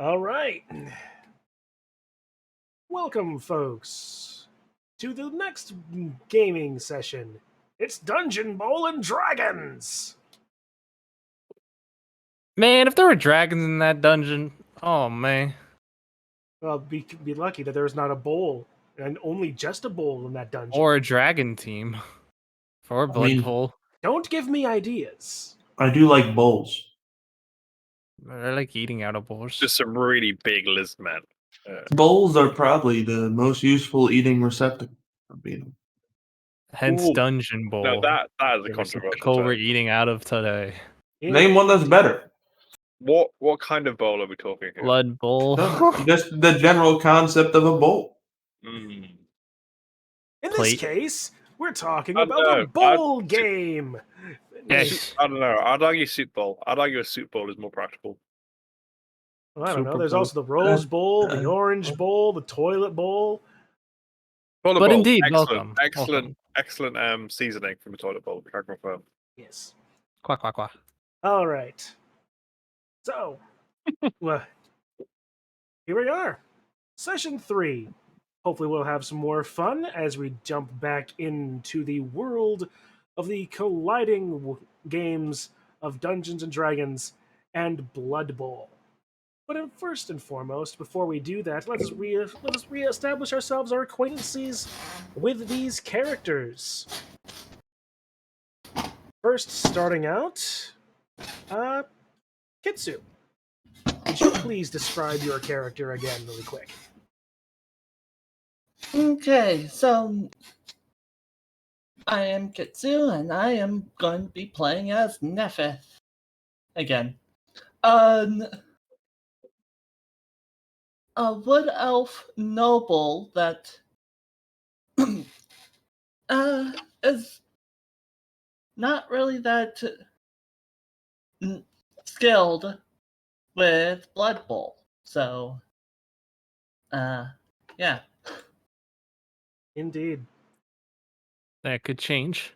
All right. Welcome, folks, to the next gaming session. It's Dungeon Bowl and Dragons. Man, if there were dragons in that dungeon, oh man. Well, be lucky that there's not a bowl, and only just a bowl in that dungeon. Or a dragon team. For Blood Bowl. Don't give me ideas. I do like bowls. I like eating out of bowls. Just some really big lizard men. Bowls are probably the most useful eating receptacle. Hence Ooh. Dungeon Bowl. No, that is a the controversial receptacle we're term. eating out of today. Yeah. Name one that's better. What kind of bowl are we talking here? Blood Bowl. Just the general concept of a bowl. Mm. In Plate. this case, we're talking I about know. a bowl game. Yes. I don't know. I'd argue soup bowl. I'd argue a soup bowl is more practical. Well, I don't know. Super There's Bowl. also the Rose Bowl, the Orange Bowl, the Toilet Bowl. Toilet But bowl. indeed, excellent, welcome. excellent seasoning from the toilet bowl. I can confirm. Yes. Quack, quack, quack. All right. So, well, here we are. Session 3. Hopefully we'll have some more fun as we jump back into the world of the colliding games of Dungeons & Dragons and Blood Bowl. But first and foremost, before we do that, let us reestablish ourselves, our acquaintances with these characters. First, starting out, Kitsu. Would you please describe your character again really quick? Okay, so I am Kitsu, and I am going to be playing as Nephith again. A wood elf noble that is not really that skilled with Blood Bowl. So, yeah. Indeed. That could change.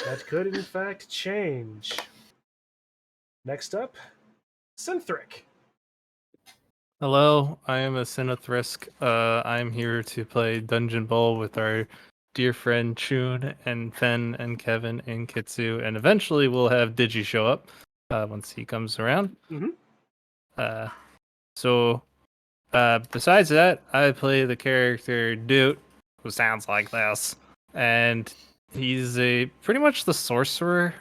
That could, in fact, change. Next up, Synthric. Hello, I am a Synthric. I'm here to play Dungeon Bowl with our dear friend Chun and FenN and Kevin and Kitsu, and eventually we'll have Digi show up once he comes around. Mhm. Besides that, I play the character Dude, who sounds like this, and he's pretty much the sorcerer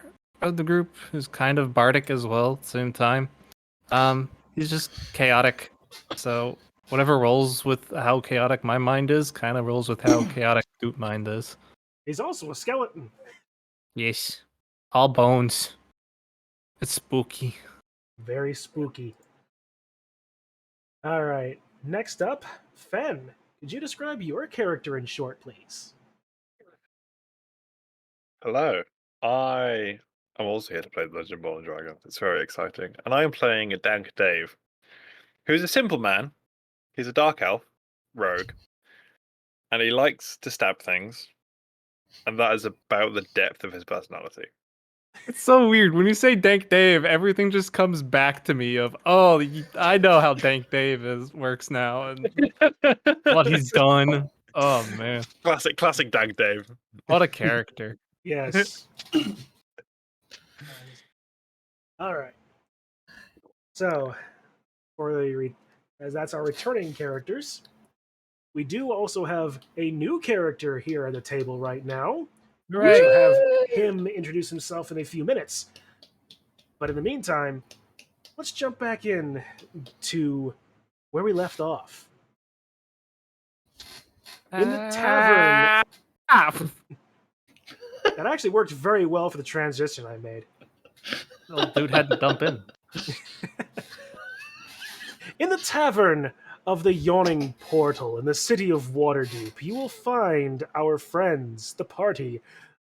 of the group, who's kind of bardic as well at the same time. He's just chaotic, so whatever rolls with how chaotic my mind is, kind of rolls with how chaotic Dude mind is. He's also a skeleton. Yes, all bones. It's spooky. Very spooky. All right. Next up, FenN. Could you describe your character in short, please? Hello. I am also here to play Dungeon Bowl and Dragons. It's very exciting. And I am playing a Dank Dave, who's a simple man. He's a dark elf, rogue, and he likes to stab things. And that is about the depth of his personality. It's so weird. When you say Dank Dave, everything just comes back to me of, oh, I know how Dank Dave works now and what he's done. Oh, man. Classic Dank Dave. What a character. Yes. All right. So, as that's our returning characters, we do also have a new character here at the table right now. Right. We'll have him introduce himself in a few minutes. But in the meantime, let's jump back in to where we left off. In the tavern. That actually worked very well for the transition I made. Little dude had to dump in. In the tavern of the Yawning Portal in the city of Waterdeep, you will find our friends, the party,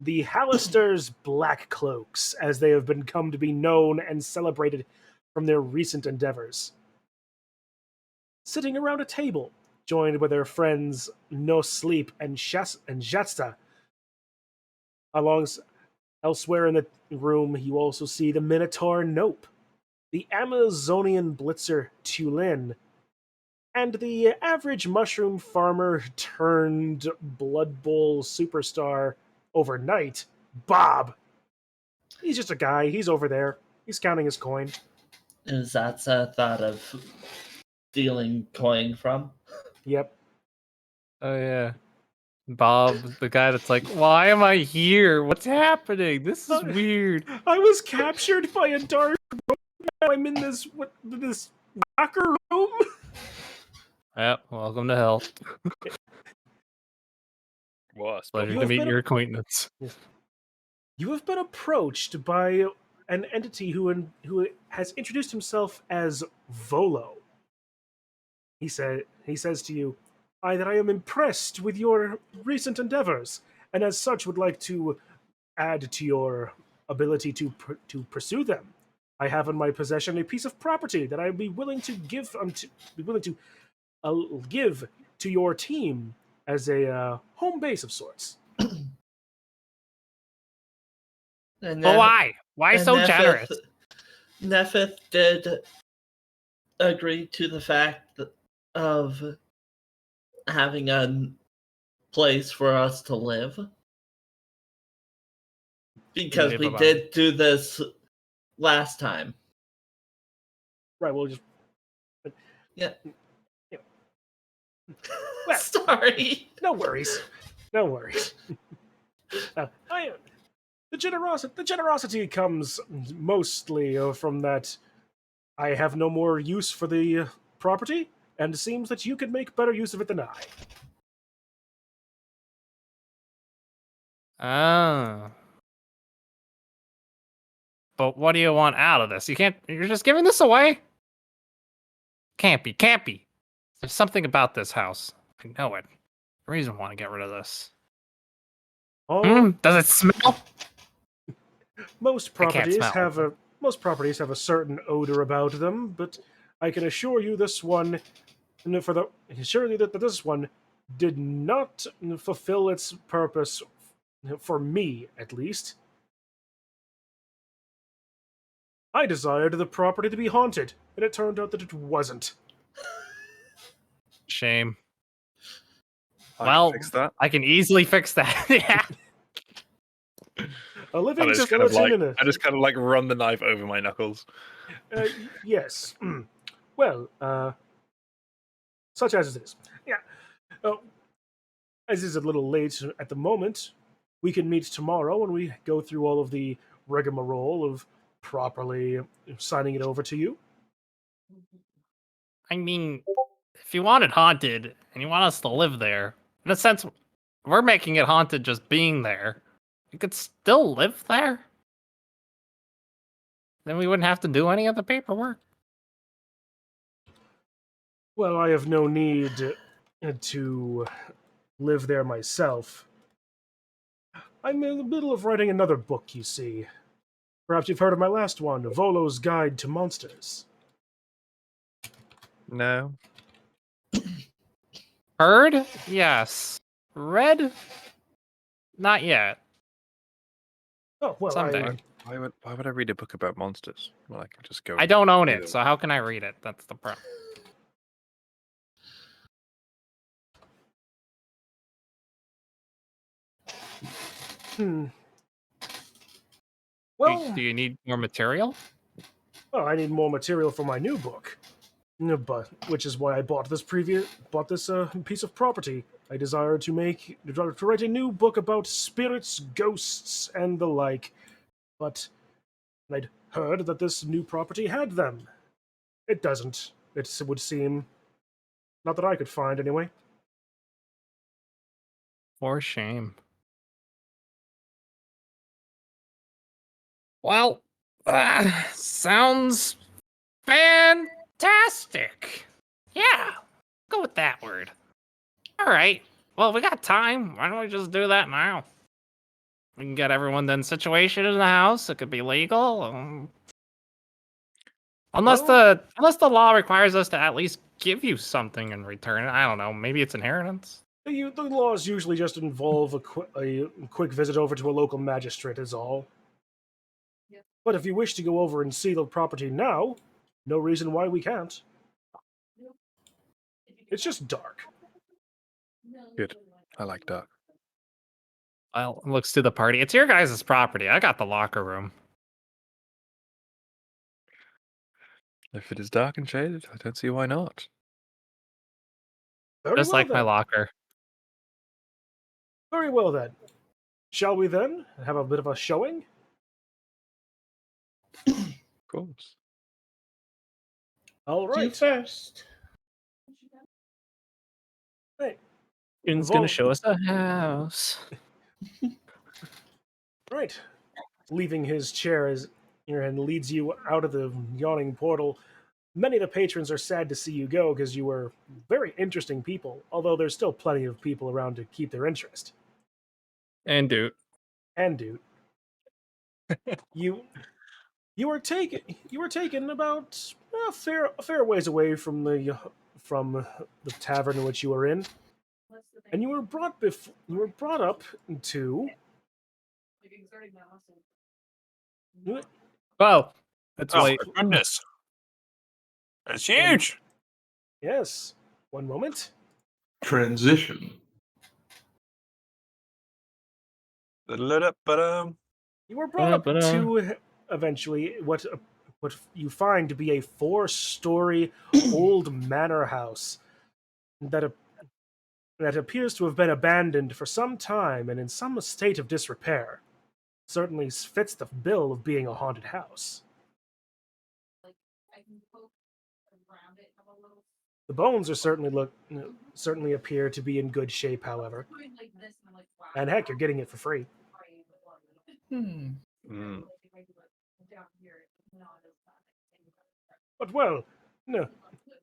the Hallister's Black Cloaks, as they have come to be known and celebrated from their recent endeavors. Sitting around a table, joined by their friends No Sleep and Jatsta. Elsewhere in the room, you also see the Minotaur Nope, the Amazonian blitzer Tulin, and the average mushroom farmer turned Blood Bowl superstar overnight, Bob. He's just a guy. He's over there. He's counting his coin. Is that a thought of stealing coin from? Yep. Oh yeah. Bob, the guy that's like, why am I here? What's happening? This is weird. I was captured by a dark room. Now I'm in this locker room. Yep, welcome to hell. What? Pleasure You to have meet been your acquaintance. You have been approached by an entity who has introduced himself as Volo. He says to you, "I am impressed with your recent endeavors, and as such would like to add to your ability to pursue them. I have in my possession a piece of property that I'd be willing to give give to your team as a home base of sorts." And But why? Why so generous? Nephith did agree to the fact of having a place for us to live. Because Live we about did do this last time. Right. We'll just. Yeah. Yeah. Well, Sorry. no worries. No worries. The generosity comes mostly from that I have no more use for the property, and it seems that you could make better use of it than I. Oh. But what do you want out of this? You're just giving this away? Can't be. There's something about this house. I know it. The reason I want to get rid of this. Oh, Does it smell? most I can't properties smell. have a certain odor about them, but I can assure you this one, that this one did not fulfill its purpose, for me at least. I desired the property to be haunted, and it turned out that it wasn't. Shame. I Well, can fix that. I can easily fix that. Yeah. A I living just skeleton in a. kind of like run the knife over my knuckles. Yes. Well, such as it is. Yeah. Uh, as is a little late at the moment, we can meet tomorrow when we go through all of the rigmarole of properly signing it over to you. I mean, if you want it haunted and you want us to live there, in a sense, we're making it haunted just being there. You could still live there. Then we wouldn't have to do any of the paperwork. Well, I have no need to live there myself. I'm in the middle of writing another book, you see. Perhaps you've heard of my last one, Volo's Guide to Monsters. No. Heard? Yes. Read? Not yet. Oh, well, Someday. Why would I read a book about monsters? Well, I can just go. I don't own do it, them. so how can I read it? That's the problem. Well, Do you need more material? I need more material for my new book. But which is why I bought this piece of property. I desire to write a new book about spirits, ghosts, and the like. But I'd heard that this new property had them. It doesn't. It would seem. Not that I could find, anyway. For shame. Well, sounds fantastic. Yeah, go with that word. All right. Well, we got time. Why don't we just do that now? We can get everyone then situated in the house. It could be legal. Unless the law requires us to at least give you something in return. I don't know. Maybe it's inheritance. The laws usually just involve a quick visit over to a local magistrate, is all. But if you wish to go over and see the property now, no reason why we can't. It's just dark. Good. I like that. Well, looks to the party. It's your guys' property. I got the locker room. If it is dark and shaded, I don't see why not. Very Just well like my then. locker. Very well then. Shall we then have a bit of a showing? Of course. All You right. first. Right. June's Vol- gonna show us a house. Right. Leaving his chair as and leads you out of the yawning portal. Many of the patrons are sad to see you go because you were very interesting people, although there's still plenty of people around to keep their interest. And dude. And dude, you were taken about a fair ways away from the tavern in which you were in, and you were brought up to Well, that's Oh, why. my goodness. It's One- huge. yes. One moment. Transition. But You were brought up Ba-da-ba-da. to eventually what you find to be a 4-story old manor house that that appears to have been abandoned for some time and in some state of disrepair. Certainly fits the bill of being a haunted house. The bones are certainly appear to be in good shape, however. And heck, you're getting it for free. Hmm. Mm. But well, no,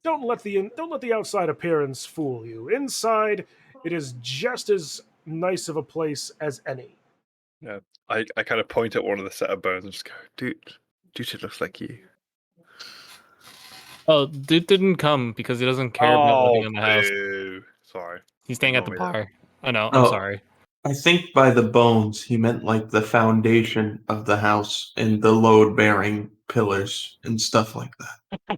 don't let the outside appearance fool you. Inside, it is just as nice of a place as any. Yeah. I kind of point at one of the set of bones and just go, dude, it looks like you. Oh, dude didn't come because he doesn't care about living in the house. Boo. Sorry. He's staying at the Ignore me bar. I know. I'm Oh. sorry. I think by the bones, he meant like the foundation of the house and the load bearing pillars and stuff like that.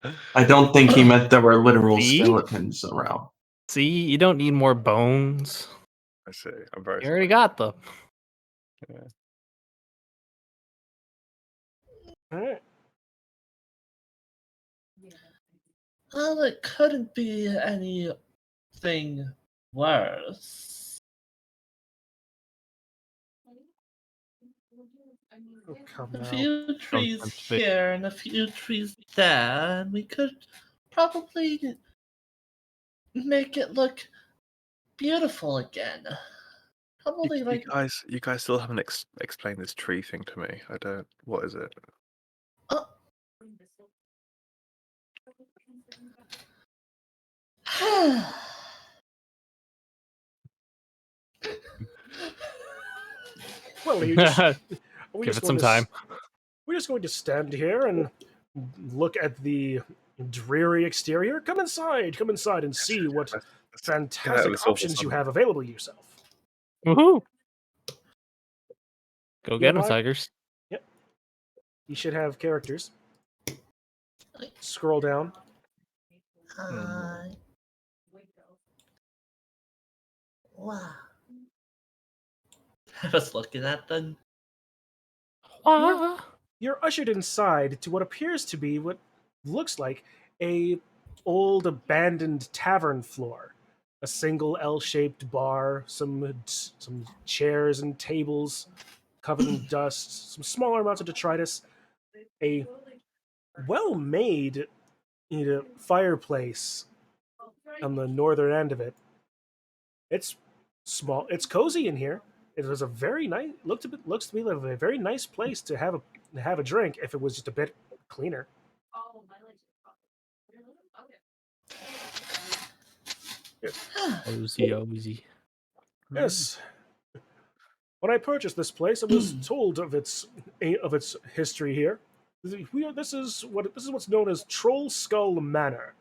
then. I don't think he meant there were literal See? skeletons around. See, you don't need more bones. I see. I'm very You already sorry. got them. All right. Well, it couldn't be anything worse. Oh, come A now. few trees Sometimes big. here and a few trees there, and we could probably make it look beautiful again. Probably You like guys still haven't explained this tree thing to me. I don't. What is it? Well, you just we Give just it going some to time. we're just going to stand here and look at the dreary exterior. Come inside and see what Let's get out of fantastic this awful options you sunlight. have available to yourself. Woohoo! Go Yeah, get them, bye. tigers. You should have characters. Scroll down. Wow. I was looking at them. You're ushered inside to what appears to be what looks like a old abandoned tavern floor. A single L-shaped bar, some chairs and tables covered in dust, some smaller amounts of detritus, a well-made fireplace on the northern end of it. It's small. It's cozy in here. It was a very nice. Looks to me like a very nice place to have a drink. If it was just a bit cleaner. Ozy. Yes. When I purchased this place, I was told of its history here. This is what's known as Troll Skull Manor.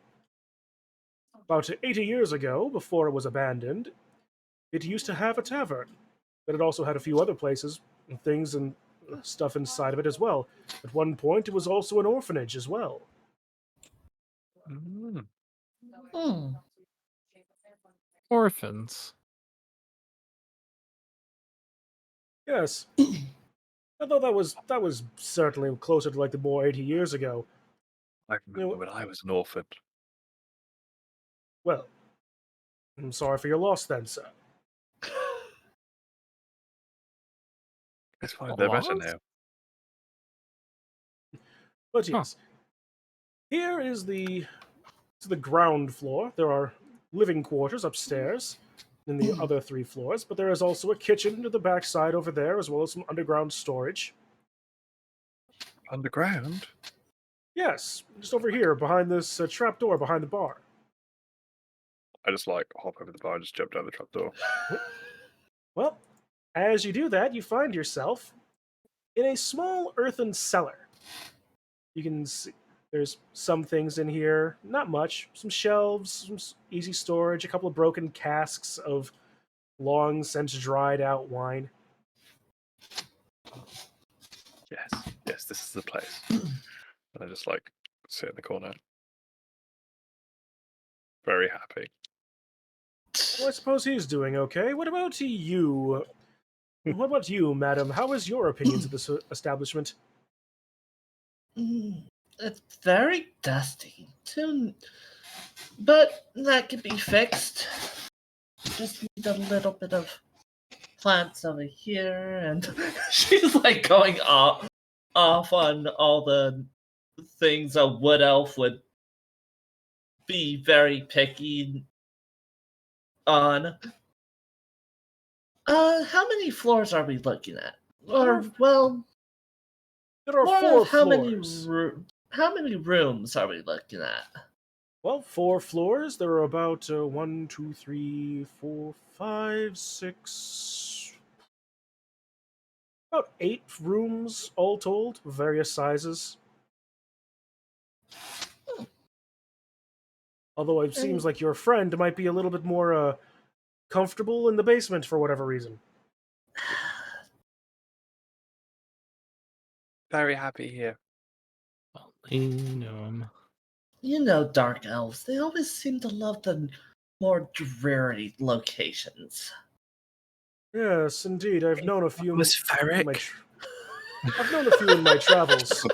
About 80 years ago, before it was abandoned, it used to have a tavern, but it also had a few other places and things and stuff inside of it as well. At one point, it was also an orphanage as well. Mm. Hmm. Orphans. Yes. Although that was certainly closer to like the more 80 years ago. I remember when I was an orphan. Well, I'm sorry for your loss then, sir. It's fine. They're better Lost? now. But Huh. yes, here is the ground floor. There are living quarters upstairs in the other 3 floors, but there is also a kitchen to the back side over there, as well as some underground storage. Underground? Yes, just over here, behind this trap door behind the bar. I just like hop over the bar and just jump down the trapdoor. Well, as you do that, you find yourself in a small earthen cellar. You can see there's some things in here, not much. Some shelves, some easy storage, a couple of broken casks of long since dried out wine. Yes, this is the place. And I just like sit in the corner. Very happy. Well, I suppose he's doing okay. What about you? What about you, madam? How is your opinions of this establishment? It's very dusty, too. But that could be fixed. Just need a little bit of plants over here, and she's like going off on all the things a wood elf would be very picky on. How many floors are we looking at? Or, well, There are more 4 of how floors. how many rooms are we looking at? Well, 4 floors. There are about 1, 2, 3, 4, 5, 6, about 8 rooms all told, various sizes. Although it seems like your friend might be a little bit more comfortable in the basement for whatever reason. Very happy here. You know, dark elves, they always seem to love the more dreary locations. Yes, indeed. I've known a few. Atmospheric. I've known a few in my travels.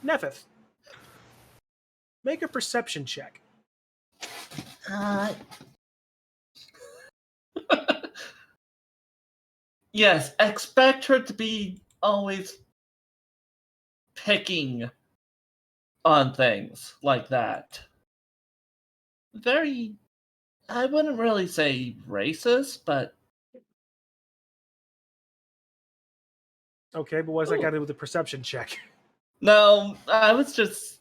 Nephith, make a perception check. Yes, expect her to be always picking on things like that. Very, I wouldn't really say racist, but Okay, but what does that Ooh. got to do with the perception check? no, I was just.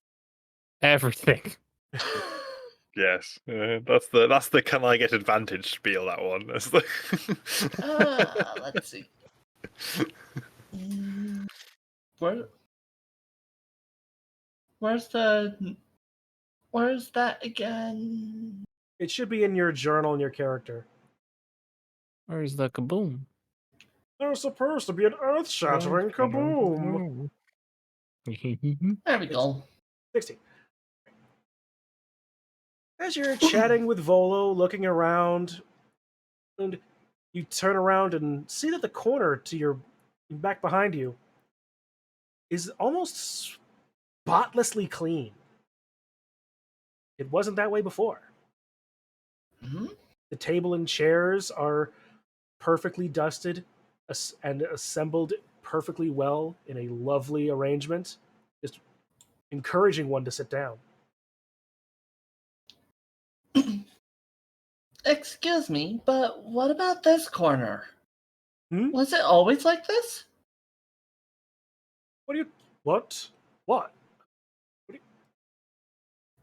Everything. Yes, that's the can I get advantage spiel, that one. That's the Let's see. Where? Where's that again? It should be in your journal and your character. Where's the kaboom? There's supposed to be an earth-shattering kaboom. There we go. 16. As you're chatting with Volo, looking around, and you turn around and see that the corner to your back behind you is almost spotlessly clean. It wasn't that way before. Hmm? The table and chairs are perfectly dusted and assembled perfectly well in a lovely arrangement, just encouraging one to sit down. Excuse me, but what about this corner? Hmm? Was it always like this? What do you... What? What?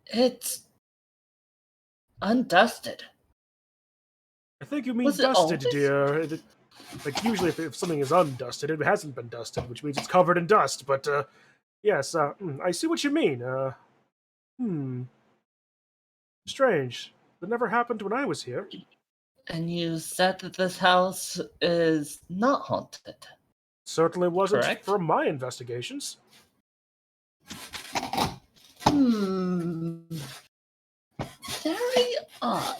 It's undusted. I think you mean Was it dusted, always? dear. Like, usually if something is undusted, it hasn't been dusted, which means it's covered in dust. But, yes, I see what you mean. Strange. That never happened when I was here. And you said that this house is not haunted. Certainly wasn't Correct. from my investigations. Hmm. Very odd.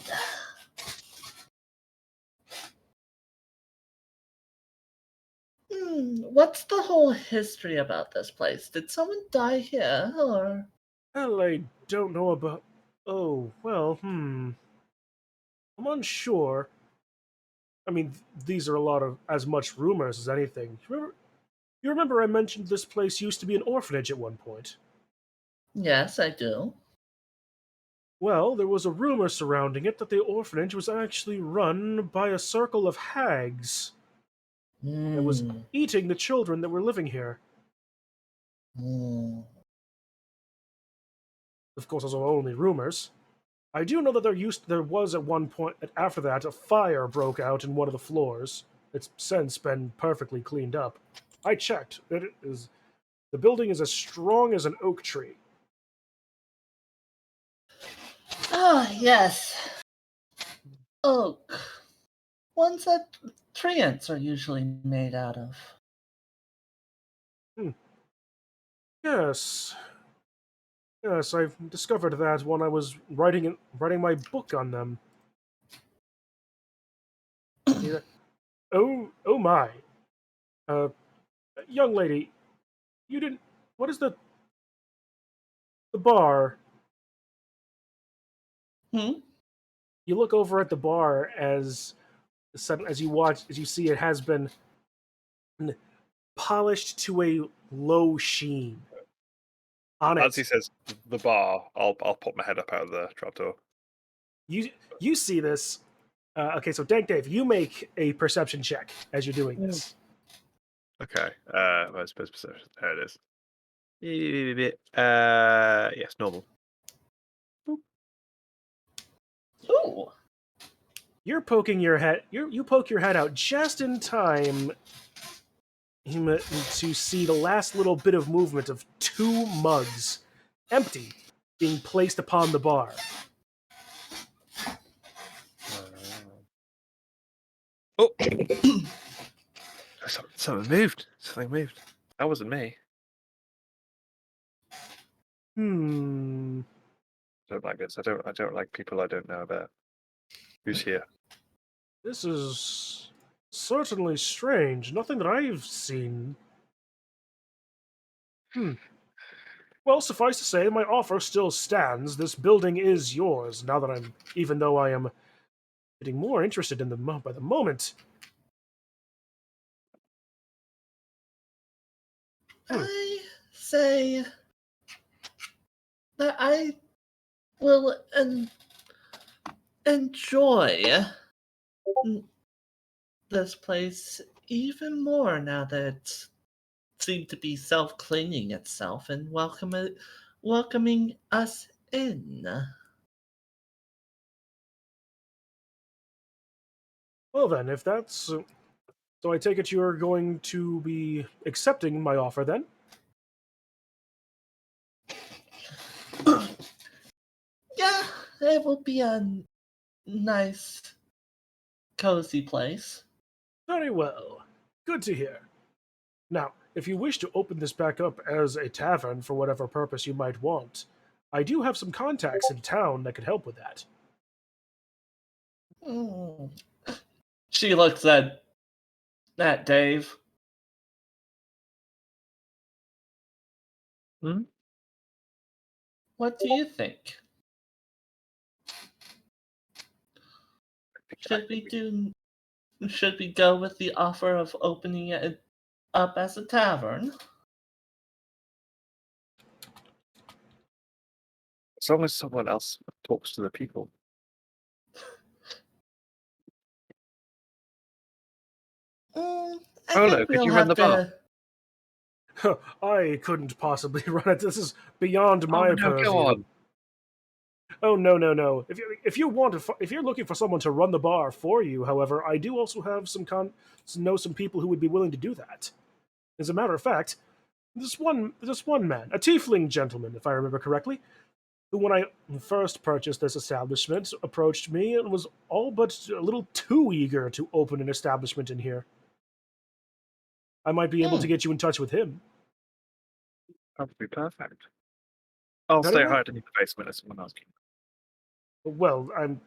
What's the whole history about this place? Did someone die here, or? Well, I don't know about. Oh, well, I'm unsure. I mean, these are a lot of as much rumors as anything. You remember I mentioned this place used to be an orphanage at one point? Yes, I do. Well, there was a rumor surrounding it that the orphanage was actually run by a circle of hags that was Hmm. eating the children that were living here. Hmm. Of course, those are only rumors. I do know that there was at one point after that a fire broke out in one of the floors. It's since been perfectly cleaned up. I checked. The building is as strong as an oak tree. Ah, yes. Oak. Ones that treants are usually made out of. Yes. Yes, I've discovered that when I was writing my book on them. Yeah. Oh my. Uh, young lady, you didn't. What is the bar? Hmm? You look over at the bar as you see it has been polished to a low sheen. On As he it, says the bar, I'll pop my head up out of the trapdoor. you see this. Okay, so Dank Dave, you make a perception check as you're doing this. Okay. Where's perception? There it is. Yes, normal. Ooh. You're poking your head. You poke your head out just in time to see the last little bit of movement of two mugs, empty, being placed upon the bar. Oh, something moved. Something moved. That wasn't me. Hmm. I don't like this. I don't like people I don't know about. Who's here? This is certainly strange. Nothing that I've seen. Well, suffice to say, my offer still stands. This building is yours. Now that even though I am getting more interested in by the moment. I say that I will enjoy this place even more now that it seemed to be self-cleaning itself and welcoming us in. Well then, if that's so, I take it you're going to be accepting my offer then. Yeah, it will be a nice, cozy place. Very well. Good to hear. Now, if you wish to open this back up as a tavern for whatever purpose you might want, I do have some contacts in town that could help with that. Mm. She looks at Dave. Hmm? What do you think? Should we go with the offer of opening it up as a tavern? As long as someone else talks to the people. I Polo, think could we'll you run have the bar? to. I couldn't possibly run it. This is beyond Oh my no, purview. go on. Oh no! If you want to, if you're looking for someone to run the bar for you, however, I do also have some people who would be willing to do that. As a matter of fact, this one man, a tiefling gentleman, if I remember correctly, who, when I first purchased this establishment, approached me and was all but a little too eager to open an establishment in here. I might be able to get you in touch with him. That would be perfect. I'll Very stay well. hiding in the basement if someone asks. Well, I'm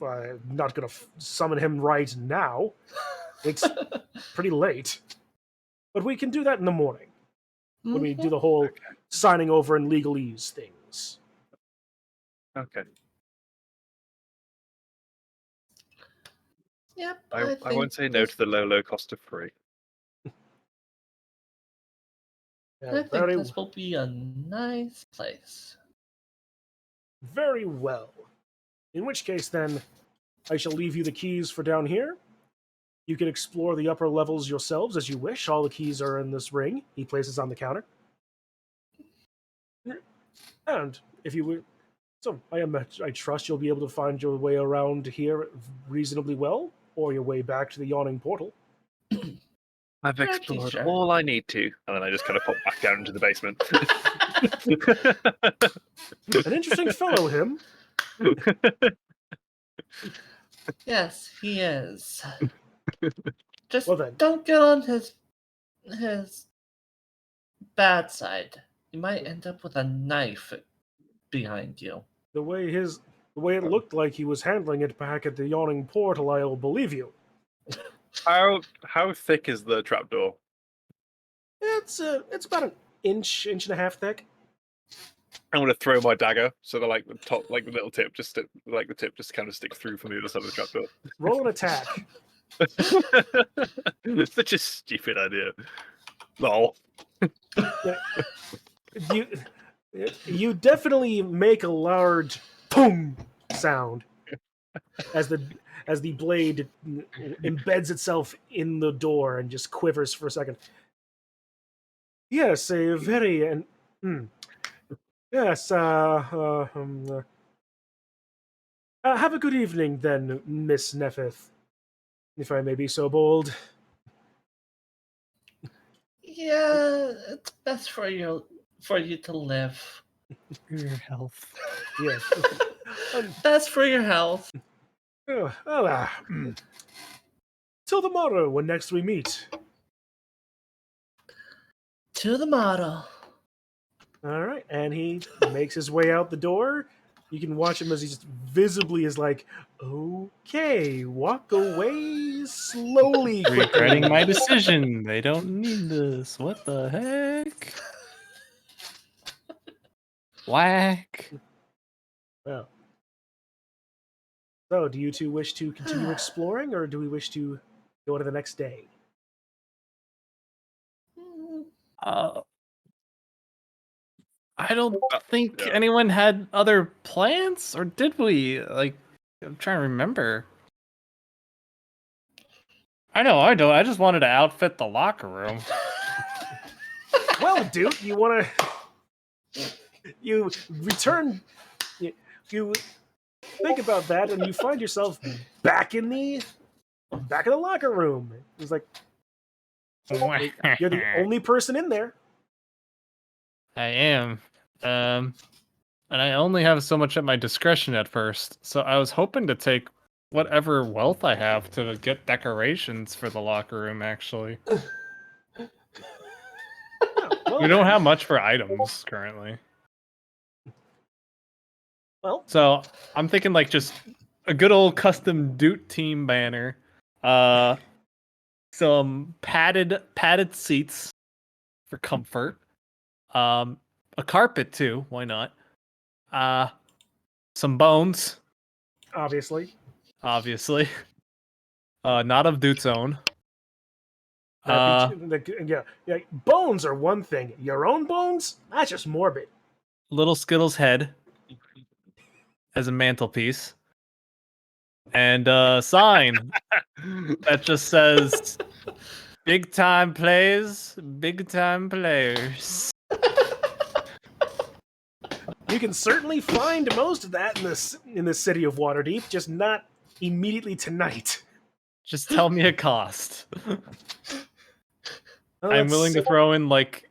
not going to summon him right now. It's pretty late. But we can do that in the morning, when we do the whole signing over and legalese things. Okay. Yep, I won't say no to the low cost of free. I think this will be a nice place. Very well. In which case, then, I shall leave you the keys for down here. You can explore the upper levels yourselves as you wish. All the keys are in this ring. He places on the counter. And if you would, so I trust you'll be able to find your way around here reasonably well, or your way back to the yawning portal. I've Pretty explored sure. all I need to, and then I just kind of pop back down into the basement. An interesting fellow, him. Yes, he is. Just Well then. don't get on his bad side. You might end up with a knife behind you. The way it looked like he was handling it back at the yawning portal, I'll believe you. How thick is the trapdoor? It's about an inch and a half thick. I'm gonna throw my dagger so that like the top, like the little tip, just kind of stick through from the other side of the trapdoor. Roll an attack. Such a stupid idea. Lol. You definitely make a large boom sound as the blade embeds itself in the door and just quivers for a second. Yes, a very yes. Have a good evening, then, Miss Neffith, if I may be so bold. Yeah, it's best for you to live. For your health. Yes. Best for your health. Well, till the morrow when next we meet. To the model. All right, and he makes his way out the door. You can watch him as he just visibly is like, okay, walk away slowly. Regretting my decision. They don't need this. What the heck? Whack. Well. So, do you two wish to continue exploring, or do we wish to go to the next day? I don't think anyone had other plans, or did we? Like, I'm trying to remember. I know, I don't. I just wanted to outfit the locker room. Well, dude, you want to... You return... You think about that, and you find yourself back in the locker room. It's like, you're the only person in there. I am. And I only have so much at my discretion at first, so I was hoping to take whatever wealth I have to get decorations for the locker room, actually. We don't have much for items currently. Well, so I'm thinking like just a good old custom Doot team banner, some padded seats for comfort, a carpet too. Why not? Some bones, obviously. Not of Doot's own. Yeah, bones are one thing. Your own bones? That's just morbid. Little Skittles head as a mantelpiece, and a sign that just says "Big time plays, big time players." You can certainly find most of that in the city of Waterdeep, just not immediately tonight. Just tell me a cost. Well, I'm willing to throw in like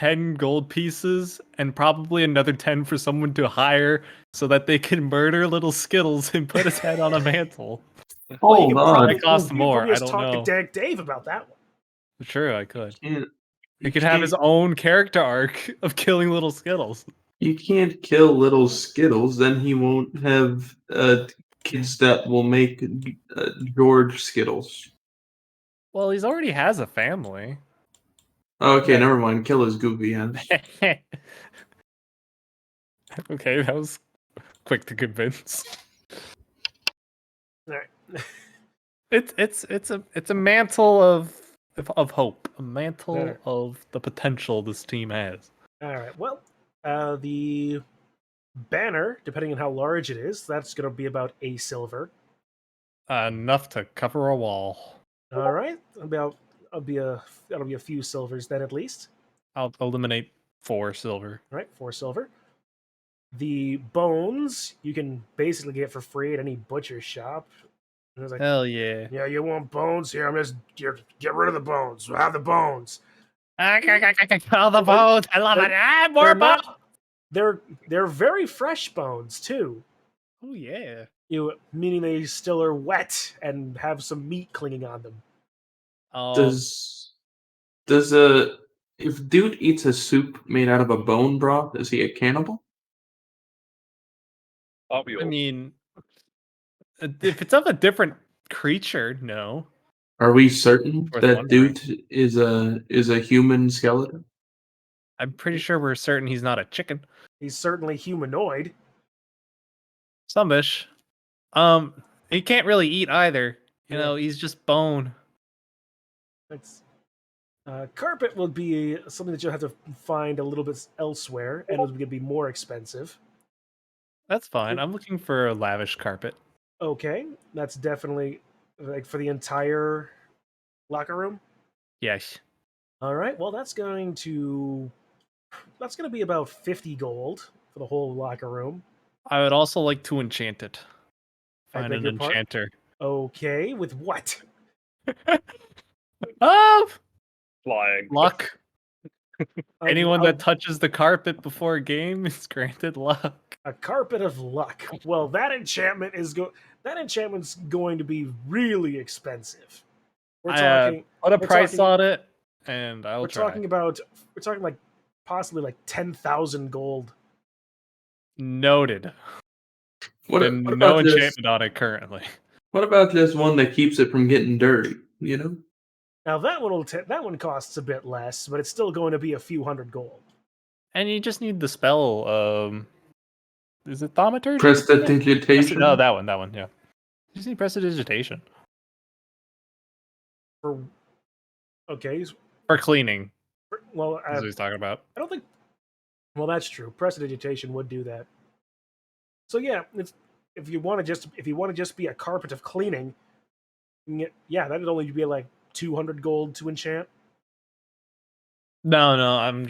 10 gold pieces and probably another 10 for someone to hire so that they can murder little Skittles and put his head on a mantle. Well, you Hold could on. probably, It costs you could more, probably I just don't talk know. to Dank Dave about that one. Sure, I could. You He could have his own character arc of killing little Skittles. You can't kill little Skittles, then he won't have kids that will make George Skittles. Well, he's already has a family. Okay, Yeah. never mind. Kill his goofy hands. Okay, that was quick to convince. All right. It's a mantle of hope, a mantle Alright. of the potential this team has. All right. Well, the banner, depending on how large it is, that's going to be about a silver. Enough to cover a wall. All right. That'll be a few silvers then at least. I'll eliminate 4 silver. All right, 4 silver. The bones you can basically get for free at any butcher shop. And it's like, Hell yeah! yeah, you want bones? Here, get rid of the bones. We'll have the bones. All the bones. I love it. More They're bones. not. They're very fresh bones too. Oh yeah. Meaning they still are wet and have some meat clinging on them. Does if dude eats a soup made out of a bone broth, is he a cannibal? Aren't we all? I mean, if it's of a different creature, no. Are we certain Worth that wondering. dude is a human skeleton? I'm pretty sure we're certain he's not a chicken. He's certainly humanoid. Some-ish. He can't really eat either. You know, he's just bone. It's carpet will be something that you'll have to find a little bit elsewhere, and it's going to be more expensive. That's fine. I'm looking for a lavish carpet. Okay, that's definitely like for the entire locker room. Yes. All right, well that's going to be about 50 gold for the whole locker room. I would also like to enchant it. I Find beg an your pardon? enchanter. Okay, with what? Oh! Flying. Luck. Anyone A- that touches the carpet before a game is granted luck. a carpet of luck. Well, that enchantment's going to be really expensive. We're talking Put a we're price talking- on it, and I'll we're try. talking like possibly like 10,000 gold. Noted. What And no about this? enchantment on it currently. What about just one that keeps it from getting dirty? You know? Now that one costs a bit less, but it's still going to be a few hundred gold. And you just need the spell. Is it thaumaturgy? Prestidigitation. No, that one. Yeah. You just need prestidigitation Okay, for cleaning. well, That's what he's talking about. I don't think. Well, that's true. Prestidigitation would do that. So yeah, if you want to just be a carpet of cleaning, that'd only be like 200 gold to enchant. No, I'm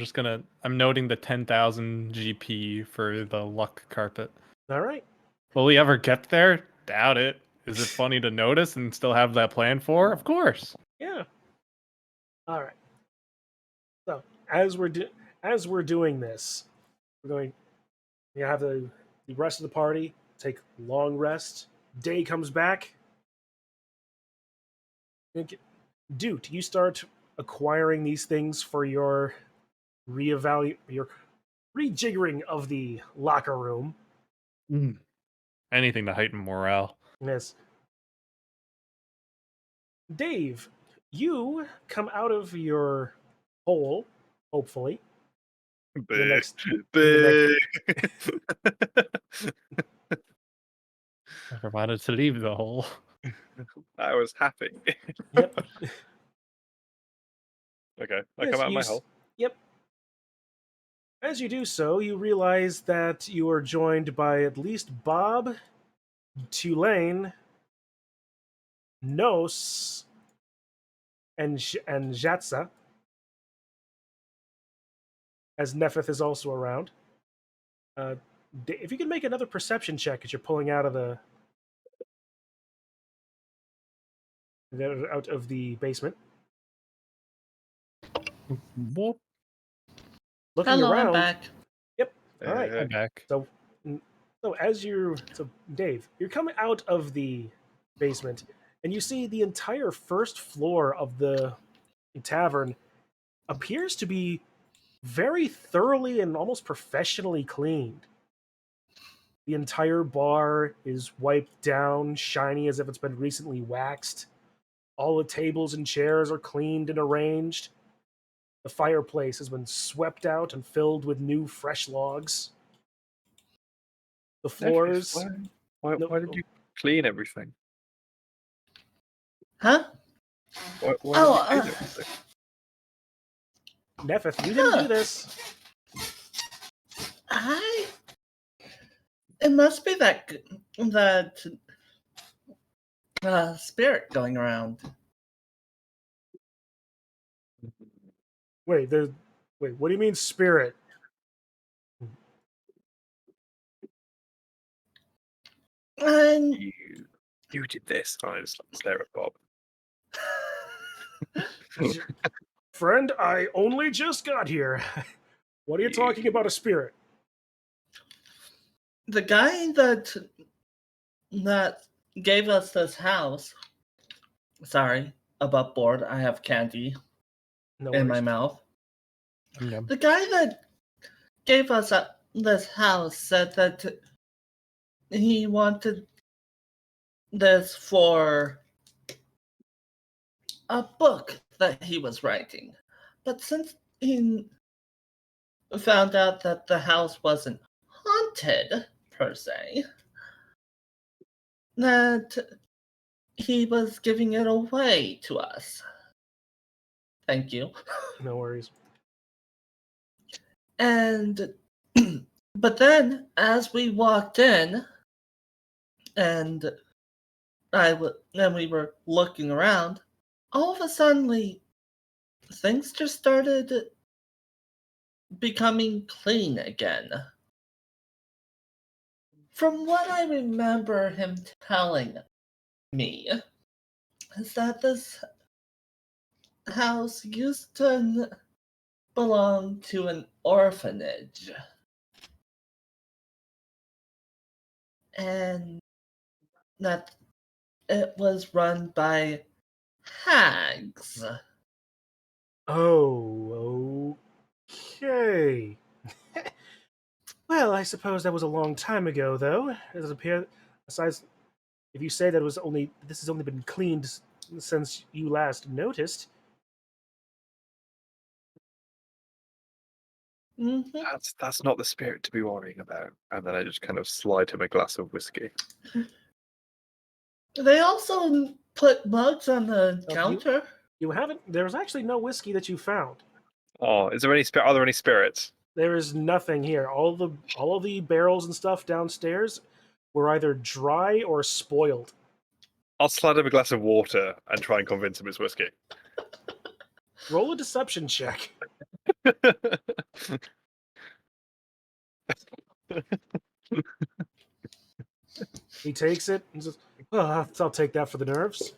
noting the 10,000 GP for the luck carpet. All right. Will we ever get there? Doubt it. Is it funny to notice and still have that plan for? Of course. Yeah. All right. So as we're doing this, we're going. You have the rest of the party take long rest. Day comes back. Dude, you start acquiring these things for your your rejiggering of the locker room. Anything to heighten morale. Yes. Dave, you come out of your hole, hopefully. Big. the I wanted to leave the hole. I was happy. Yep. Okay, I Yes, come out of my hole. Yep. As you do so, you realize that you are joined by at least Bob, Tulane, Nos, and Jatsa, as Nephith is also around. If you can make another perception check as you're pulling out of the basement. Whoop. Looking Hello, I'm around. back. Yep. All right. I'm back. So, so Dave, you're coming out of the basement, and you see the entire first floor of the tavern appears to be very thoroughly and almost professionally cleaned. The entire bar is wiped down, shiny as if it's been recently waxed. All the tables and chairs are cleaned and arranged. The fireplace has been swept out and filled with new, fresh logs. The Nephews, floors. why did you clean everything? Huh? Why did you Oh, clean everything? Nephith, you didn't do this. It must be that spirit going around. Wait, what do you mean spirit? And You did this. I just stare at Bob. Friend, I only just got here. What are you talking about a spirit? the guy that gave us this house. Sorry, above board. I have candy No in worries. my mouth. Yep. The guy that gave us this house said that he wanted this for a book that he was writing. But since he found out that the house wasn't haunted, per se, that he was giving it away to us. Thank you. No worries. And but then as we walked in and we were looking around, all of a sudden things just started becoming clean again. From what I remember him telling me, is that this house used to belong to an orphanage. And that it was run by hags. Oh, okay. Well, I suppose that was a long time ago, though. It does appear, besides, if you say that this has only been cleaned since you last noticed. Mm-hmm. That's not the spirit to be worrying about. And then I just kind of slide him a glass of whiskey. They also put mugs on the Oh, counter. You haven't. There's actually no whiskey that you found. Oh, are there any spirits? There is nothing here. All of the barrels and stuff downstairs were either dry or spoiled. I'll slide him a glass of water and try and convince him it's whiskey. Roll a deception check. He takes it and says, "Oh, I'll take that for the nerves.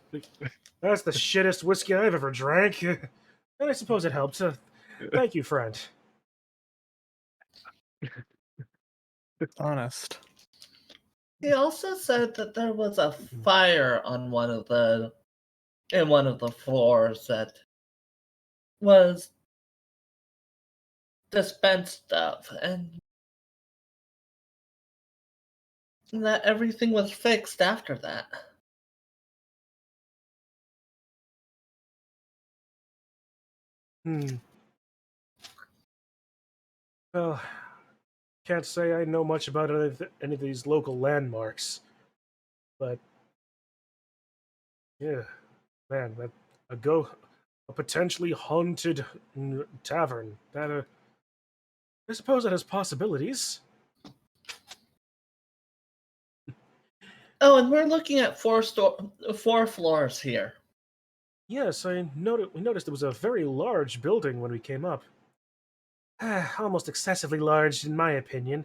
That's the shittest whiskey I've ever drank." And I suppose it helped. Thank you, friend. Honest. He also said that there was a fire on one of the floors that was dispensed of, and that everything was fixed after that. Hmm. Well, can't say I know much about any of these local landmarks, but yeah, man, a potentially haunted tavern. That I suppose that has possibilities. Oh, and we're looking at four floors here. Yes, we noticed it was a very large building when we came up. Almost excessively large, in my opinion.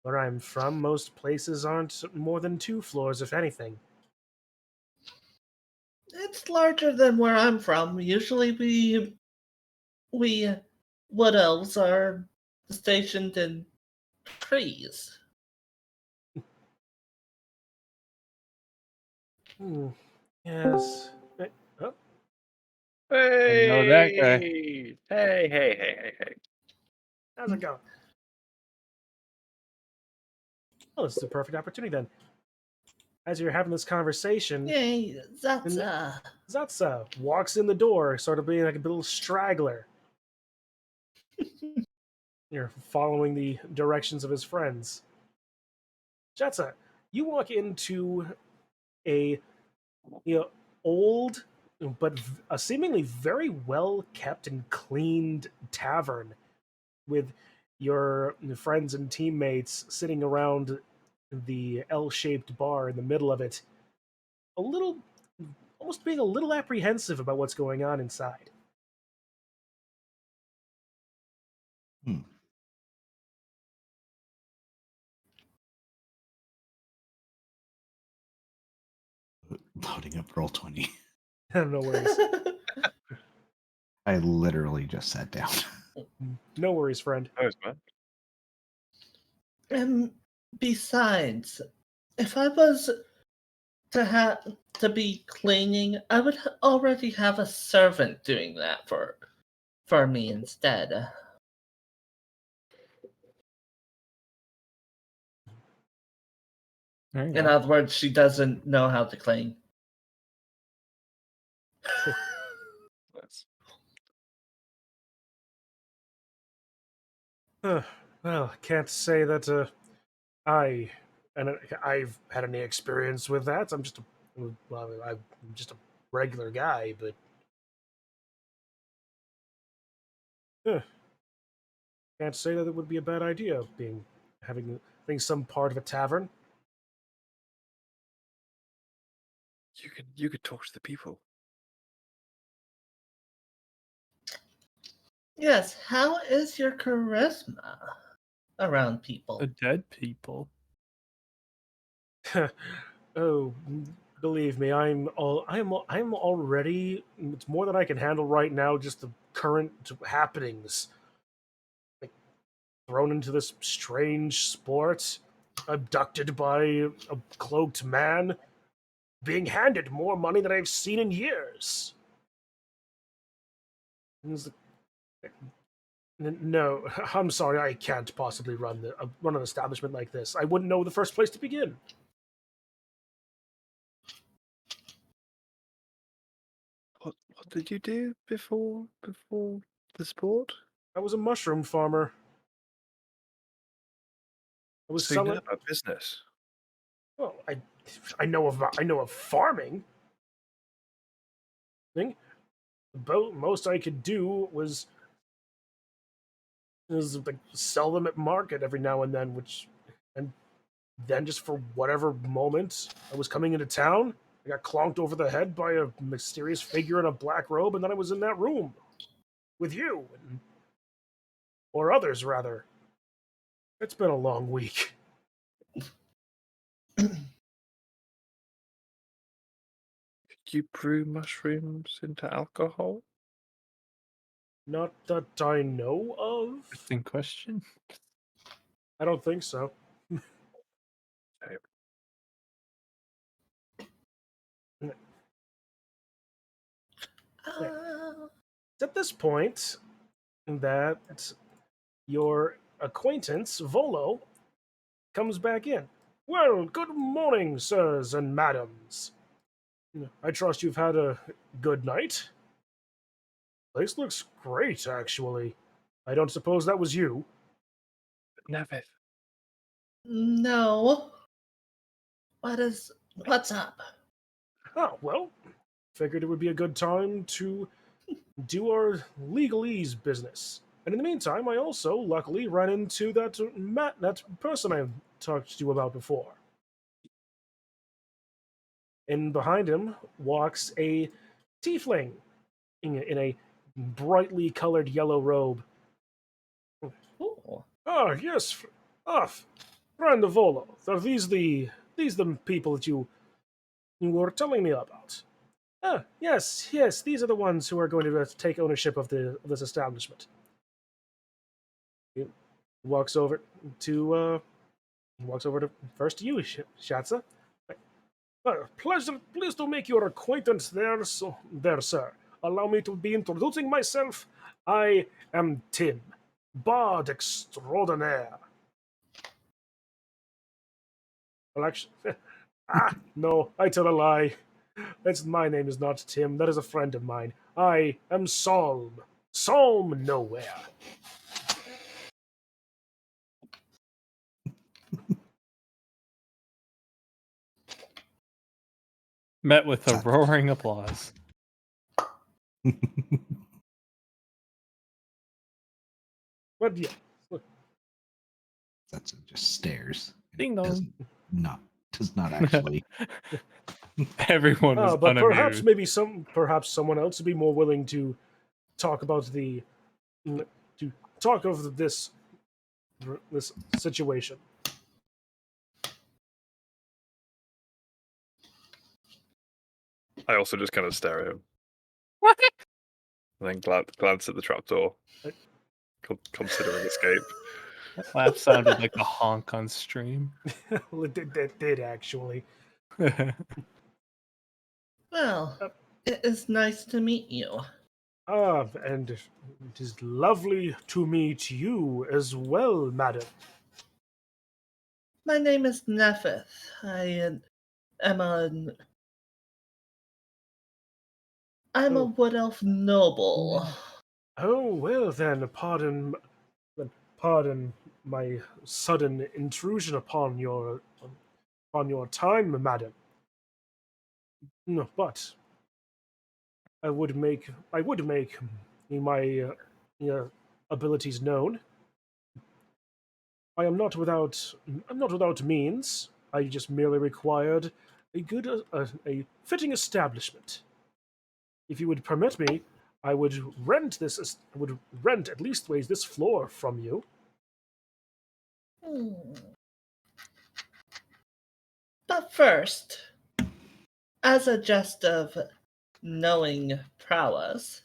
Where I'm from, most places aren't more than 2 floors, if anything. It's larger than where I'm from. Usually we wood elves are stationed in trees. Yes. Oh, Hey! know that guy. Hey. how's it going? Well, this is a perfect opportunity then. As you're having this conversation, Yay, that's And- Zatsa walks in the door, sort of being like a little straggler. You're following the directions of his friends. Zatsa, you walk into a old but a seemingly very well kept and cleaned tavern with your friends and teammates sitting around the L-shaped bar in the middle of it, a little, almost being a little apprehensive about what's going on inside. Loading up roll 20. No worries. I literally just sat down. No worries, friend. Thanks, man. And besides, if I was to be cleaning, I would already have a servant doing that for me instead. There you In go. other words, she doesn't know how to clean. Nice. Well, can't say that I I've had any experience with that. I'm just a regular guy, but can't say that it would be a bad idea having some part of a tavern. You could talk to the people. Yes, how is your charisma around people? The dead people. Oh, believe me, I'm already. It's more than I can handle right now. Just the current happenings, like thrown into this strange sport, abducted by a cloaked man, being handed more money than I've seen in years. No, I'm sorry, I can't possibly run an establishment like this. I wouldn't know the first place to begin. What did you do before the sport? I was a mushroom farmer. I was So you know selling. about business. Well, I know of farming. Thing. About most I could do was like sell them at market every now and then, and then just for whatever moment I was coming into town, I got clonked over the head by a mysterious figure in a black robe, and then I was in that room with you, or others rather. It's been a long week. Could you brew mushrooms into alcohol? Not that I know of. In question. I don't think so. It's at this point that your acquaintance, Volo, comes back in. Well, good morning, sirs and madams. I trust you've had a good night. Place looks great, actually. I don't suppose that was you. Never. No. What's up? Oh, well, figured it would be a good time to do our legalese business. And in the meantime, I also luckily ran into that person I talked to you about before. And behind him walks a tiefling in a brightly colored yellow robe. Ooh. Ah, yes, friend of Volo. Are these the people that you were telling me about? Ah, yes, these are the ones who are going to take ownership of this establishment. Walks over to first to you, Shatsa. Pleased to make your acquaintance there, sir. Allow me to be introducing myself. I am Tim, Bard extraordinaire. Well, actually, no, I tell a lie. My name is not Tim. That is a friend of mine. I am Psalm. Psalm nowhere. Met with a That- roaring applause. But yeah, That's just stares. Ding dong. Does not actually. Everyone is but unamused. perhaps someone else would be more willing to talk about to talk of this situation. I also just kind of stare at him. What? And then glance at the trapdoor, Right. considering escape. That laugh sounded like a honk on stream. It did actually. Well, it is nice to meet you. And it is lovely to meet you as well, madam. My name is Nephith. I'm a Oh. wood elf noble. Oh well then, pardon my sudden intrusion upon your time, madam. No, but I would make my abilities known. I'm not without means. I just merely required a fitting establishment. If you would permit me, I would rent at least ways this floor from you. Hmm. But first, as a jest of knowing prowess,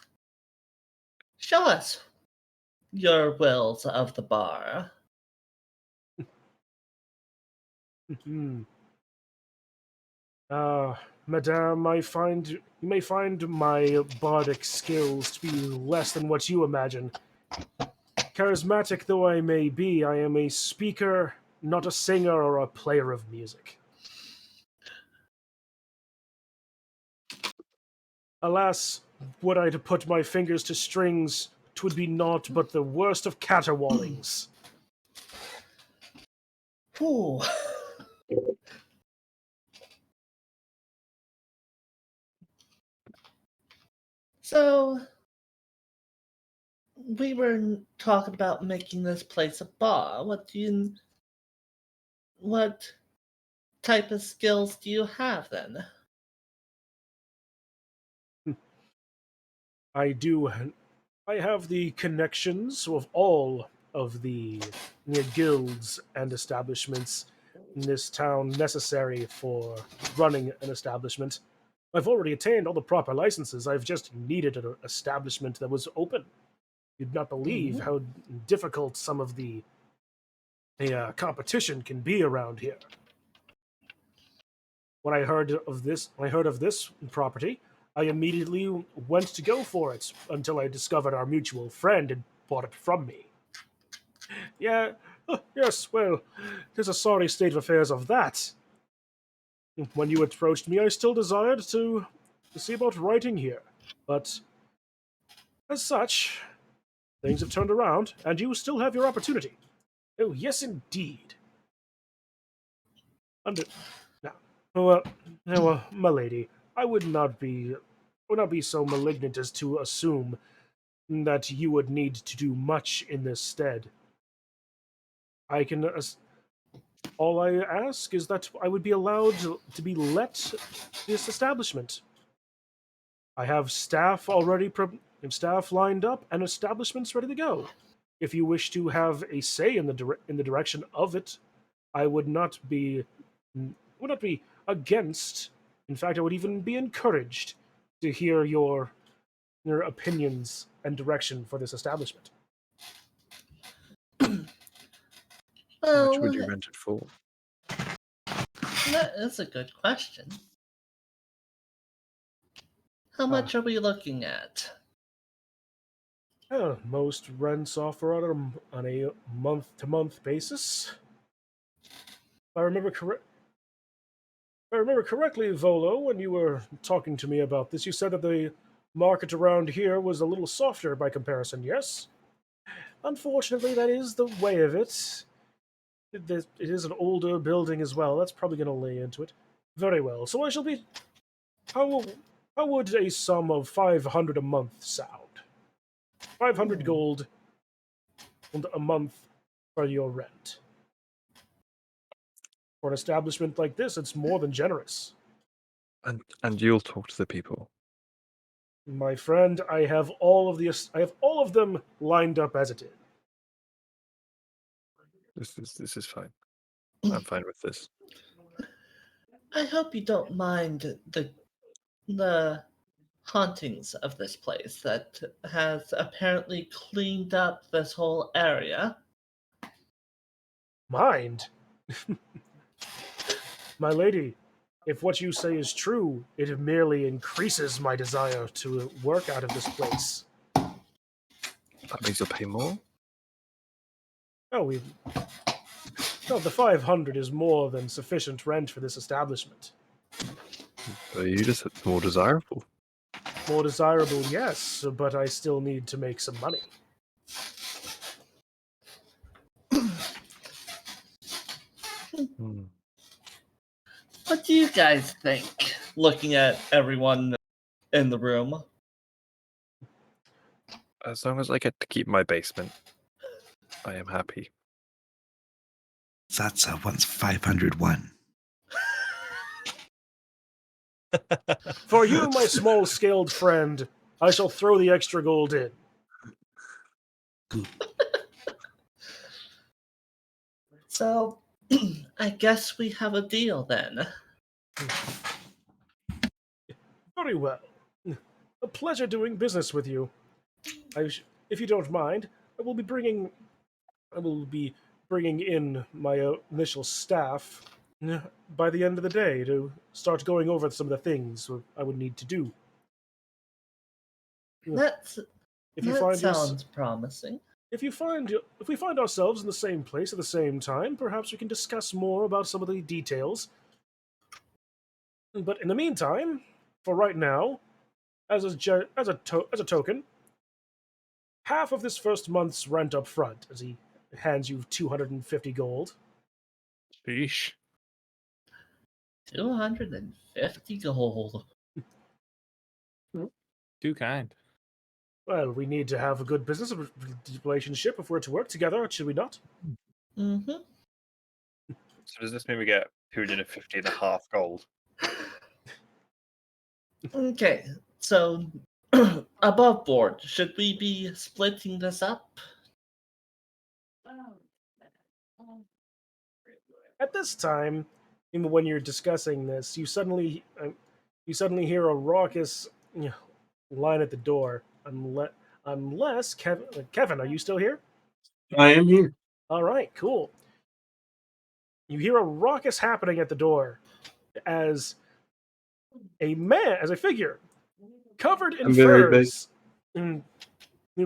show us your wills of the bar. Hmm. Madame, you may find my bardic skills to be less than what you imagine. Charismatic though I may be, I am a speaker, not a singer or a player of music. Alas, were I to put my fingers to strings, 'twould be naught but the worst of caterwaulings. Whew. So, we were talking about making this place a bar. What type of skills do you have then? I have the connections of all of the guilds and establishments in this town necessary for running an establishment. I've already attained all the proper licenses. I've just needed an establishment that was open. You'd not believe how difficult some of the competition can be around here. When I heard of this property, I immediately went to go for it until I discovered our mutual friend had bought it from me. Yeah, yes, well, there's a sorry state of affairs of that. When you approached me, I still desired to see about writing here, but as such, things have turned around, and you still have your opportunity. Oh, yes, indeed. Now, my lady, I would not be so malignant as to assume that you would need to do much in this stead. I can. All I ask is that I would be allowed to be let this establishment. I have staff staff lined up and establishments ready to go. If you wish to have a say in the direction of it, I would not be against. In fact, I would even be encouraged to hear your opinions and direction for this establishment. How much Oh, would you rent it for? that is a good question. How much are we looking at? Most rents offer on a month-to-month basis. If I remember correctly, Volo, when you were talking to me about this, you said that the market around here was a little softer by comparison, yes? Unfortunately, that is the way of it. It is an older building as well. That's probably going to lay into it. Very well. So I shall be... How would a sum of 500 a month sound? 500 gold a month for your rent. For an establishment like this, it's more than generous. And you'll talk to the people. My friend, I have all of them lined up as it is. This is fine. I'm fine with this. I hope you don't mind the hauntings of this place that has apparently cleaned up this whole area. Mind? My lady, if what you say is true, it merely increases my desire to work out of this place. That means you'll pay more? No, the 500 is more than sufficient rent for this establishment. You just said more desirable. More desirable, yes, but I still need to make some money. What do you guys think? Looking at everyone in the room. As long as I get to keep my basement, I am happy. Zatsa wants 501. For you, my small-scaled friend, I shall throw the extra gold in. Good. So, I guess we have a deal then. Very well. A pleasure doing business with you. If you don't mind, I will be bringing in my initial staff by the end of the day to start going over some of the things I would need to do. That If sounds promising. if we find ourselves in the same place at the same time, perhaps we can discuss more about some of the details. But in the meantime, for right now, as a token, half of this first month's rent up front, as he hands you 250 gold. Sheesh. 250 gold. Too kind. Well, we need to have a good business relationship if we're to work together, should we not? Mm-hmm. So does this mean we get 250 and a half gold? Okay, so above board, should we be splitting this up? At this time, even when you're discussing this, you suddenly hear a raucous line at the door. Unless Kevin, are you still here? I am here. All right, cool. You hear a raucous happening at the door as a figure covered in I'm very big. furs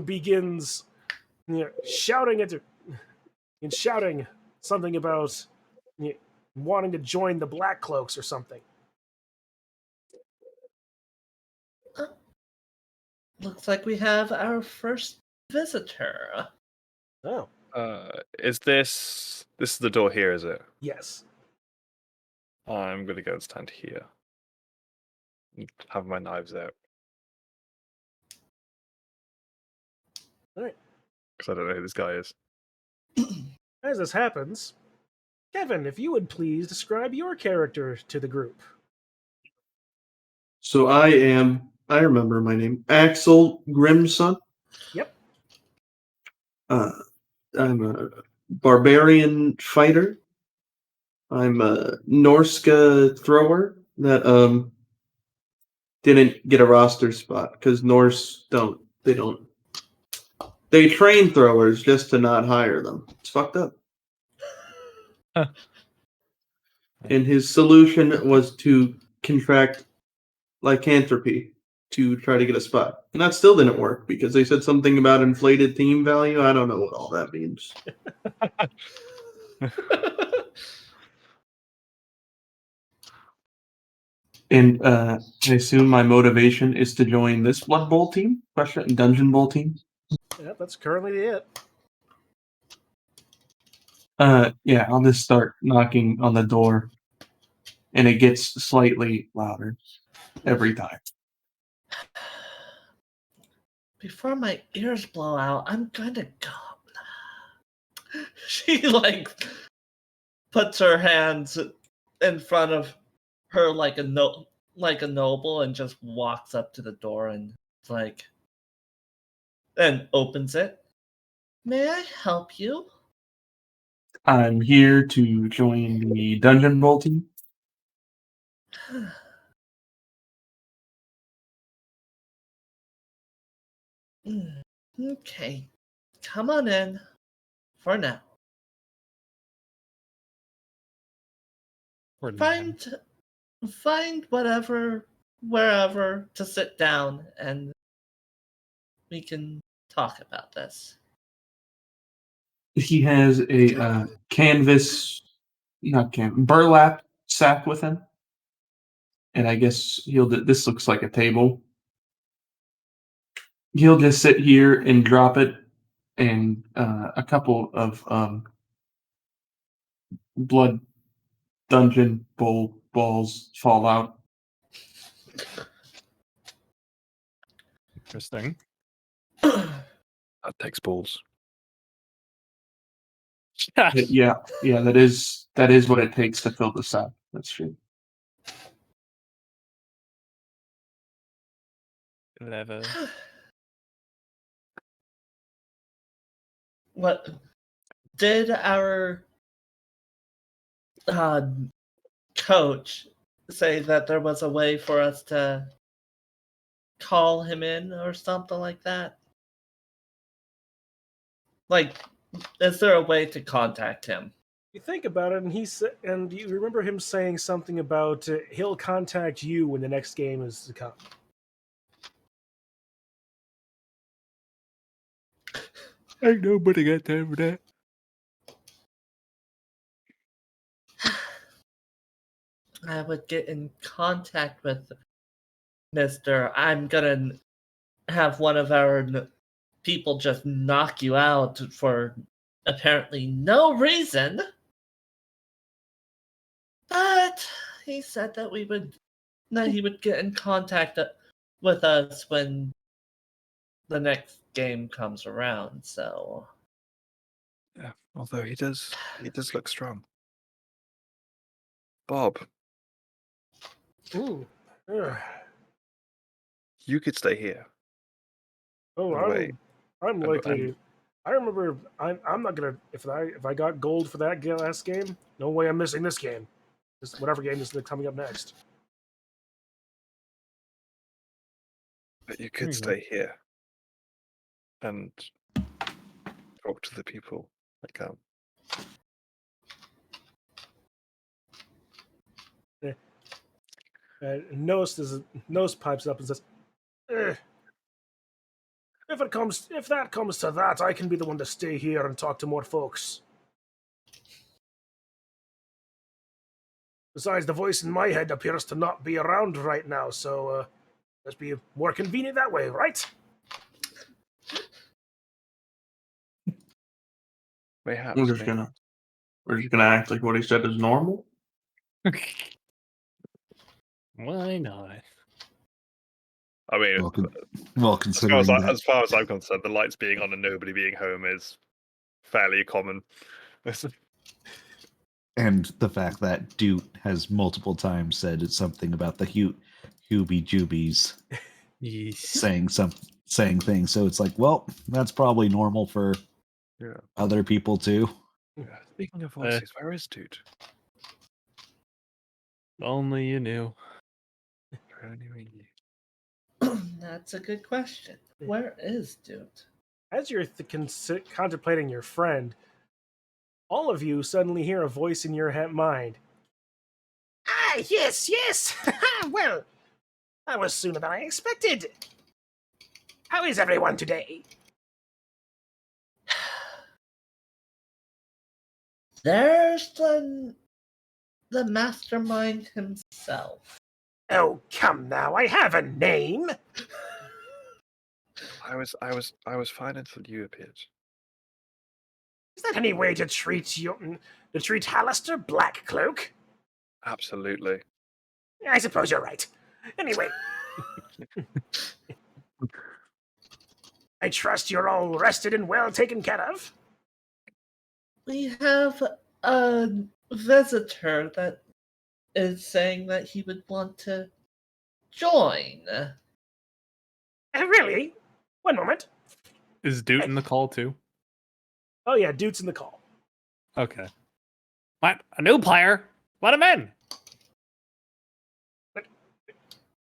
begins shouting something about wanting to join the Black Cloaks or something. Looks like we have our first visitor. Oh, Is this is the door here, is it? yes. I'm gonna go and stand here. And have my knives out. All right. Because I don't know who this guy is. As this happens, Kevin, if you would please describe your character to the group. So I remember my name, Axel Grimson. Yep. I'm a barbarian fighter. I'm a Norska thrower that didn't get a roster spot because Norse they train throwers just to not hire them. It's fucked up. And his solution was to contract lycanthropy to try to get a spot. And that still didn't work because they said something about inflated team value. I don't know what all that means. And I assume my motivation is to join this Blood Bowl team? Dungeon Bowl team? Yep, that's currently it. Yeah, I'll just start knocking on the door. And it gets slightly louder every time. Before my ears blow out, I'm gonna go. She like puts her hands in front of her like a noble and just walks up to the door and like and opens it. May I help you? I'm here to join the Dungeon Bowl team. Okay, come on in for now. Find wherever to sit down and we can talk about this. He has a burlap sack with him. And I guess this looks like a table. He'll just sit here and drop it, and a couple of blood dungeon bowl balls fall out. Interesting. That takes balls. Yeah, that is what it takes to fill the sack. That's true. 11. What did our coach say that there was a way for us to call him in or something like that? Like, is there a way to contact him? You think about it, and and you remember him saying something about he'll contact you when the next game is to come. Ain't nobody got time for that. I would get in contact with Mr. I'm gonna have one of our people just knock you out for apparently no reason. But he said that he would get in contact with us when the next game comes around. So Yeah, although he does look strong. Bob, Ooh. Ugh. you could stay here. Oh, Wait. I'm And- likely. and- I remember. I'm not gonna. If I got gold for that last game, no way I'm missing this game. Whatever game is coming up next. But you could stay here and talk to the people that come. Nose pipes up and says, "Eh, if that comes to that, I can be the one to stay here and talk to more folks. Besides, the voice in my head appears to not be around right now, so must be more convenient that way, right?" Mayhaps. We're just gonna act like what he said is normal. Why not? I mean, Well, considering that. as far as I'm concerned, the lights being on and nobody being home is fairly common. And the fact that Dude has multiple times said it's something about the Hubie Jubies Yes. saying things. So it's like, well, that's probably normal for other people too. Yeah. Speaking of voices, where is Dude? Only you knew. that's a good question. Where is Dude? As you're contemplating your friend, all of you suddenly hear a voice in your mind. Ah, yes. Well, that was sooner than I expected. How is everyone today? There's the mastermind himself. Oh, come now, I have a name. I was fine until you appeared. Is that any way to treat Hallister Blackcloak? Absolutely. I suppose you're right. Anyway, I trust you're all rested and well taken care of. We have a visitor that is saying that he would want to join. Really? One moment. Is Dude in the call too? Oh yeah, Dude's in the call. Okay. What? A new player? Let him in.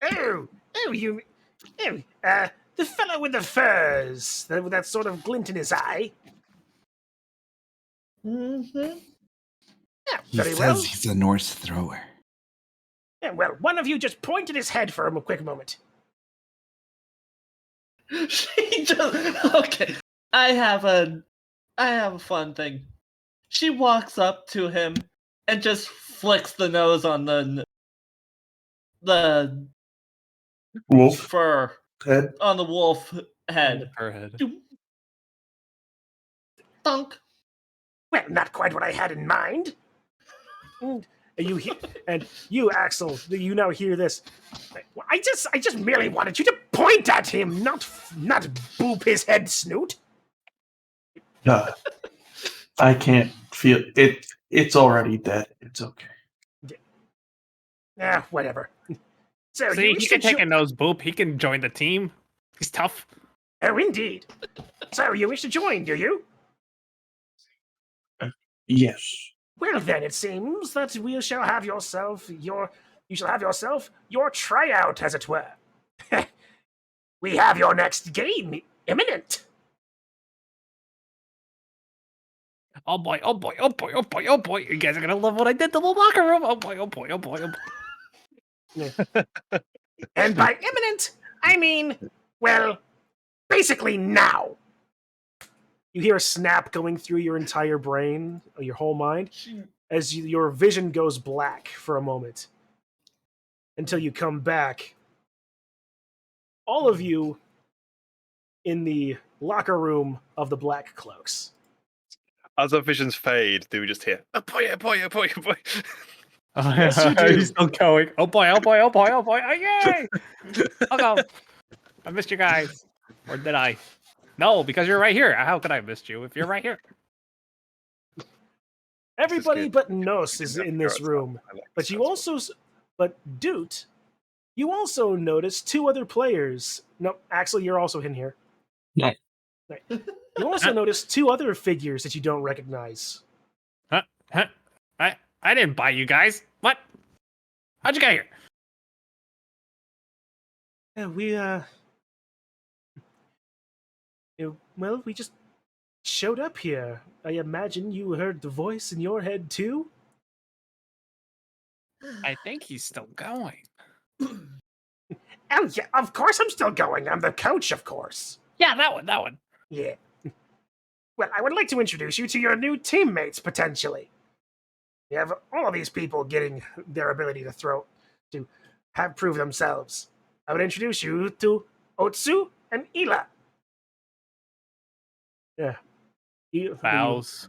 Oh, the fellow with the furs, with that sort of glint in his eye. Mm-hmm. Yeah, He very says well. he's a Norse thrower. Yeah, well, one of you just point at his head for a quick moment. She just okay. I have a fun thing. She walks up to him and just flicks the nose on the Wolf fur head. on the wolf head. Her head. Thunk. Well, not quite what I had in mind. And you, Axel, you now hear this. I just merely wanted you to point at him, not boop his head, snoot. I can't feel it. It's already dead. It's okay. Whatever. So See, you he can wish to take a nose boop. He can join the team. He's tough. Oh, indeed. So you wish to join, do you? Yes. Well, then it seems that you shall have yourself your tryout, as it were. We have your next game imminent. Oh boy, oh boy, oh boy, oh boy, oh boy. You guys are gonna love what I did to the locker room. Oh boy, oh boy, oh boy, oh boy. And by imminent, I mean, well, basically now. You hear a snap going through your entire brain, or your whole mind, as your vision goes black for a moment. Until you come back. All of you in the locker room of the Black Cloaks. As our visions fade, do we just hear, oh boy, oh boy, oh boy, oh boy? Yes, you do. He's still going. Oh boy, oh boy, oh boy, oh boy. Oh, yay! I'll go. I missed you guys. Or did I? No, because you're right here. How could I have missed you if you're right here? Everybody good. but Nos is in this room. But you also, Doot, you also notice two other players. No, Axel, you're also in here. No. Right. You also notice two other figures that you don't recognize. Huh? I didn't buy you guys. What? How'd you get here? Yeah, we just showed up here. I imagine you heard the voice in your head too? I think he's still going. Oh, yeah, of course I'm still going. I'm the coach, of course. Yeah, that one. Yeah. Well, I would like to introduce you to your new teammates, potentially. You have all of these people getting their ability to prove themselves. I would introduce you to Otsu and Ila. Yeah. Bows.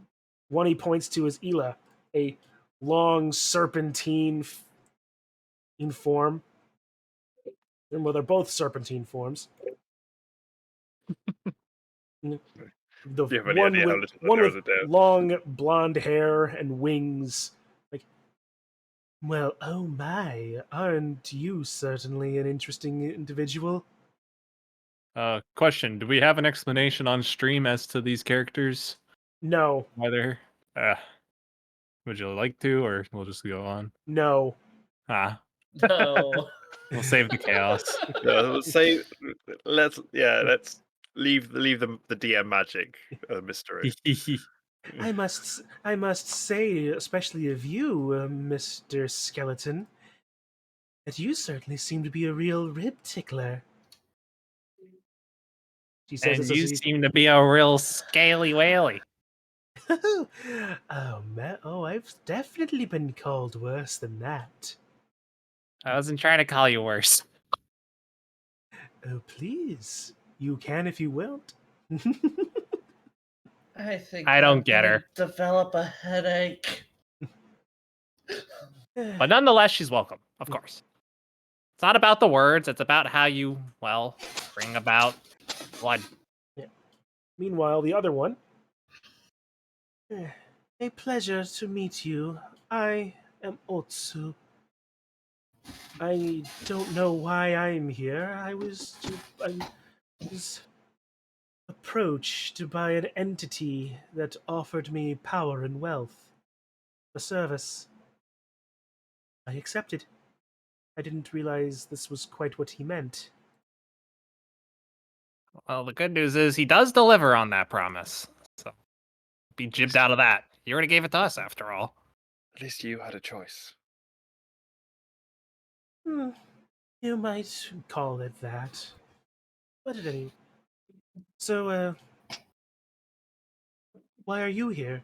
One he points to is Ila, a long serpentine form. Well, they're both serpentine forms. The Do you have any one idea how with, little one there with is a dev? long blonde hair and wings. Like, well, oh my, aren't you certainly an interesting individual? Question: do we have an explanation on stream as to these characters? No, Why they're? Would you like to, or we'll just go on? no. Ah, No. we'll save the chaos. Let's leave the DM magic mystery. I must say, especially of you, Mr. Skeleton, that you certainly seem to be a real rib tickler. She says And this you as she. seem to be a real scaly whaley. Oh man! Oh, I've definitely been called worse than that. I wasn't trying to call you worse. Oh, please, you can if you won't. I think I I'm don't get gonna her. develop a headache. But nonetheless, she's welcome, of course. It's not about the words, it's about how you, well, bring about blood. Meanwhile, the other one. A pleasure to meet you. I am Otsu. I don't know why I'm here. I was approached by an entity that offered me power and wealth. A service. I accepted. I didn't realize this was quite what he meant. Well, the good news is he does deliver on that promise. So be jibbed out of that. You already gave it to us, after all. At least you had a choice. Hmm, you might call it that. But at any. So, why are you here?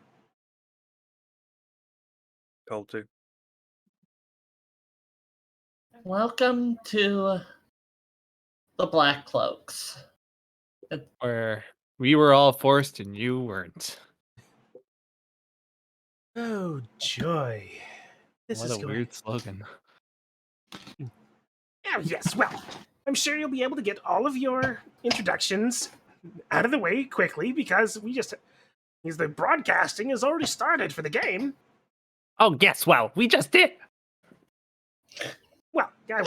Told to. Welcome to the Black Cloaks. Where we were all forced and you weren't. Oh, joy. This What is a going. weird slogan. Oh, yes, well, I'm sure you'll be able to get all of your introductions out of the way quickly because the broadcasting has already started for the game. Oh, yes, well, we just did. Well, I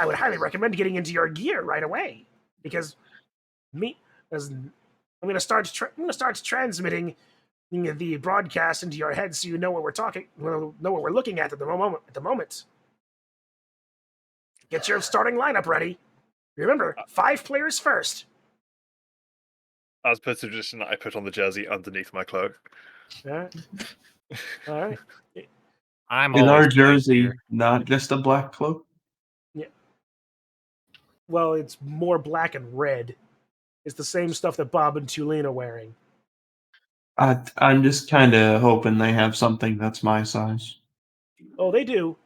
would highly recommend getting into your gear right away because as I'm going to start transmitting the broadcast into your head so you know what know what we're looking at the moment. Get your starting lineup ready. Remember, 5 players first. As per tradition, I put on the jersey underneath my cloak. All right. I'm Is our always black jersey here. not just a black cloak? Well, it's more black and red. It's the same stuff that Bob and Tulane are wearing. I'm just kind of hoping they have something that's my size. Oh, they do.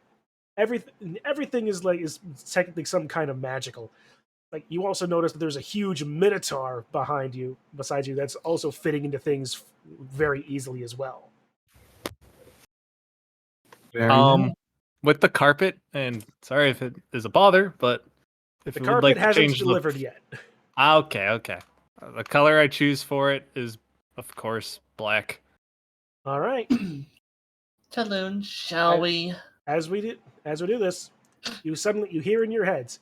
Everything is technically some kind of magical. Like you also notice that there's a huge minotaur beside you that's also fitting into things very easily as well. Very nice. With the carpet, and sorry if it is a bother, but if The you would carpet like to hasn't change delivered yet. Okay. The color I choose for it is, of course, black. All right. Talon, shall we? As we do this, you hear in your heads,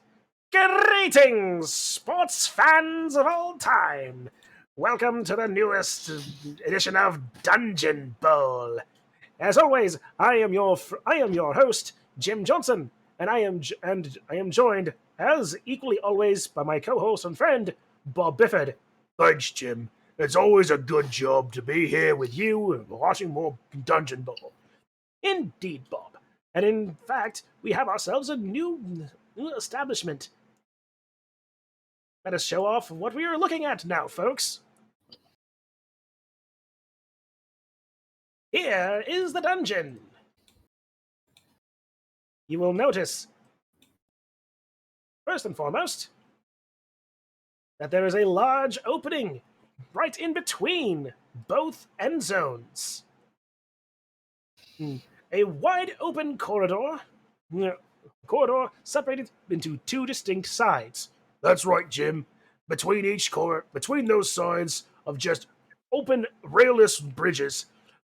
"Greetings, sports fans of all time! Welcome to the newest edition of Dungeon Bowl. As always, I am your host, Jim Johnson, and I am joined, as equally always, by my co-host and friend, Bob Bifford. Thanks, Jim. It's always a good job to be here with you and watching more Dungeon Bowl. Indeed, Bob. And in fact, we have ourselves a new establishment. Let us show off what we are looking at now, folks. Here is the dungeon. You will notice, first and foremost, that there is a large opening right in between both end zones. A wide open corridor separated into 2 distinct sides. That's right, Jim. Between those sides of just open railless bridges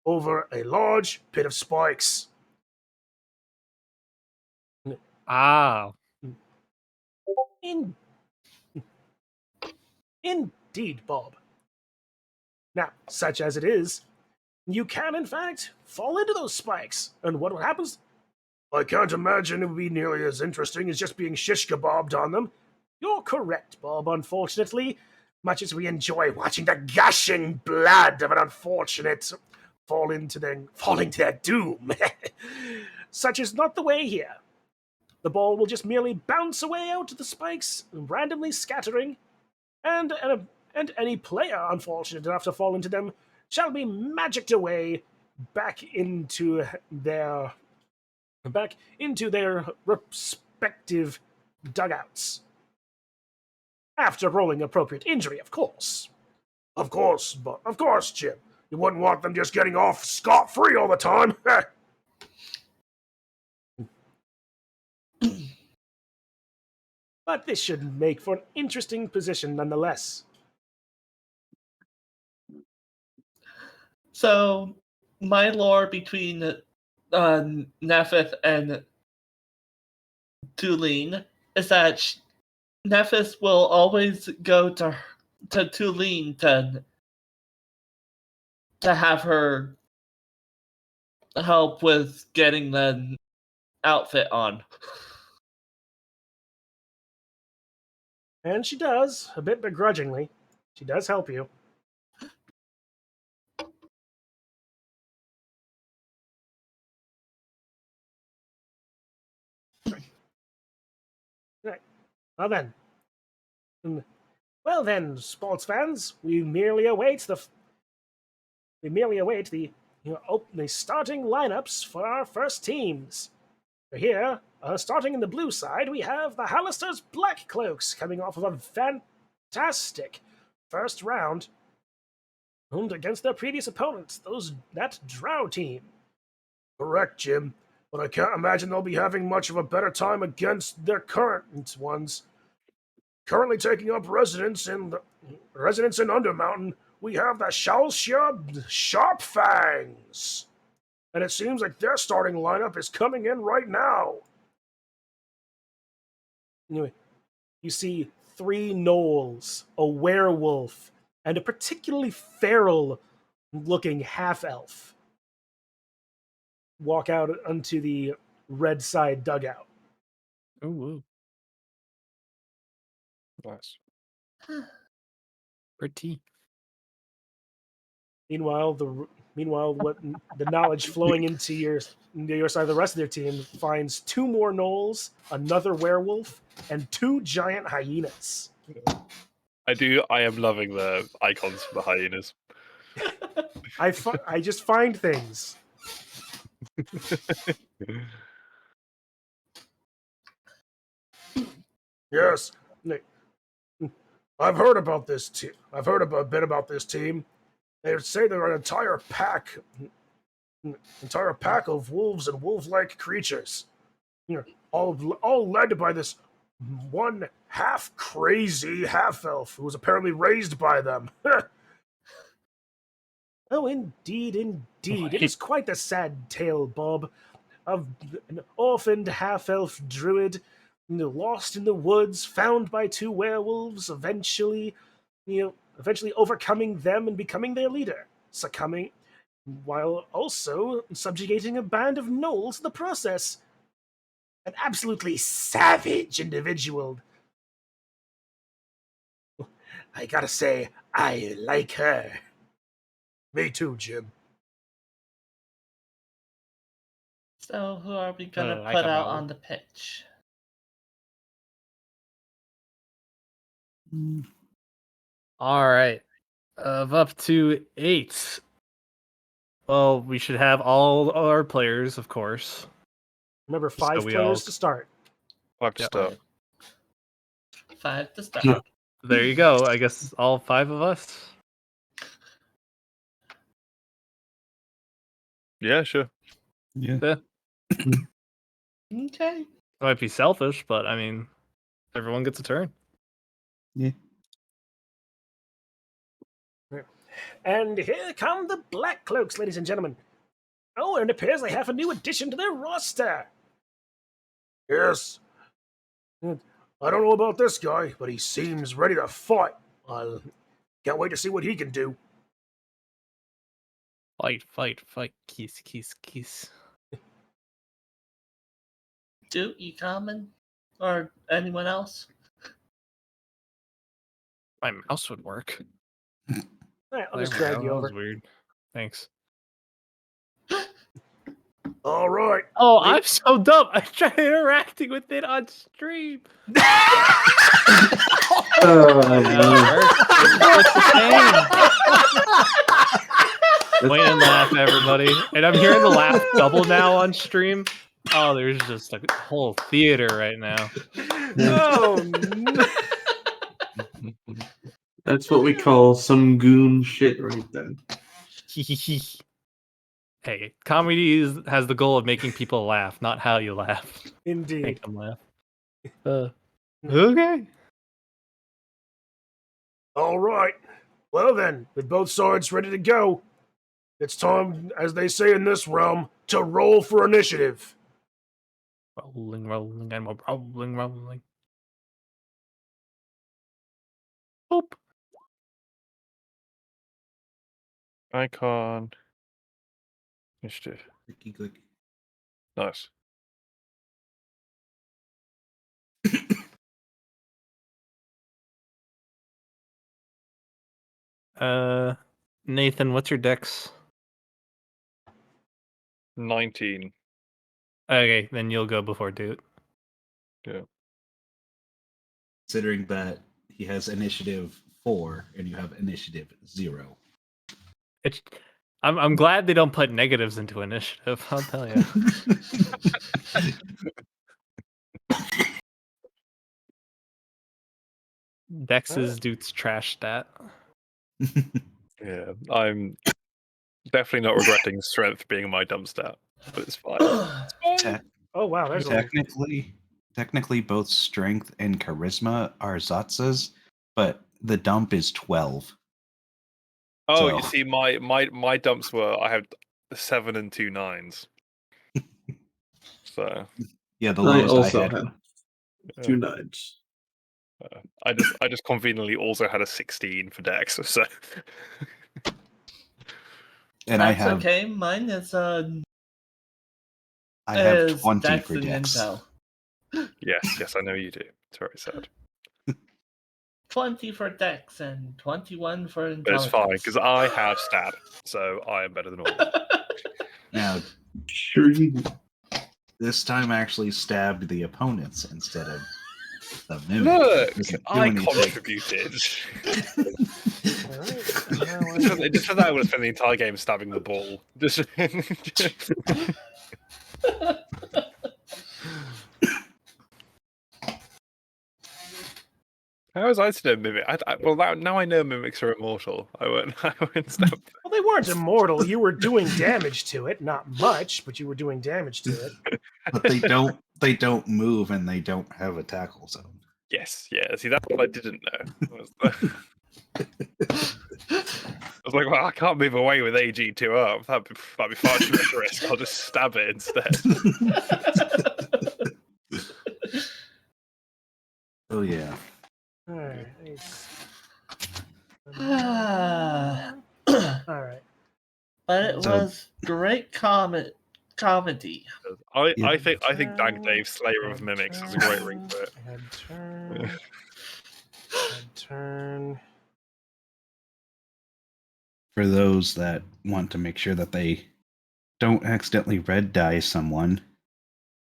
over a large pit of spikes. Ah, In- Indeed, Bob. Now, such as it is, you can in fact fall into those spikes. And what happens? I can't imagine it would be nearly as interesting as just being shish kebabbed on them. You're correct, Bob, unfortunately. much as we enjoy watching the gushing blood of an unfortunate falling to their doom. Such is not the way here. The ball will just merely bounce away out to the spikes, randomly scattering, and any player unfortunate enough to fall into them shall be magicked away back into their respective dugouts. After rolling appropriate injury, of course. Of course, Jim. You wouldn't want them just getting off scot-free all the time. But this should make for an interesting position nonetheless. So, my lore between Nephith and Tulane is that Nephith will always go to Tulane to have her help with getting the outfit on. And she does, a bit begrudgingly. She does help you. Right. Well then, sports fans, we merely await the the starting lineups for our first teams. Here, starting in the blue side, we have the Hallister's Black Cloaks coming off of a fantastic first round and against their previous opponents, that Drow team. Correct, Jim, but I can't imagine they'll be having much of a better time against their current ones. Currently taking up residence in Undermountain, we have the Shalshia Sharp Fangs. And it seems like their starting lineup is coming in right now. Anyway, you see 3 gnolls, a werewolf, and a particularly feral looking half elf walk out onto the red side dugout. Ooh, Nice. pretty. Meanwhile, what the knowledge flowing into your side, the rest of their team finds 2 more gnolls, another werewolf, and 2 giant hyenas. I am loving the icons for the hyenas. I just find things. Yes, I've heard about this team. I've heard a bit about this team. They say they're an entire pack of wolves and wolf-like creatures. All led by this one half crazy half elf who was apparently raised by them. Oh, indeed, indeed. It is quite the sad tale, Bob, of an orphaned half elf druid, lost in the woods, found by 2 werewolves, eventually overcoming them and becoming their leader, succumbing while also subjugating a band of gnolls in the process. An absolutely savage individual. I gotta say, I like her. Me too, Jim. So, who are we gonna Like put a out mole. on the pitch? All right. Of up to 8. Well, we should have all our players, of course. Remember, So 5 we players all- to start. 5 to Yep. start. 5 to start. There you go. I guess all 5 of us. Yeah, sure. Yeah. Yeah. Okay. It might be selfish, but I mean, everyone gets a turn. And here come the Black Cloaks, ladies and gentlemen. Oh, and it appears they have a new addition to their roster. Yes. I don't know about this guy, but he seems ready to fight. I can't wait to see what he can do. Fight, fight, fight. Kiss, kiss, kiss. Do you common? Or anyone else? My mouse would work. All right, I'll just There we drag go, you that over. was weird. Thanks. All right. Oh, I'm so dumb. I tried interacting with it on stream. Point and laugh, everybody. And I'm hearing the laugh double now on stream. Oh, there's just a whole theater right now. Oh, no. That's what we call some goon shit right then. Hey, comedy has the goal of making people laugh, not how you laugh. Indeed. Make them laugh. Okay. All right. Well then, with both swords ready to go, it's time, as they say in this realm, to roll for initiative. Rolling, rolling, and we're rolling, rolling. Boop. Icon. Initiative. Clicky, clicky. Nice. Nathan, what's your dex? 19. Okay, then you'll go before Dude. Yeah. Considering that he has initiative 4 and you have initiative 0. It's. I'm glad they don't put negatives into initiative. I'll tell you. Dex is Dude's trash stat. Yeah. I'm definitely not regretting strength being my dumb stat, but it's fine. Oh wow, there's Technically, both strength and charisma are Zatsa's, but the dump is 12. Oh, So- you see, my dumps were I have 7 and 2 9s. So Yeah, the I lowest also I had. had 2 9s. I just conveniently also had a 16 for Dex. So And I That's have okay. Mine is I have is 20 Dex for and Dex. Intel. yes, I know you do. It's very sad, 20 for Dex and 21 for but it's Intelligence. fine because I have stat, so I am better than all. Now, Sure you this time I actually stabbed the opponents instead of the mimic. Look, Doesn't do I anything. contributed. Alright, It just for that, I would have spent the entire game stabbing the ball. Just how was I to know mimic? Well, now I know mimics are immortal. I won't stab. Well, they weren't immortal. You were doing damage to it, not much, but you were doing damage to it. But they don't move and they don't have a tackle zone. Yes, yeah. See, that's what I didn't know. I was like, well, I can't move away with AG2 up. That'd be far too much risk. I'll just stab it instead. Oh yeah. Alright. Alright. But it So- was great comedy. I think Dank Dave, Slayer of Mimics, is a great ring for it. Head turn. Head turn. For those that want to make sure that they don't accidentally red die someone,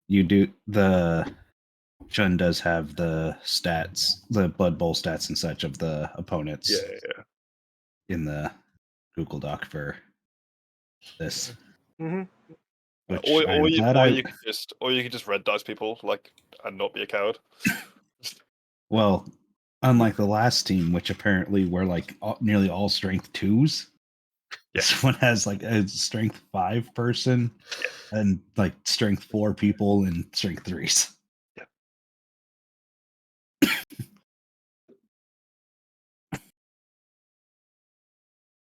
the Chun does have the stats, the Blood Bowl stats and such of the opponents Yeah. in the Google Doc for this. Mm-hmm. Which Or you could just red dice people and not be a coward. Well, unlike the last team, which apparently were nearly all strength 2s, this one has a strength 5 person and strength 4 people and strength 3s.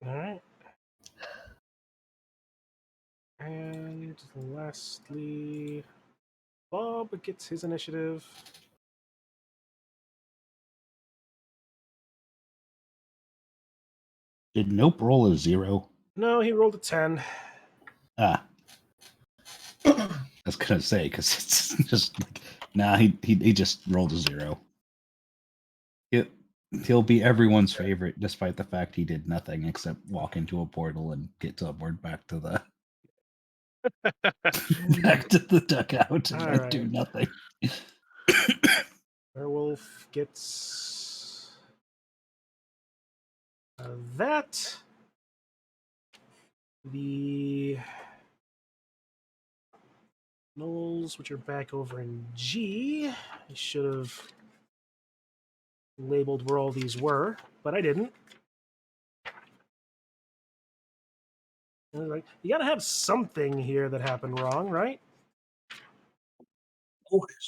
Alright. And lastly, Bob gets his initiative. Did Nope roll a 0? No, he rolled a 10. Ah. I was gonna say, because it's just he just rolled a 0. He'll be everyone's favorite, despite the fact he did nothing except walk into a portal and get teleported back to the back to the dugout and All then right. do nothing. Werewolf gets that. The Knolls, which are back over in G. I should have labeled where all these were, but I didn't. Like, you gotta have something here that happened wrong, right?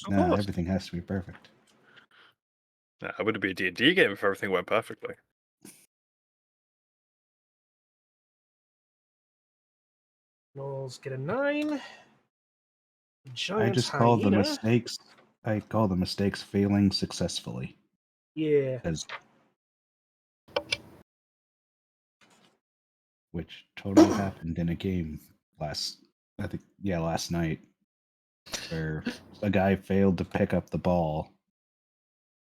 No, everything has to be perfect. Nah, it would be a D&D game if everything went perfectly. Knolls get a 9. I Giant just call the hyena. mistakes. I call the mistakes failing successfully. Yeah. Which totally happened in a game last night, where a guy failed to pick up the ball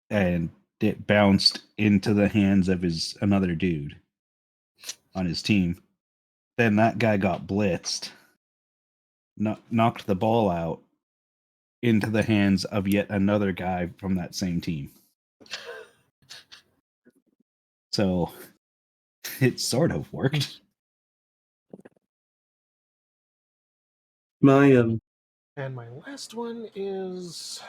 and it bounced into the hands of another dude on his team. Then that guy got blitzed, knocked the ball out into the hands of yet another guy from that same team. So it sort of worked. My And my last one is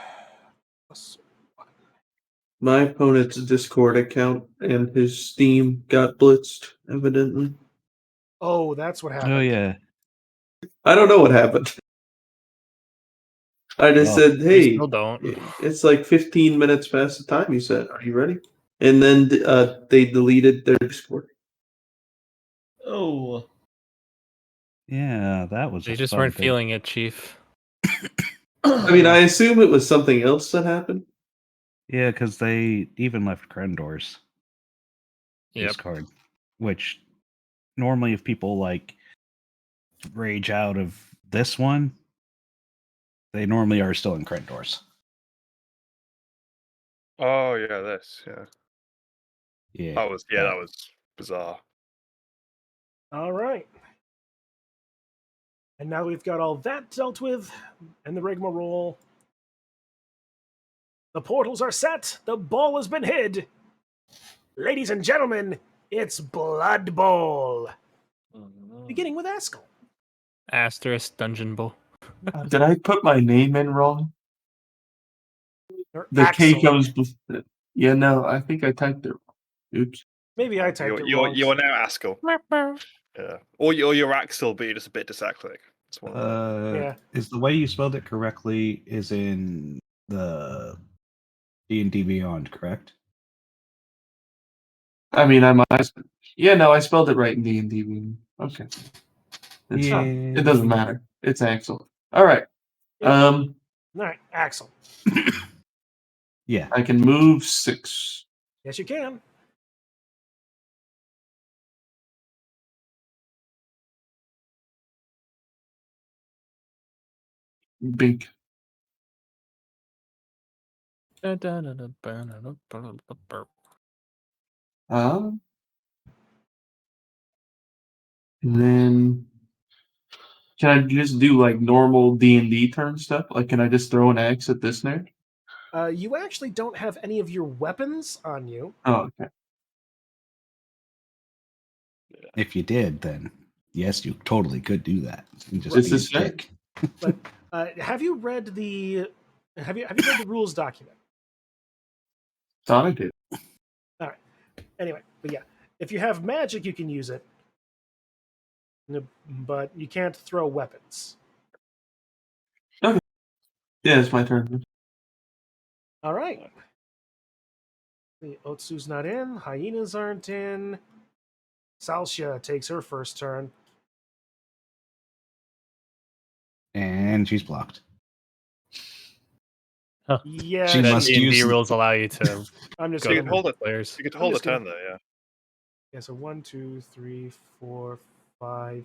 my opponent's Discord account and his Steam got blitzed, evidently. oh, that's what happened. Oh yeah. I don't know what happened. I just Well, said, We "Hey, still don't. it's like 15 minutes past the time you said. Are you ready?" And then they deleted their Discord. Oh, Yeah, that was. They a just fun weren't thing. feeling it, Chief. I mean, I assume it was something else that happened. Yeah, because they even left Krendor's Yep. Discord, which normally if people like rage out of this one, they normally are still in Krendor's. Oh yeah, this yeah. Yeah. That was bizarre. All right. And now we've got all that dealt with, and the rigmarole. The portals are set. The ball has been hid. Ladies and gentlemen, it's Blood Bowl. Beginning with Askel. Asterisk Dungeon Bowl. Did I put my name in wrong? Or The K Axel. comes before. Yeah, no, I think I typed it wrong. Oops. Maybe I typed it You're wrong. you are now Askel. Yeah. Or you're Axel, but you're just a bit dyslexic. It's one of them. Yeah. Is the way you spelled it correctly is in the D&D Beyond, correct? I mean, yeah, no, I spelled it right in D&D. Okay. It's fine. It doesn't matter. It's Axel. All right. Yeah. All right, Axel. Yeah. I can move 6. Yes, you can. Bink. And then can I just do like normal D&D turn stuff? Like, can I just throw an axe at this nerd? You actually don't have any of your weapons on you. Oh, okay. If you did, then yes, you totally could do that. You just This be a is fair. dick. But have you read the read the rules document? Thought I did. All right. Anyway, but yeah, if you have magic, you can use it, but you can't throw weapons. Yeah, it's my turn. All right. The Otsu's not in. Hyenas aren't in. Salshia takes her first turn. And she's blocked. Yeah, She must D&D use- rules allow you to I'm just go You gonna can hold it. players. You could hold a just gonna- turn there, yeah. Yeah, so 1, 2, 3, 4, 5,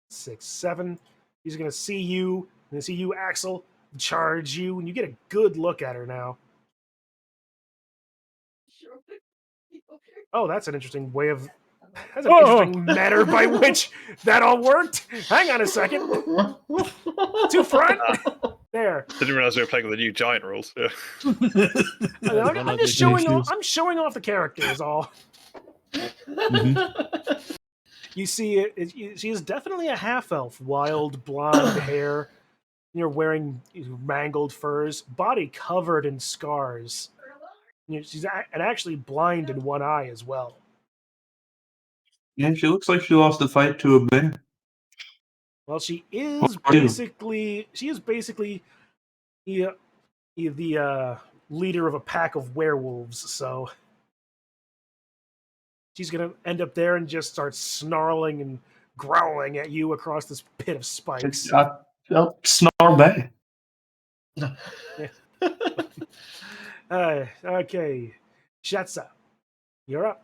6, 7. He's gonna see you, and see you, Axel, charge you, and you get a good look at her now. Oh, that's an interesting way of. That's an interesting manner by which that all worked. Hang on a second. To front. There. Didn't realize we were playing with the new giant rules. Yeah. I'm just showing off. I'm showing off the characters. All. You see, she is definitely a half elf. Wild blonde hair. You're wearing mangled furs. Body covered in scars. She's actually blind in one eye as well. Yeah, she looks like she lost a fight to a bear. Well, she is Or two. basically the leader of a pack of werewolves. So she's gonna end up there and just start snarling and growling at you across this pit of spikes. I'll snarl back. Okay, Shetsa, you're up.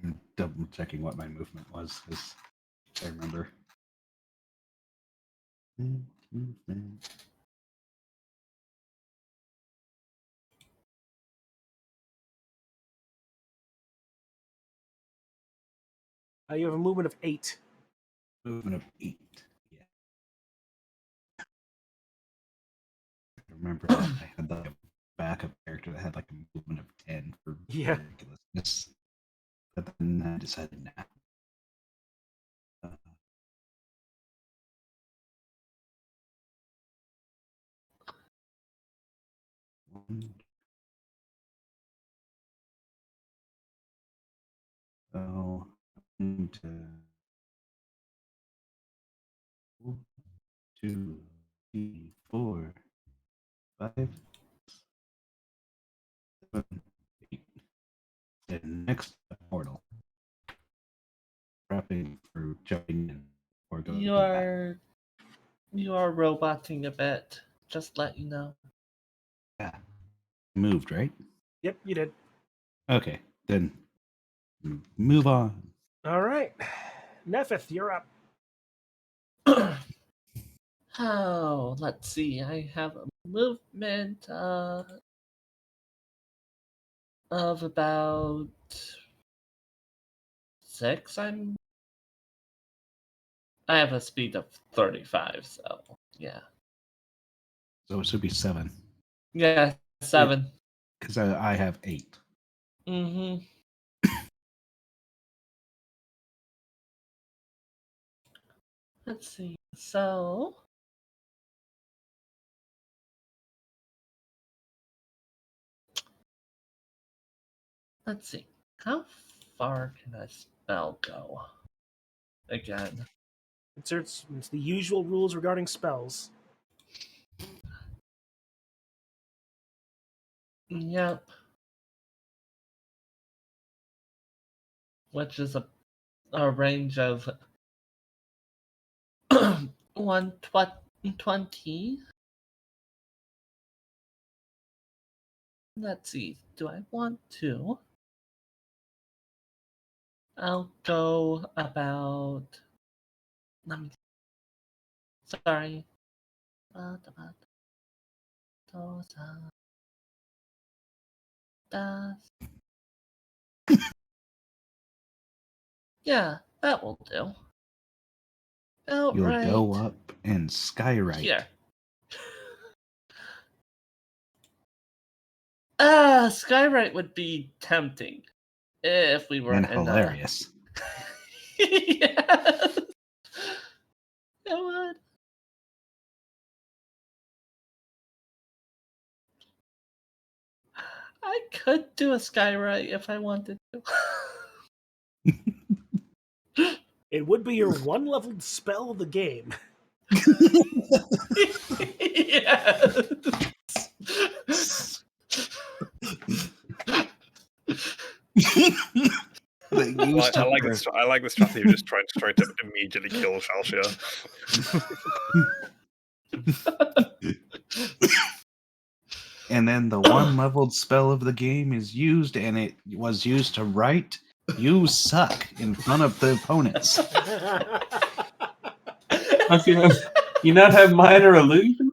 I'm double checking what my movement was because I remember. You have a movement of 8. Movement of 8. Yeah. I remember that I had like a backup character that had like a movement of 10 for ridiculousness. But then I decided now. So, 1, 2, 3, 4, 5, 7, 8. The next portal. Prepping for jumping in or going You are roboting a bit. Just let you know. Yeah. Moved, right? Yep, you did. Okay, then move on. All right, Nephith, you're up. Oh, let's see. I have a movement of about 6. I have a speed of 35, so yeah. So it should be 7. Yeah, 7. Because I have 8. Mm-hmm. Let's see. So let's see. How far can a spell go? Again. It's the usual rules regarding spells. Yep. Which is a range of 120. Let's see. Do I want to? I'll go about. Let me. Sorry. Yeah, that will do. You'll go up and skywrite. Here. Skywrite would be tempting if we were And in hilarious. Yeah. It would. I could do a skywrite if I wanted to. It would be your one leveled spell of the game. I like the strategy of just trying to immediately kill Shalshia. And then the one leveled spell of the game is used, and it was used to write "You suck" in front of the opponents. You not have minor illusion?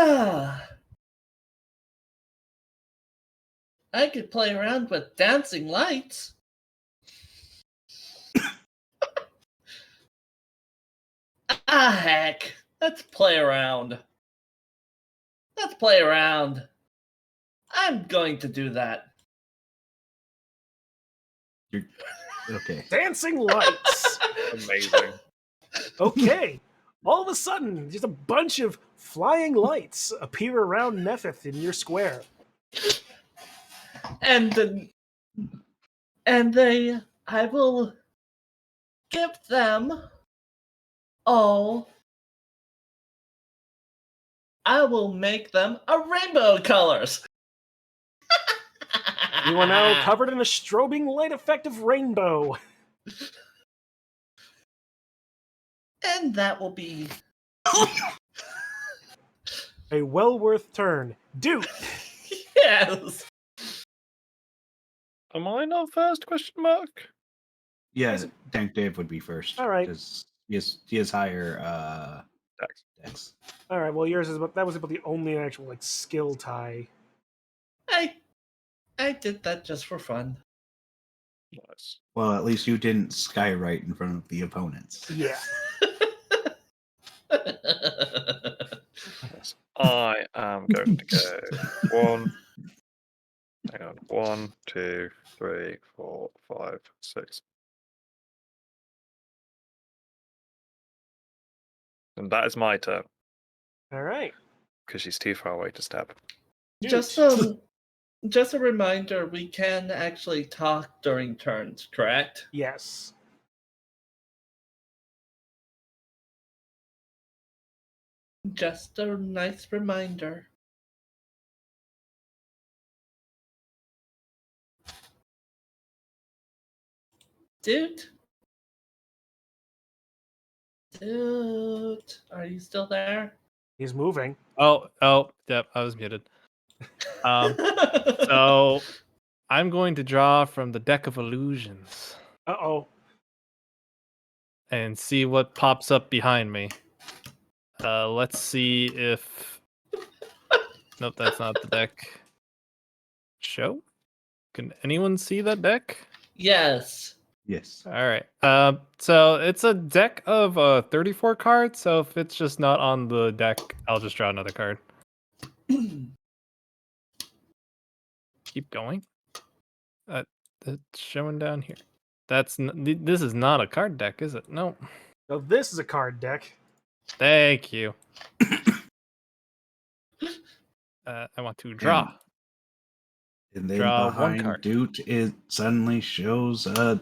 Ah, I could play around with dancing lights. Ah, heck. Let's play around. Let's play around. I'm going to do that. Okay. Dancing lights. Amazing. Okay. All of a sudden, just a bunch of flying lights appear around Nephith in your square. And I will give them all. I will make them a rainbow colors. You are now covered in a strobing light effect of rainbow. And that will be A well worth turn. Dude! yes. Am I not first? Question mark. Yeah, Is it- Dank Dave would be first. All right. Because he has higher Dex. dex. All right, well, yours is that was about the only actual like skill tie. I did that just for fun. Nice. Well, at least you didn't skywrite in front of the opponents. Yeah. Yes. I am going to go one. Hang on. 1, 2, 3, 4, 5, 6. And that is my turn All right. because she's too far away to stab. just a reminder, we can actually talk during turns, correct? Yes. Just a nice reminder. Dude? Dude, are you still there? He's moving. Oh, yep, I was muted. So I'm going to draw from the deck of illusions Uh-oh. and see what pops up behind me. Let's see if. Nope, that's not the deck. Show? Can anyone see that deck? Yes. Yes. All right. So it's a deck of 34 cards. So if it's just not on the deck, I'll just draw another card. Keep going. It's showing down here. This is not a card deck, is it? No. So this is a card deck. Thank you. I want to draw. And then Draw one behind card. Doot, it suddenly shows a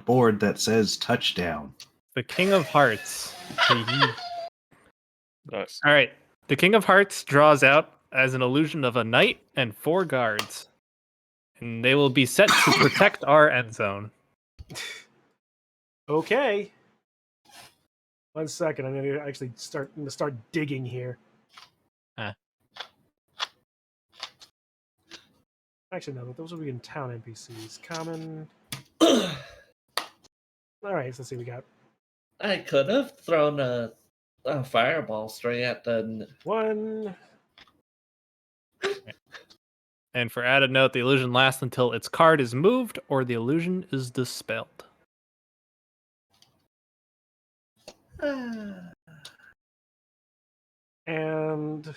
board that says touchdown. The King of Hearts. All Nice. right. The King of Hearts draws out as an illusion of a knight and 4 guards. And they will be set to protect our end zone. Okay. 1 second. I'm gonna actually start digging here. Huh. Actually, no. Those will be in town NPCs. Common. All right. So let's see. We got I could have thrown a fireball straight at the. 1. And for added note, the illusion lasts until its card is moved or the illusion is dispelled. And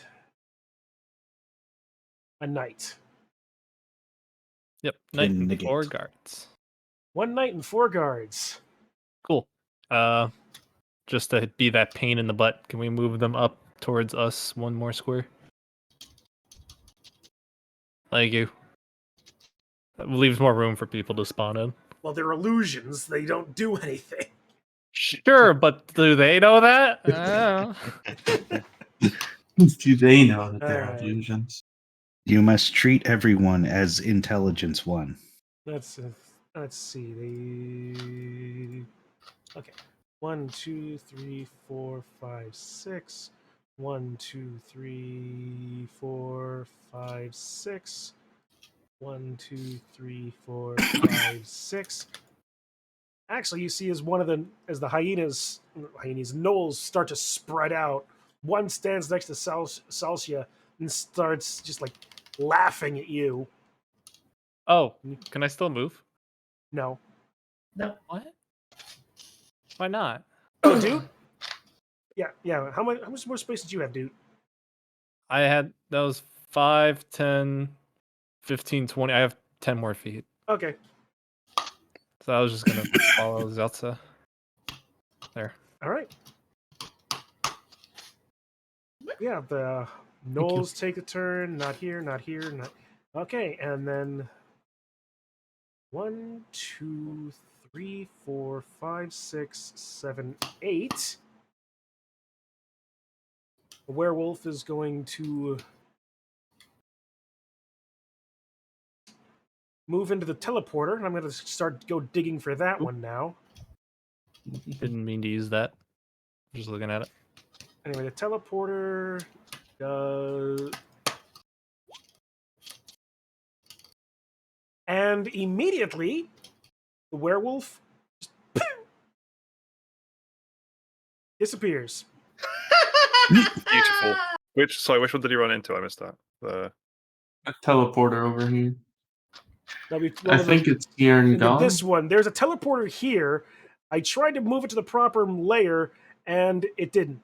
a knight. Yep. Knight Then and negate. 4 guards. 1 knight and 4 guards. Cool. Just to be that pain in the butt, can we move them up towards us 1 more square? Thank you. That leaves more room for people to spawn in. Well, they're illusions. They don't do anything. Sure, but do they know that? Do they know that they're Alright. illusions? You must treat everyone as intelligence 1. Let's see. Okay. 1, 2, 3, 4, 5, 6. 1, 2, 3, 4, 5, 6. 1, 2, 3, 4, 5, 6. Actually, you see as the hyenas gnolls start to spread out, one stands next to Salsia and starts just like laughing at you. Oh, can I still move? No. No. What? Why not? Oh, dude. Yeah. How much more space did you have, dude? I had that was 5, 10, 15, 20. I have 10 more feet. Okay. So I was just gonna follow Zeltsa. There. All right. Yeah, the Knowles take a turn. Not here, not here, not. Okay, and then 1, 2, 3, 4, 5, 6, 7, 8. The werewolf is going to move into the teleporter, and I'm going to go digging for that one now. Didn't mean to use that. Just looking at it. Anyway, the teleporter does. And immediately, the werewolf just disappears. Beautiful. Which one did he run into? I missed that. The A teleporter over here. Well, I think it's here and into gone. this one. There's a teleporter here. I tried to move it to the proper layer, and it didn't.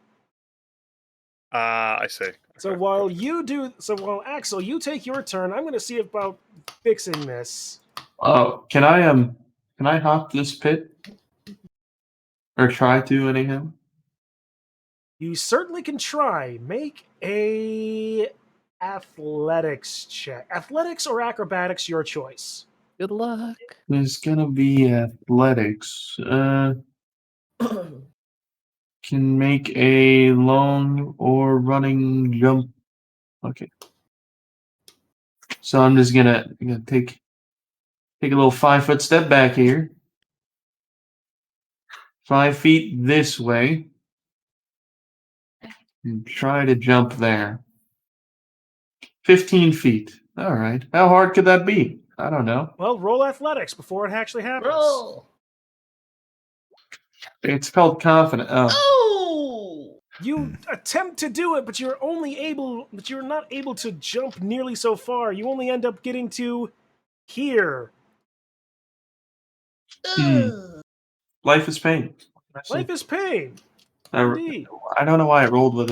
I see. So Okay, while gotcha. while Axel, you take your turn, I'm going to see about fixing this. Oh, can I hop this pit? Or try to anyhow? You certainly can try. Make a athletics check. Athletics or acrobatics, your choice. Good luck. There's gonna be athletics. Can make a long or running jump. Okay. So I'm just gonna take a little 5-foot step back here. 5 feet this way. And try to jump there. 15 feet. All right. How hard could that be? I don't know. Well, roll athletics before it actually happens. Roll. It's called confident. Oh. Oh. You attempt to do it, but you're not able to jump nearly so far. You only end up getting to here. Ugh. Life is pain. Life is pain. I Indeed. don't know why I rolled with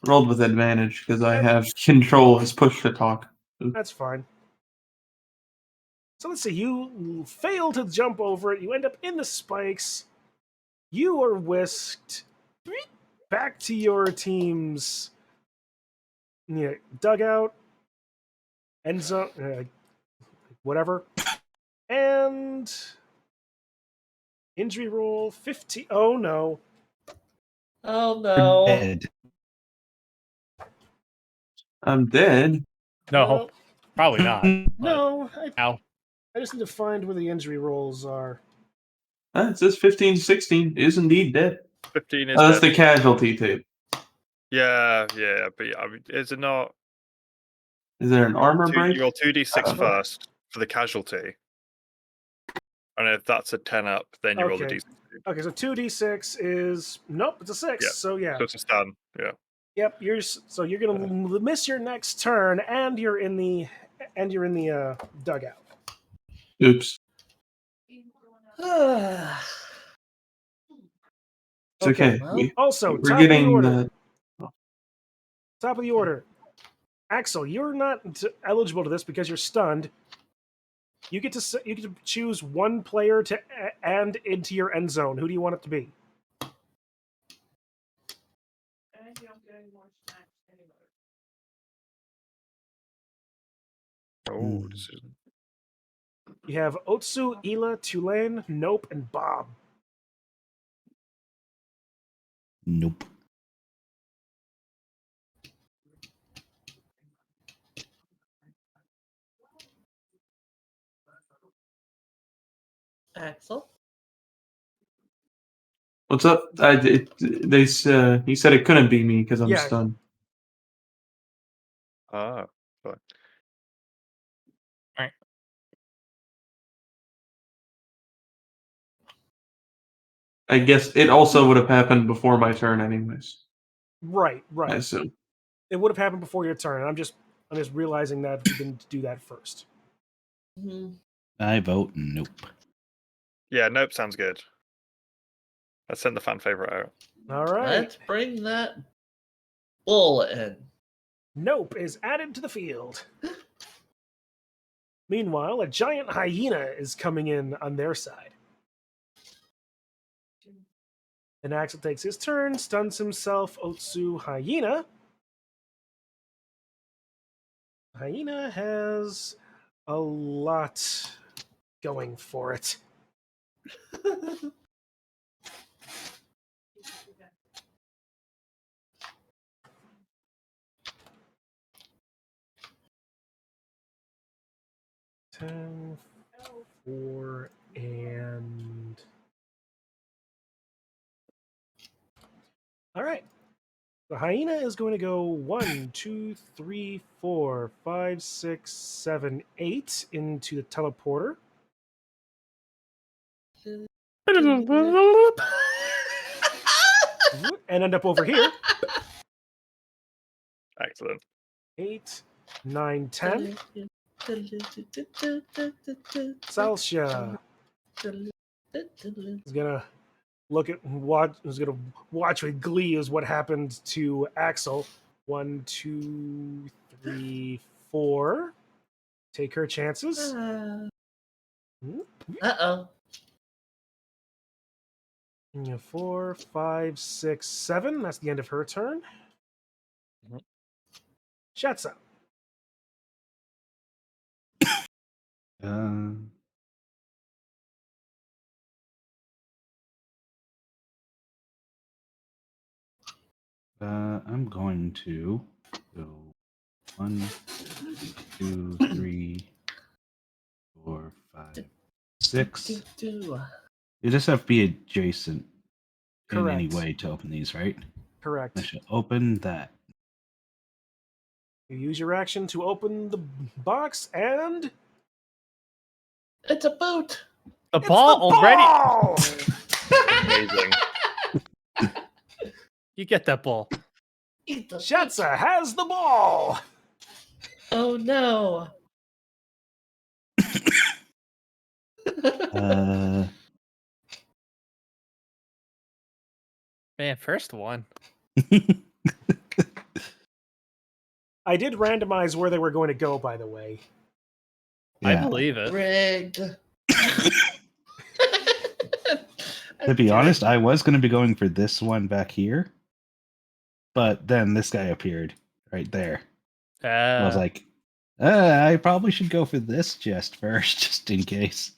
rolled with advantage because I have control as push to talk. That's fine. So let's see. You fail to jump over it. You end up in the spikes. You are whisked back to your team's dugout, end zone, whatever. And injury roll 50. Oh no. Oh no. Dead. I'm dead. No, Well, probably not. no. Ow. I just need to find where the injury rolls are. It says 15, 16 is indeed dead. 15 is That's dead. the casualty tape. Yeah, but I mean, is it not? Is there an armor break? You roll I 2d6 don't know. first for the casualty, and if that's a 10 up, then you roll the Okay. d6. Okay, so 2d6 is nope, it's a 6. Yeah. So yeah. So it's a stun. Yeah. Yep, so you're gonna miss your next turn, and you're in the dugout. Oops. Ugh. It's okay. well, Also, We're top of the getting order. Top of the order. Axel, you're not eligible to this because you're stunned. You get to choose one player to and into your end zone. Who do you want it to be? Oh, decision. You have Otsu, Ela, Tulane, Nope, and Bob. Nope. Axel. What's up? He said it couldn't be me because I'm Yeah. stunned. Ah, fine. I guess it also would have happened before my turn, anyways. Right, I right. assume. It would have happened before your turn. I'm just realizing that we didn't do that first. Mhm. I vote nope. Yeah, nope, sounds good. Let's send the fan favorite out. All right. Let's bring that bull in. Nope is added to the field. Meanwhile, a giant hyena is coming in on their side. And Axel takes his turn, stuns himself. Otsu Hyena. Hyena has a lot going for it. Ten, 4, and... All right. The hyena is going to go 1, 2, 3, 4, 5, 6, 7, 8 into the teleporter. And end up over here. Excellent. 8, 9, 10. Salsha is gonna watch with glee is what happened to Axel. 1, 2, 3, 4. Take her chances. Uh-oh. 4, 5, 6, 7. That's the end of her turn. Mhm. Shatsa. Uh, I'm going to go 1, 2, 3, 4, 5, 6. You just have to be adjacent in any Correct. way to open these, right? I Correct. shall open that. You use your action to open the box, and It's a boot. The it's ball the already. ball! Amazing. You get that ball. Eat the boot. Shatsa has the ball. Oh no. Uh, Man, first one. I did randomize where they were going to go, by the way. I yeah. believe it. Rigged. To be honest, I was going to be going for this one back here, but then this guy appeared right there. I was like, I probably should go for this chest first, just in case.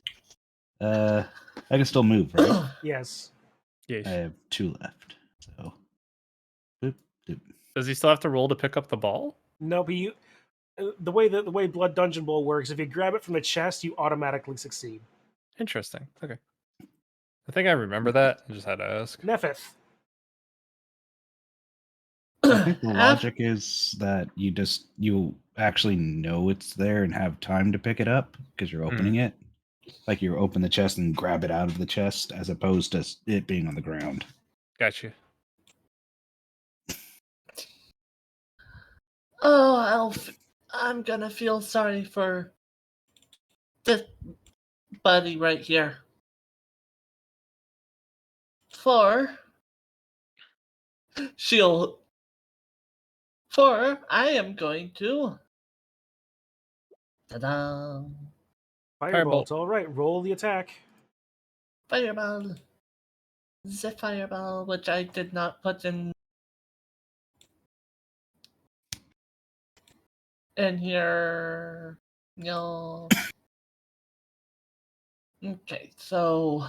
I can still move, right? Yes. yeesh. I have 2 left. So, boop, doop. Does he still have to roll to pick up the ball? No, but the way Blood Dungeon Bowl works, if you grab it from the chest, you automatically succeed. Interesting. Okay. I think I remember that. I just had to ask. Nephith. I think the logic is that you actually know it's there and have time to pick it up because you're opening it. Like you open the chest and grab it out of the chest, as opposed to it being on the ground. Got you. Oh, I'm gonna feel sorry for this buddy right here. For I am going to ta-da! Firebolt. All right, roll the attack. Fireball. The fireball, which I did not put in here. No. Okay, so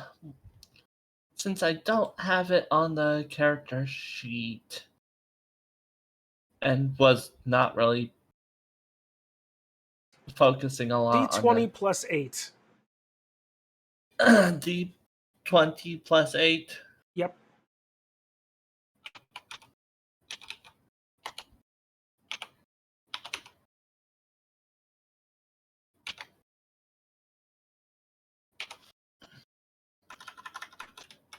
since I don't have it on the character sheet and was not really focusing a lot D20 on plus 8. the D20 plus 8. Yep.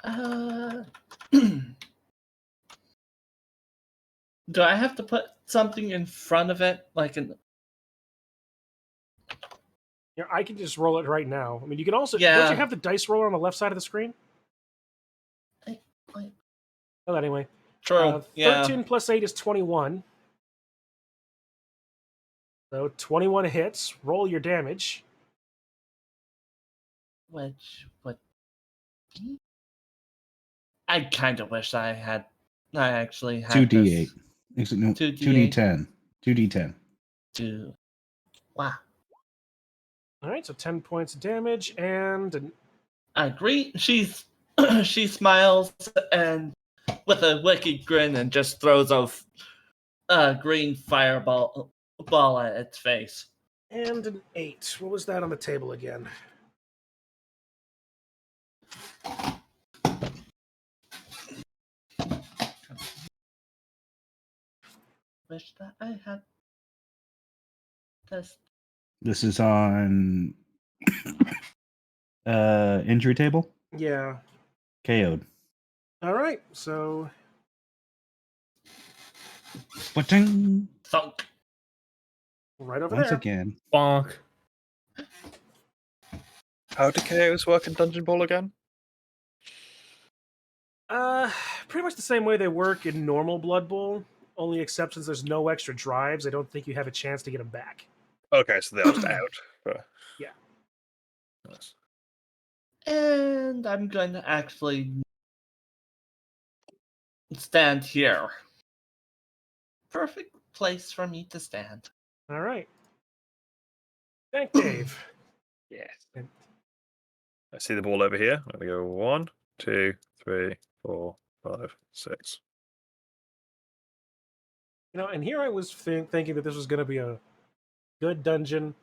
Uh, Do I have to put something in front of it, like an? Yeah, I can just roll it right now. I mean, you can also. Don't Yeah. you have the dice roller on the left side of the screen? I- Oh, anyway. True. Yeah. 13 plus 8 is 21. So 21 hits. Roll your damage. Which would. I kind of wish I actually had 2d8. this. No, 2d8. 2d10. 2d10. Wow. All right, so 10 points of damage and I agree. She smiles and with a wicked grin and just throws a green fireball ball at its face. an 8. What was that on the table again? Wish that I had this. This is on injury table. Yeah. KO'd. All right, so Ba-ting! Thunk. right over Once there. again. Bonk. How do KOs work in Dungeon Ball again? Pretty much the same way they work in normal Blood Bowl. Only except since there's no extra drives, I don't think you have a chance to get them back. Okay, so they're just out. But... Yeah. Nice. And I'm going to actually stand here. Perfect place for me to stand. All right. Thank Dave. Yes. And- I see the ball over here. I'm gonna go 1, 2, 3, 4, 5, 6. You know, and here I was thinking that this was going to be a good dungeon,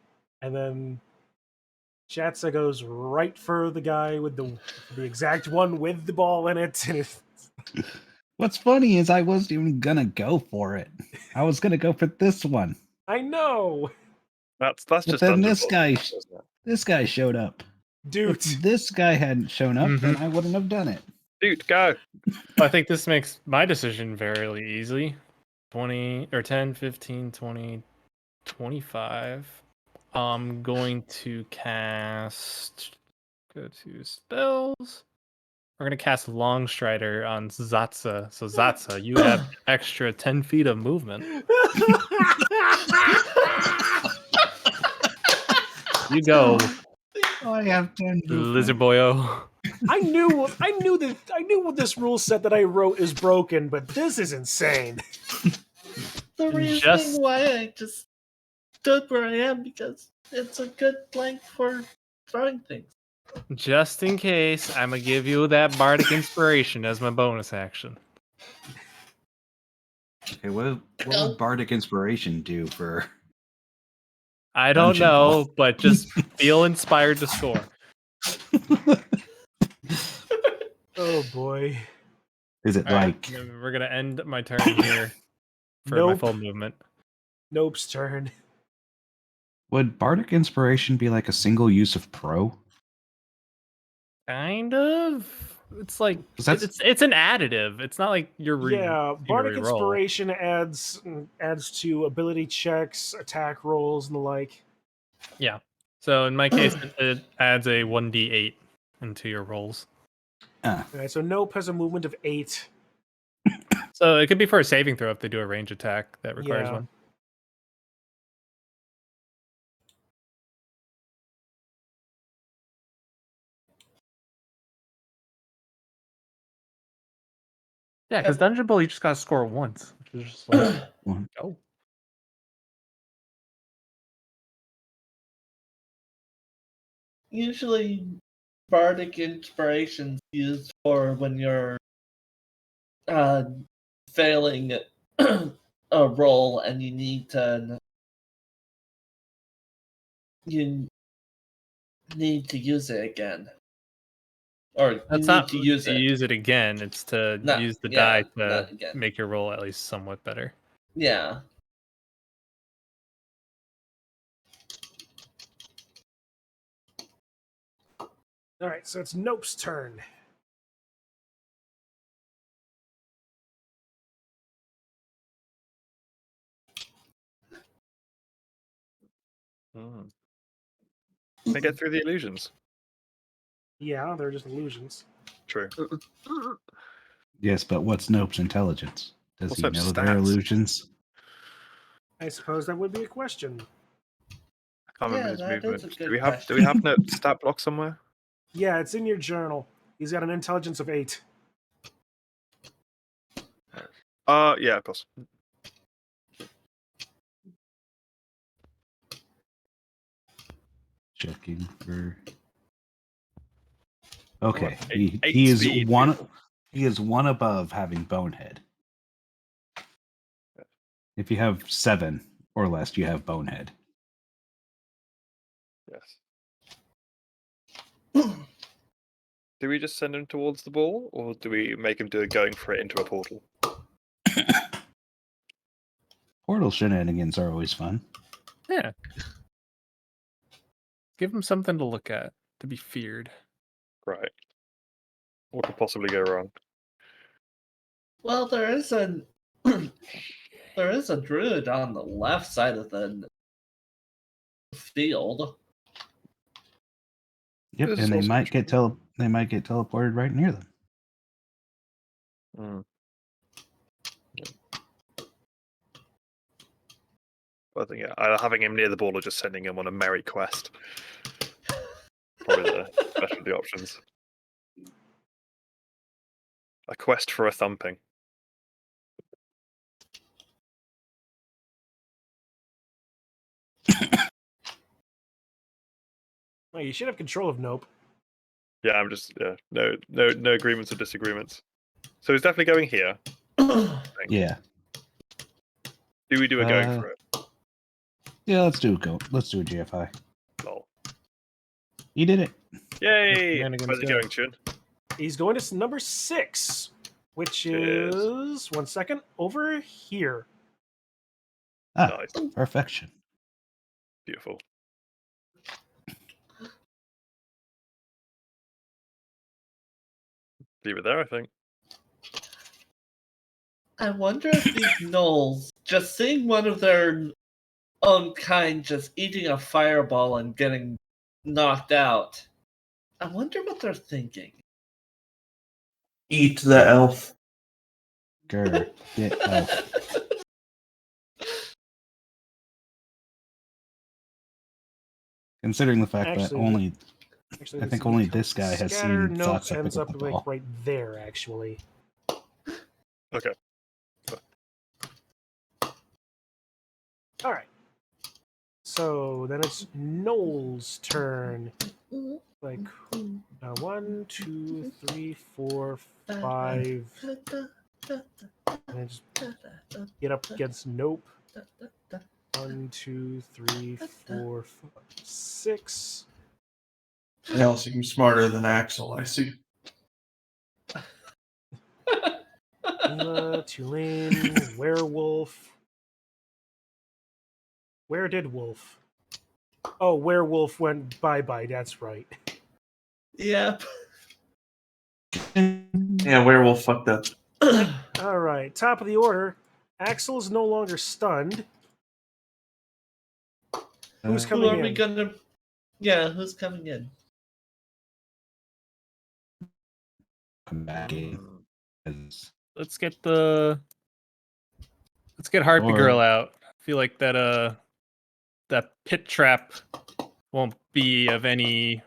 and then Chatsa goes right for the guy with the exact one with the ball in it, and it's, What's funny is I wasn't even gonna go for it. I was gonna go for this one. I know, That's But just then Dungeon this Ball, guy isn't it? This guy showed up. dude. If this guy hadn't shown up, then Mhm. I wouldn't have done it. Dude, go. I think this makes my decision fairly easy. 20 or 10, 15, 20, 25. I'm going to cast. Go to spells. We're going to cast Long Strider on Zatsa. So, Zatsa, you have extra 10 feet of movement. You go, I have 10 lizard boyo. I knew this rule set that I wrote is broken, but this is insane. The reasoning Just- why I just stood where I am because it's a good length for throwing things. Just in case, I'm going to give you that Bardic Inspiration as my bonus action. Okay, what would Bardic Inspiration do for... I don't Dungeon know, Ball. but just feel inspired to score. Oh boy. Is it All right, like... we're gonna end my turn here for my Nope. full movement. Nope's turn. Would Bardic Inspiration be like a single use of pro? Kind of. It's like 'Cause that's- it's an additive. It's not like you're Yeah, Bardic re-roll. Inspiration adds to ability checks, attack rolls, and the like. Yeah. So in my case, it adds a 1d8 into your rolls. Ah, All right, so Nope has a movement of 8. So it could be for a saving throw if they do a range attack that requires Yeah. one. Yeah, because Dungeon Bowl, you just gotta score once, which is just like, one. oh. Usually, bardic inspiration's used for when you're failing a roll and you need to use it again, or you That's need not to use to it. use it again. It's to Not- use the yeah, die to not again. make your roll at least somewhat better. Yeah. All right, so it's Nope's turn. Mm. Can I get through the illusions? Yeah, they're just illusions. True. Yes, but what's Nope's intelligence? Does What's he Nope's know they're stats? illusions? I suppose that would be a question. I can't remember Yeah, his that is a movement. good Do we have question. no stat block somewhere? Yeah, it's in your journal. He's got an intelligence of 8. Yeah, of course. Checking for. Okay, What? he Eight is speed, one. beautiful. He is one above having Bonehead. If you have 7 or less, you have Bonehead. Yes. Do we just send him towards the ball, or do we make him do it going for it into a portal? Portal shenanigans are always fun. Yeah. Give him something to look at, to be feared. Right. What could possibly go wrong? Well, there is a druid on the left side of the field. Yep, This is and they also might get true. they might get teleported right near them. Mm. I think either having him near the ball or just sending him on a merry quest. Probably the best of the options. A quest for a thumping. Oh, you should have control of Nope. Yeah, I'm just no agreements or disagreements. So he's definitely going here. Yeah. Do we do a going for it? Yeah, let's do a GFI. Lol. You did it. Yay! Shenanigans Where's he go. going, Chun? He's going to number 6, which Cheers. is 1 second over here. Ah, Nice. perfection. Beautiful. Leave it there, I think. I wonder if these gnolls, just seeing one of their own kind just eating a fireball and getting knocked out, I wonder what they're thinking. Eat the elf. Grr. Get elf. Considering the fact that Actually, I think only this guy has Scatter seen Nope thoughts that ends pick up up the like ball. right there, actually. Okay. All right. So then it's Noel's turn. Like 1, 2, 3, 4, 5. And just get up against Nope. 1, 2, 3, 4, 5, 6. They all seem smarter than Axel, I see. Tulane, Werewolf. Where did Wolf? Oh, Werewolf went bye-bye, that's right. Yep. Yeah, werewolf fucked up. All right, top of the order. Axel is no longer stunned. Who's Who coming are we in? gonna? Yeah, who's coming in? Come back in. Mm. 'Cause- Let's get Harpy Or- Girl out. I feel like that pit trap won't be of any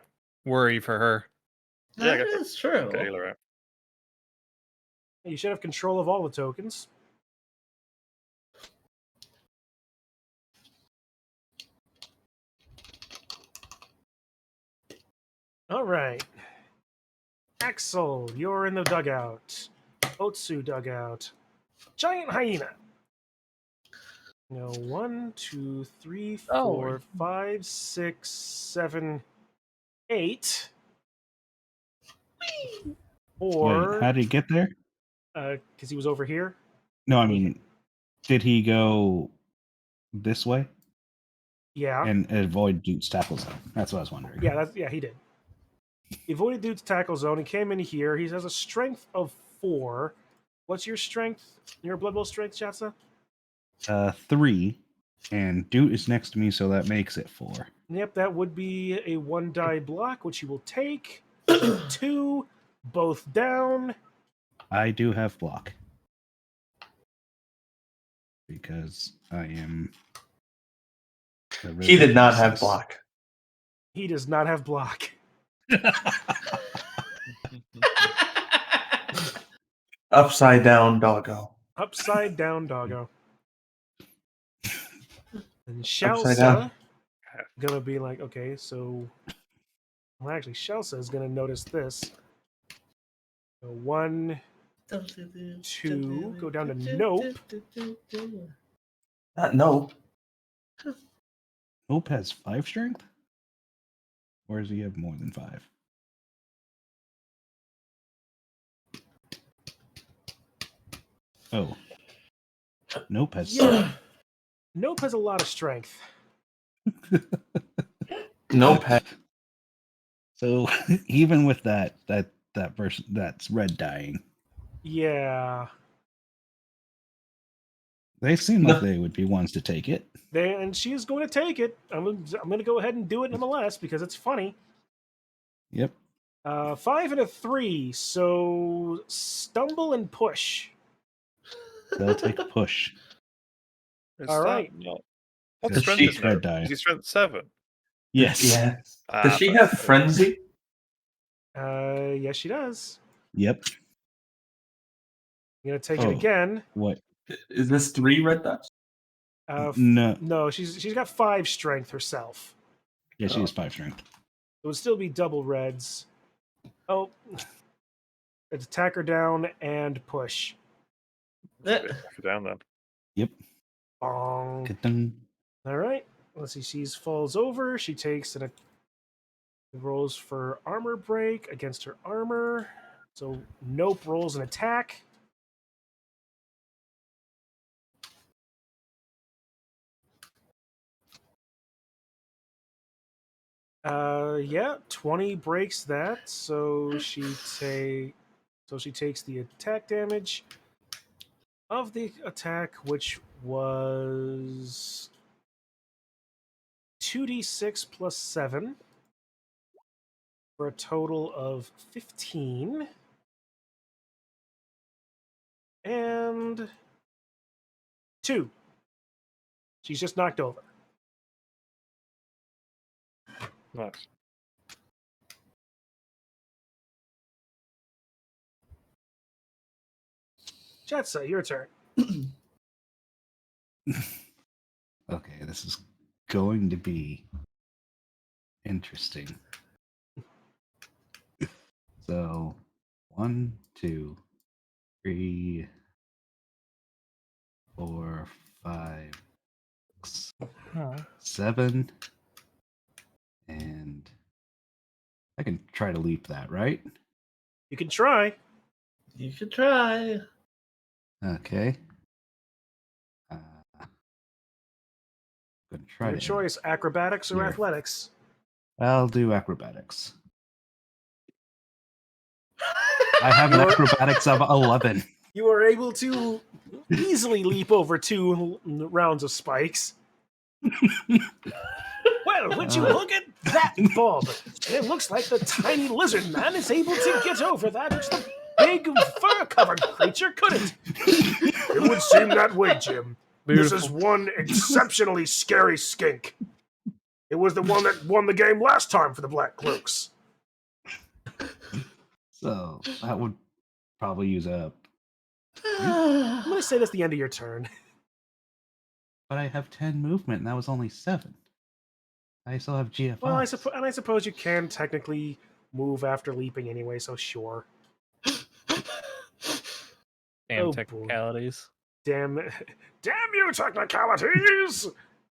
worry for her. Yeah, That go for it. is true. Okay, Ayla out. You should have control of all the tokens. All right. Axel, you're in the dugout. Otsu dugout. Giant hyena. 1, 2, 3, Oh. 4, 5, 6, 7, 8. Or Wait, how did he get there? because he was over here. No, I mean, did he go this way Yeah. and avoid Duke's tackle zone? That's what I was wondering. Yeah, he did. He avoided dude's tackle zone. He came in here. He has a strength of 4. What's your strength? Your Blood Bowl strength, Shatsa? 3. And Doot is next to me, so that makes it 4. Yep, that would be a 1 die block, which you will take. 2, both down. I do have block. Because I am. He did not have block. He does not have block. Upside down doggo. Upside down doggo. And Upside down. Shalsa gonna be like, okay, so well actually Shalsa is gonna notice this. So 1, 2, go down to nope. Not no. Nope has 5 strength? Or does he have more than 5? Oh. Nope has 7. Nope has a lot of strength. Nope. So even with that person that's red dying, Yeah. they seem like they would be ones to take it. And she is going to take it. I'm going to go ahead and do it nonetheless because it's funny. Yep. 5 and a 3, so stumble and push. They'll take a push. All right. What Because strength she's is red there? die. Is he strength 7? Yes. Yeah. Does she have frenzy? Yes, she does. Yep. I'm going to take it again. What? Is this 3 red dots? No. No, she's got 5 strength herself. Yeah, she has 5 strength. It would still be double reds. Oh, it's attack her down and push. Down then. Yep. Bong. Ka-dung. All right. Let's see. She falls over. She takes and rolls for armor break against her armor. So nope rolls an attack. Yeah, 20 breaks that. So she takes the attack damage of the attack, which was 2d6 plus 7 for a total of 15. And 2. She's just knocked over. Nice. Jetsa, your turn. Okay, this is going to be interesting. So, 1, 2, 3, 4, 5, 6, 7, and I can try to leap that, right? You can try. You could try. Okay. Gonna try Your to. choice, acrobatics or Here. athletics. I'll do acrobatics. I have an acrobatics of 11. You are able to easily leap over 2 rounds of spikes. Well, would you look at that, Bob? It looks like the tiny lizard man is able to get over that which the big fur-covered creature couldn't. It would seem that way, Jim. This is one exceptionally scary skink. It was the one that won the game last time for the Black Cloaks. So that would probably use up. I'm going to say that's the end of your turn. But I have 10 movement, and that was only 7. I still have GFI. Well, I suppose you can technically move after leaping anyway, so sure. Damn Oh, technicalities. Damn you, technicalities!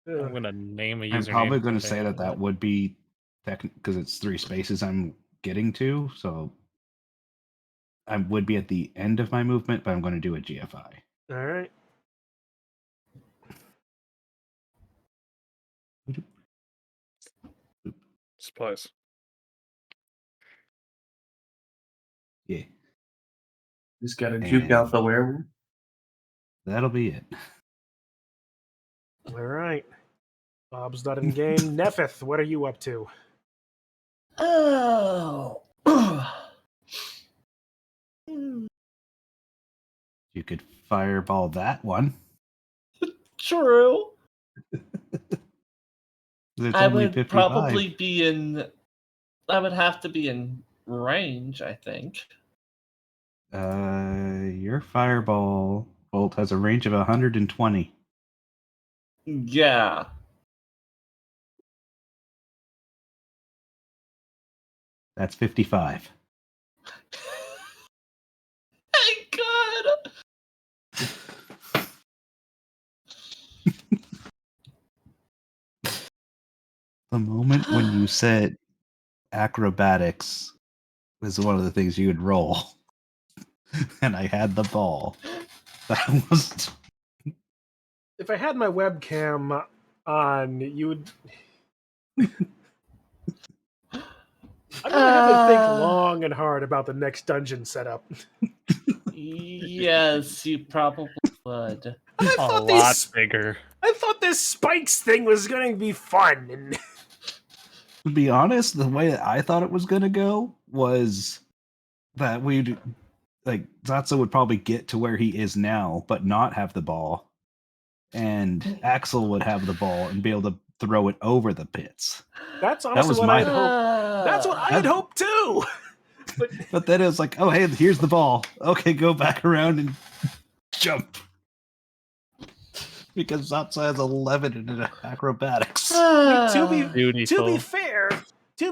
I'm gonna name a username. I'm probably going to for say that. that would be because it's 3 spaces I'm getting to, so I would be at the end of my movement, but I'm going to do a GFI. All right. Supplies. Yeah, Just gotta juke out the werewolf. that'll be it. All right. Bob's not in game. Nephith, what are you up to? Oh. You could fireball that one. True. It's I only would 55. probably be in. I would have to be in range, I think. Your fireball bolt has a range of 120. Yeah. That's 55. Thank God. The moment when you said acrobatics was one of the things you would roll, and I had the ball. That was If I had my webcam on, you would. I'm gonna have to think long and hard about the next dungeon setup. Yes, you probably would. I A thought lot these. bigger. I thought this spikes thing was going to be fun. And to be honest, the way that I thought it was gonna go was that we'd like Zatsu would probably get to where he is now, but not have the ball, and Axel would have the ball and be able to throw it over the pits. that's honestly was what my- I had hoped. That's what I had That- hoped too. But But then it was like, oh hey, here's the ball. Okay, go back around and jump. Because Zatsu has 11 in acrobatics. to be Beautiful. to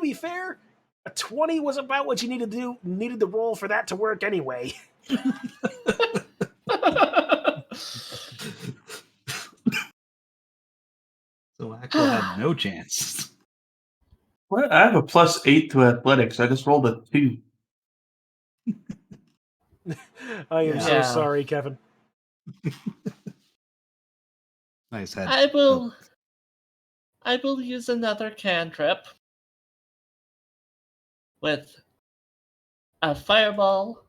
be fair, a 20 was about what you needed to roll for that to work anyway. So Axel had no chance. What? I have a +8 to athletics. I just rolled a 2. I am so Yeah. sorry, Kevin. Nice head. I will use another cantrip with a fireball.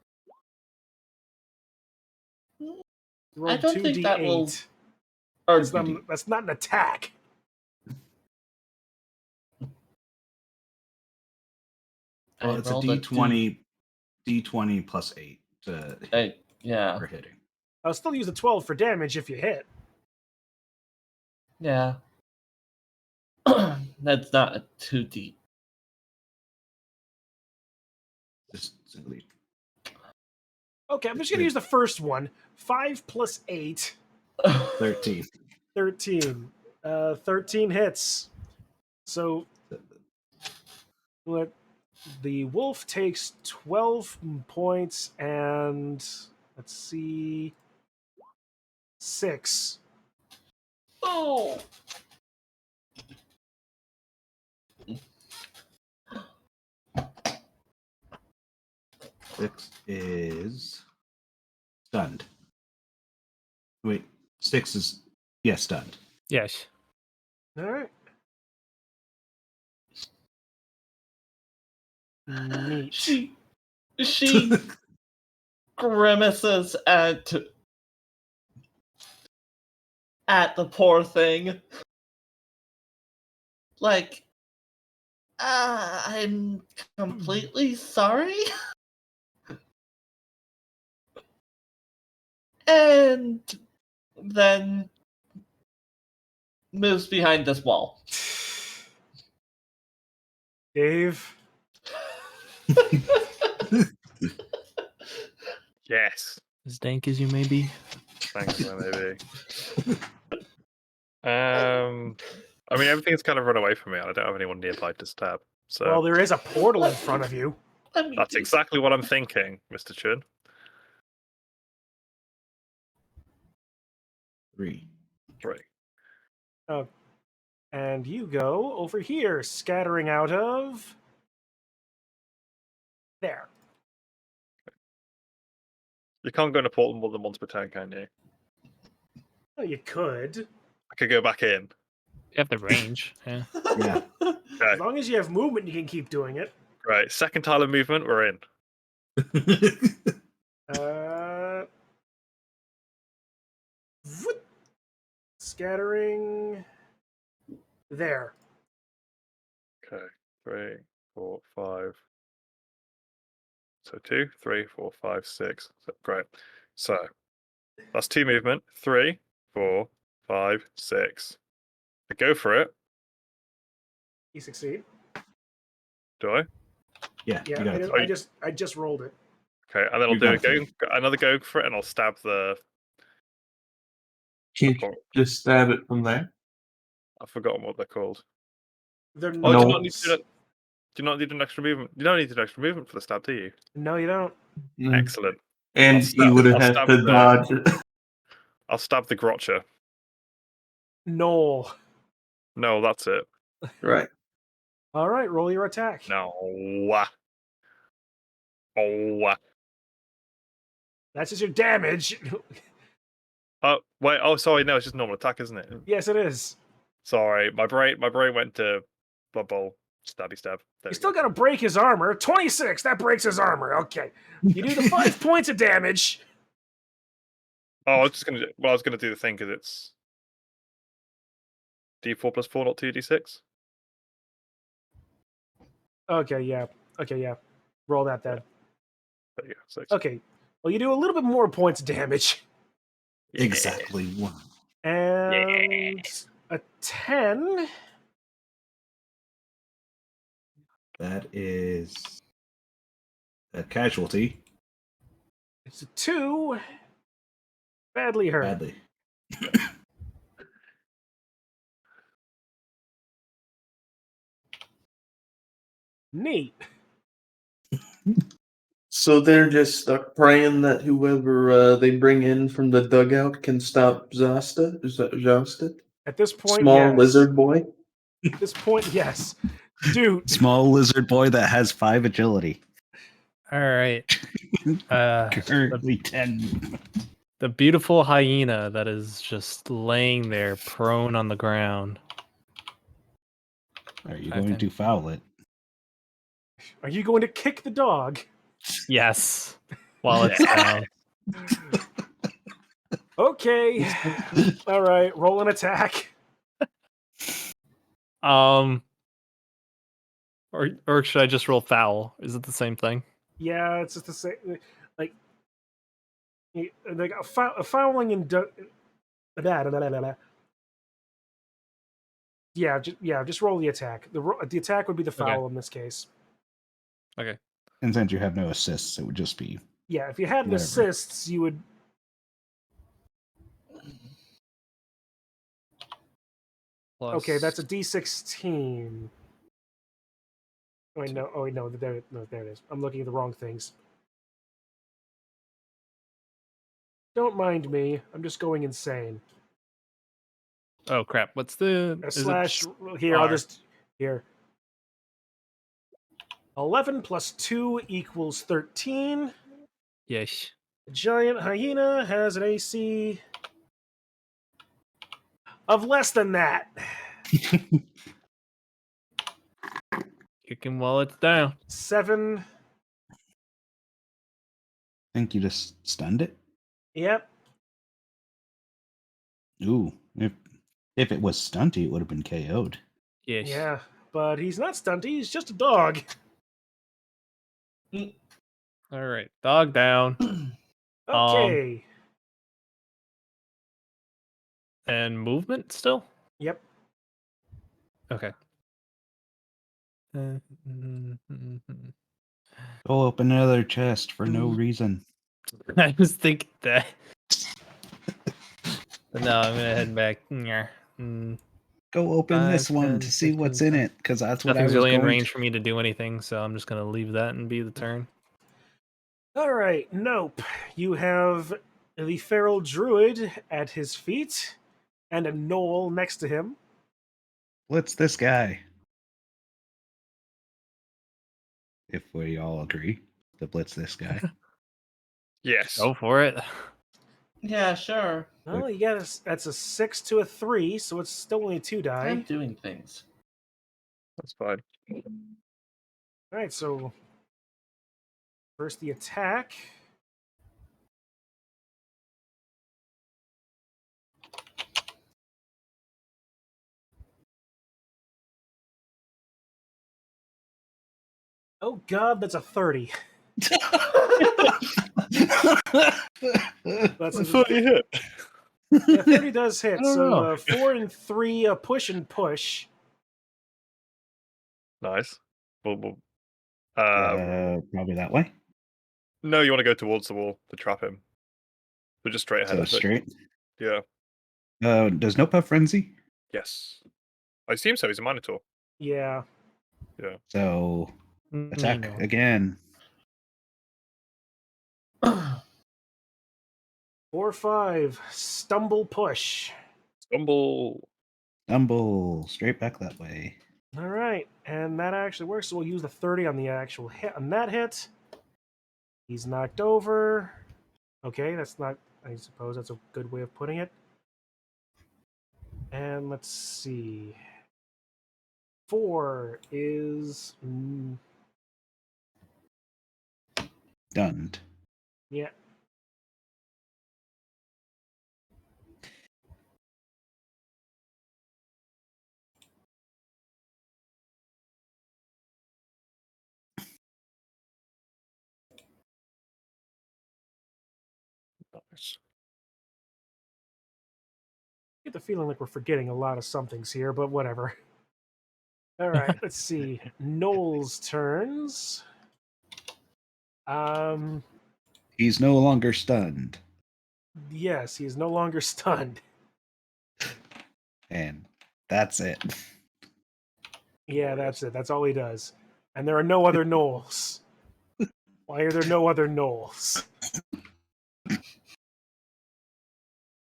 Roll I don't think that will- 2d8. Or That's not an attack. Well, I it's a rolled D20 plus 8 yeah. for hitting. I'll still use a 12 for damage if you hit. Yeah. That's not too deep. Just simply Okay, I'm just going to use the first one. 5 plus 8, 13. 13. 13 hits. So what? The wolf takes 12 points and let's see, 6. Oh. 6 is stunned. Wait, 6 is stunned. Yes. All right. Neat. She grimaces at the poor thing. Like, I'm completely sorry. And then moves behind this wall. Dave. Yes. As dank as you may be. Thanks, maybe. I mean, everything's kind of run away from me, and I don't have anyone nearby to stab. So Well, there is a portal in front of you. Let me that's do- exactly what I'm thinking, Mr. Chun. 3. 3. And you go over here, scattering out of there. You can't go in a portal more than once per turn, can you? Oh, you could. I could go back in. You have the range. Yeah. Yeah. Okay, As long as you have movement, you can keep doing it. right. Second tile of movement, we're in. Uh, scattering. There. Okay. 3, 4, 5. So 2, 3, 4, 5, 6. So, great. So that's 2 movement. 3, 4, 5, 6. I go for it. You succeed. Do I? Yeah, Yeah, you got Oh, I just rolled it. Okay, and then I'll You do got another go for it, and I'll stab the. Can't you just stab it from there? I've forgotten what they're called. They're Oh, do you not need notes. to do that? Do you not need an extra movement? You don't need an extra movement for the stab, do you? No, you don't. Mm. Excellent. And he would have had to dodge. I'll stab the Grotcha. Noel. No, that's it. Right. All right, roll your attack. No. Oh. That's just your damage. Oh wait. Oh, sorry. No, it's just normal attack, isn't it? Yes, it is. Sorry, my brain went to Blood Bowl. Stabby stab. There You we still go. got to break his armor. 26. That breaks his armor. Okay. You do the 5 points of damage. Oh, I was just gonna. Well, I was gonna do the thing because it's D4 plus 4, not 2d6. Okay, yeah. Okay, yeah. Roll that then. There you go. 6. Okay. Well, you do a little bit more points of damage. exactly one. And a 10. That is a casualty. It's a 2. Badly hurt. Badly. Neat. So they're just stuck praying that whoever they bring in from the dugout can stop Zasta. Is that Zasta? At this point, Small yes. lizard boy. At this point, yes. Dude. Small lizard boy that has 5 agility. All right. Currently 10. The beautiful hyena that is just laying there prone on the ground. Are you Okay. going to foul it? Are you going to kick the dog? Yes. While it's down. Okay. All right. Roll an attack. Or should I just roll foul? Is it the same thing? Yeah, it's just the same. Like a fouling and yeah, just roll the attack. The attack would be the foul in this case. Okay. And since you have no assists, it would just be Yeah, if you had Whatever. assists, you would. Plus... Okay, that's a D16. Oh, wait, no. Oh, wait, no. There it is. I'm looking at the wrong things. Don't mind me. I'm just going insane. Oh crap! What's the A is slash it here. I'll R? just here. 11 plus 2 equals 13. Yes. The giant hyena has an AC of less than that. Kick him while it's down. 7. think you just stunned it. Yep. Ooh, if it was stunty, it would have been KO'd. Yes. Yeah, but he's not stunty. He's just a dog. All right. Dog down. Okay. And movement still. Yep. Okay. Go open another chest for no reason. I was thinking that. But no, I'm gonna head back. Go open 5, this one 10, to see what's 15, in it, because that's what I Nothing's was really in going range to. for me to do anything, so I'm just gonna leave that and be the turn. All right. Nope. You have the feral druid at his feet and a knoll next to him. What's this guy? If we all agree to blitz this guy. Yes. Go for it. Yeah, sure. Well, you got that's a 6 to a 3, so it's still only 2 die. I'm doing things. That's fine. All right. So first the attack. Oh god, that's a 30. That's I thought you hit. yeah, 30 does hit. I don't So know. 4 and 3, push and push. Nice. We'll Probably that way. no, you want to go towards the wall to trap him. But just straight ahead. So I think. straight. Yeah. Does Nope have frenzy? Yes. I assume so. He's a Minotaur. Yeah. Yeah. So attack No. again. 4, 5, stumble push. Stumble. Stumble straight back that way. All right, and that actually works. So we'll use the 30 on the actual hit on that hit. He's knocked over. Okay, that's not. I suppose that's a good way of putting it. And let's see. 4 is Done. yeah. Nice. I get the feeling like we're forgetting a lot of somethings here, but whatever. All right, let's see. Noel's turns. He's no longer stunned. Yes, he is no longer stunned. And that's it. Yeah, that's it. That's all he does. And there are no other Noels. Why are there no other Noels?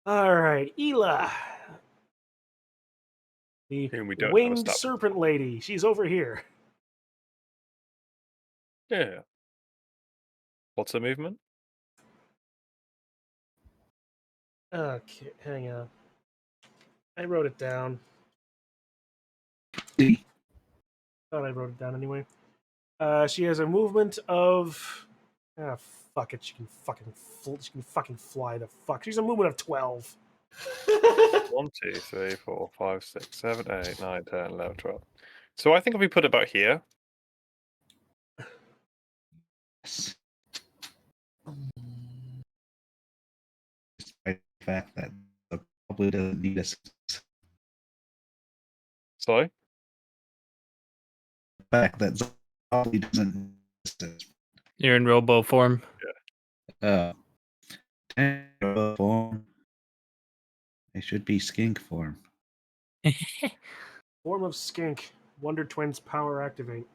All right, Ela. The Whom we don't know winged stop. serpent lady. She's over here. Yeah. What's her movement? Okay, hang on. I wrote it down. Thought I wrote it down anyway. She has a movement of. Ah, fuck it. She can fucking fly the fuck. She's a movement of 12. 1, 2, 3, 4, 5, 6, 7, 8, 9, 10, 11, 12. So I think if we put it about here, Yes. Despite the fact that the probably doesn't need us. sorry, The fact that probably doesn't need us. You're in robo form. Form. It should be skink form. Form of skink. Wonder Twins power activate.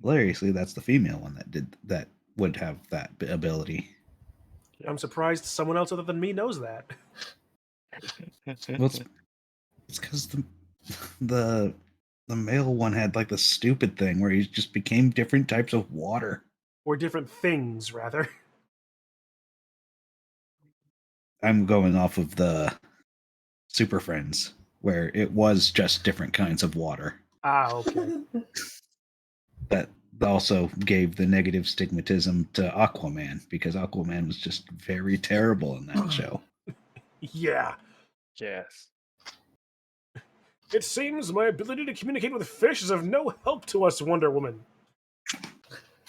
Hilariously, that's the female one that would have that ability. I'm surprised someone else other than me knows that. Well, it's because the male one had like the stupid thing where he just became different types of water. Or different things, rather. I'm going off of the Super Friends, where it was just different kinds of water. Ah, okay. That also gave the negative stigmatism to Aquaman, because Aquaman was just very terrible in that show. Yeah. yes. It seems my ability to communicate with fish is of no help to us, Wonder Woman.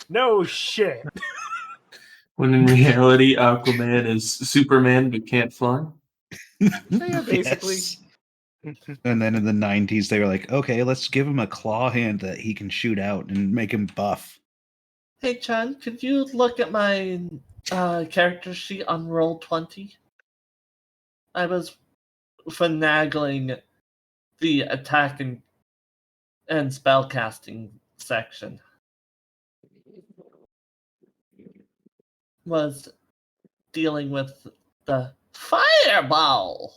No shit. When in reality, Aquaman is Superman but can't fly. Yeah, basically. Yes. And then in the 90s, they were like, okay, let's give him a claw hand that he can shoot out and make him buff. Hey, Chan, could you look at my character sheet on Roll20? I was finagling the attack and spellcasting section. Was dealing with the fireball.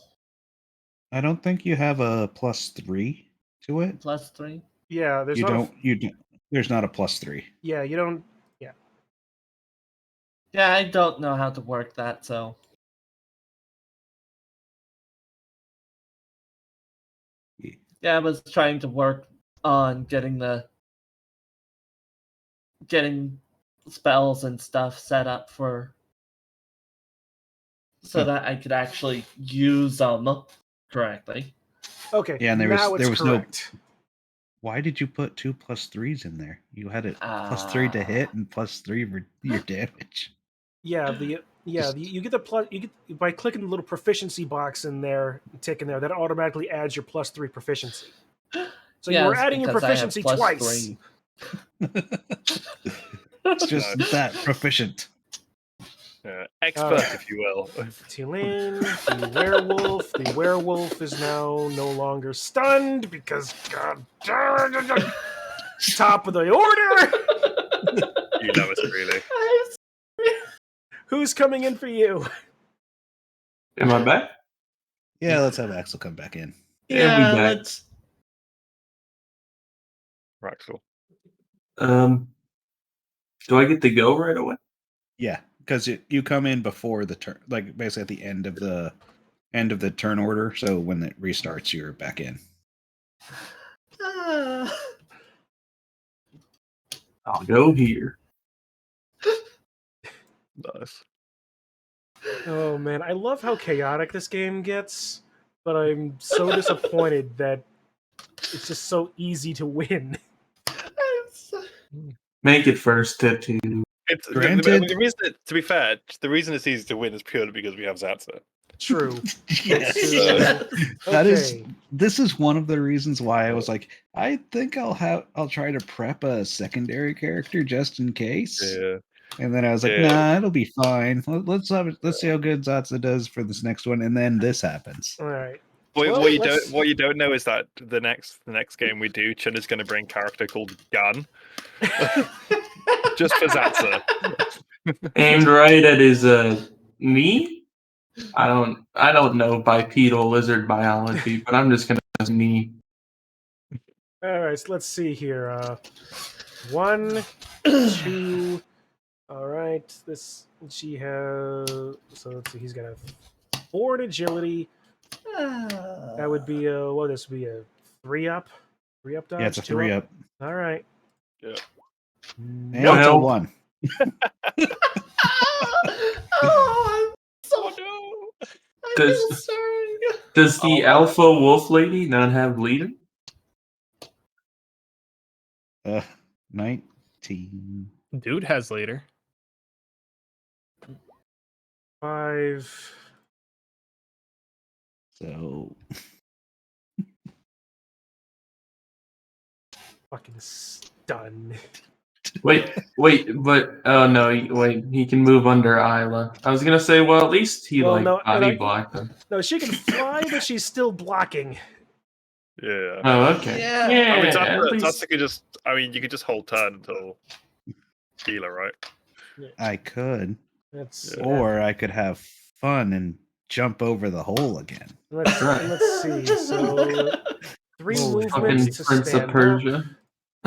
I don't think you have a +3 to it. +3. Yeah, there's You not a- don't. You don't. There's not a +3. yeah, you don't. Yeah, I don't know how to work that, so. Yeah, I was trying to work on getting spells and stuff set up so that I could actually use them correctly. Okay, Yeah, and now it's there was no correct. Why did you put 2 +3s in there? You had it +3 to hit and +3 for your damage. Yeah, you get the plus. You get by clicking the little proficiency box in there, tick in there. That automatically adds your +3 proficiency. So you were Yes, adding your because I have proficiency twice. +3. It's just that proficient. Expert, if you will. Tulane, the werewolf. The werewolf is now no longer stunned because God damn it, top of the order. You know it's really. Who's coming in for you? Am I back? Yeah, let's have Axel come back in. And we Yeah, back. let's. Raxel. Do I get to go right away? Yeah, because you come in before the turn, like basically at the end of the turn order. So when it restarts, you're back in. I'll go here. Nice. Oh man, I love how chaotic this game gets, but I'm so disappointed that it's just so easy to win. Make it first tattoo. It's Granted- the reason to be fair, the reason it's easy to win is purely because we have Zatsa. True. Yes. That is. Okay. This is one of the reasons why I was like, I think I'll try to prep a secondary character just in case. Yeah. And then I was like, Yeah. nah, it'll be fine. Let's see how good Zatsa does for this next one, and then this happens. All right. What, Well, what you don't know is that the next game we do, Chun is going to bring a character called Gun, just for Zatsa. Aimed right at his knee. I don't know bipedal lizard biology, but I'm just gonna knee. All right. So let's see here. 1, 2. All right. She has. So let's see. He's got a 4 in agility. That would be this would be a 3-up. 3-up dodge. Yeah, it's a 2 3-up. All right. Yeah. And Nope. it's a Well- 1. Oh, Oh no! I Does- feel sorry. Does the alpha wolf lady not have bleeding? 19. Dude has later. 5. So Fucking stun. Wait, but oh no, wait, he can move under Isla. I was gonna say, well, at least he Well, no, body and I- blocked him. No, she can fly, but she's still blocking. Yeah. Oh, okay. Yeah. I mean, at least- Zatsa could just. I mean, you could just hold turn until healer, right? I could, That's Yeah. or I could have fun and jump over the hole again. let's see. So 3 Fucking movements to Prince stand of Persia.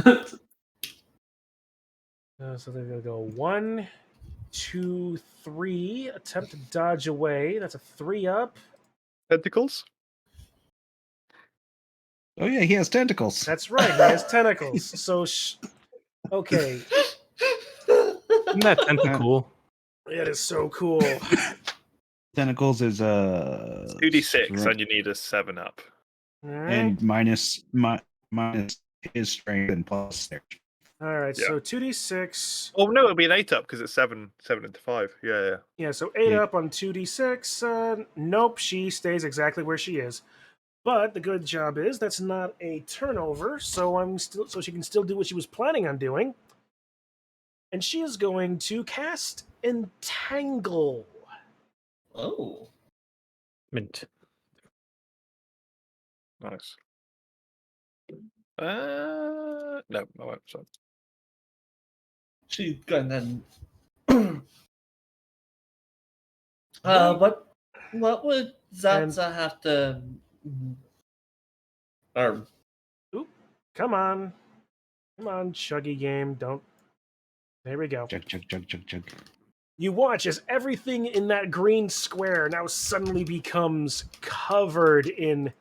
up. So they're gonna go 1, 2, 3. Attempt to dodge away. That's a 3-up. Tentacles. Oh yeah, he has tentacles. That's right. He has tentacles. So okay, Isn't that tentacle? it is so cool. Tentacles is 2d6, and you need a 7-up. All right. and minus his strength and plus their. All right. Yeah. So 2d6. Oh no, it'll be an 8-up because it's 7 into 5. Yeah. Yeah, so 8 up on 2d6. Nope, she stays exactly where she is. But the good job is that's not a turnover, so she can still do what she was planning on doing. And she is going to cast Entangle. Oh. Mint. Nice. No, I won't. Sorry. She's gonna. What would Zatsa have to? Or Come on, chuggy game. Don't. There we go. Chug. You watch as everything in that green square now suddenly becomes covered in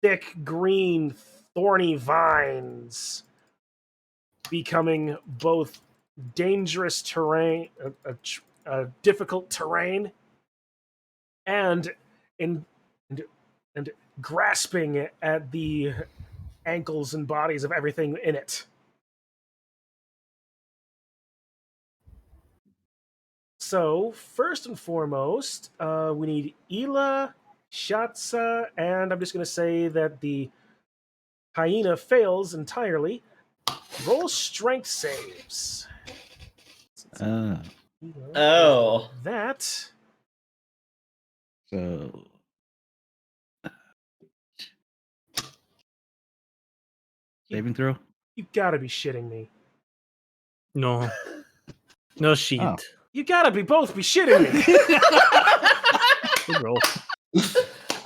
thick green thorny vines, becoming both dangerous terrain, a difficult terrain, and grasping at the ankles and bodies of everything in it. So, first and foremost, we need Ila, Shatsa, and I'm just going to say that the hyena fails entirely. Roll strength saves. Oh. That. So saving throw. You gotta be shitting me. No. No shit. Oh. You gotta be both be shitting me. Good roll.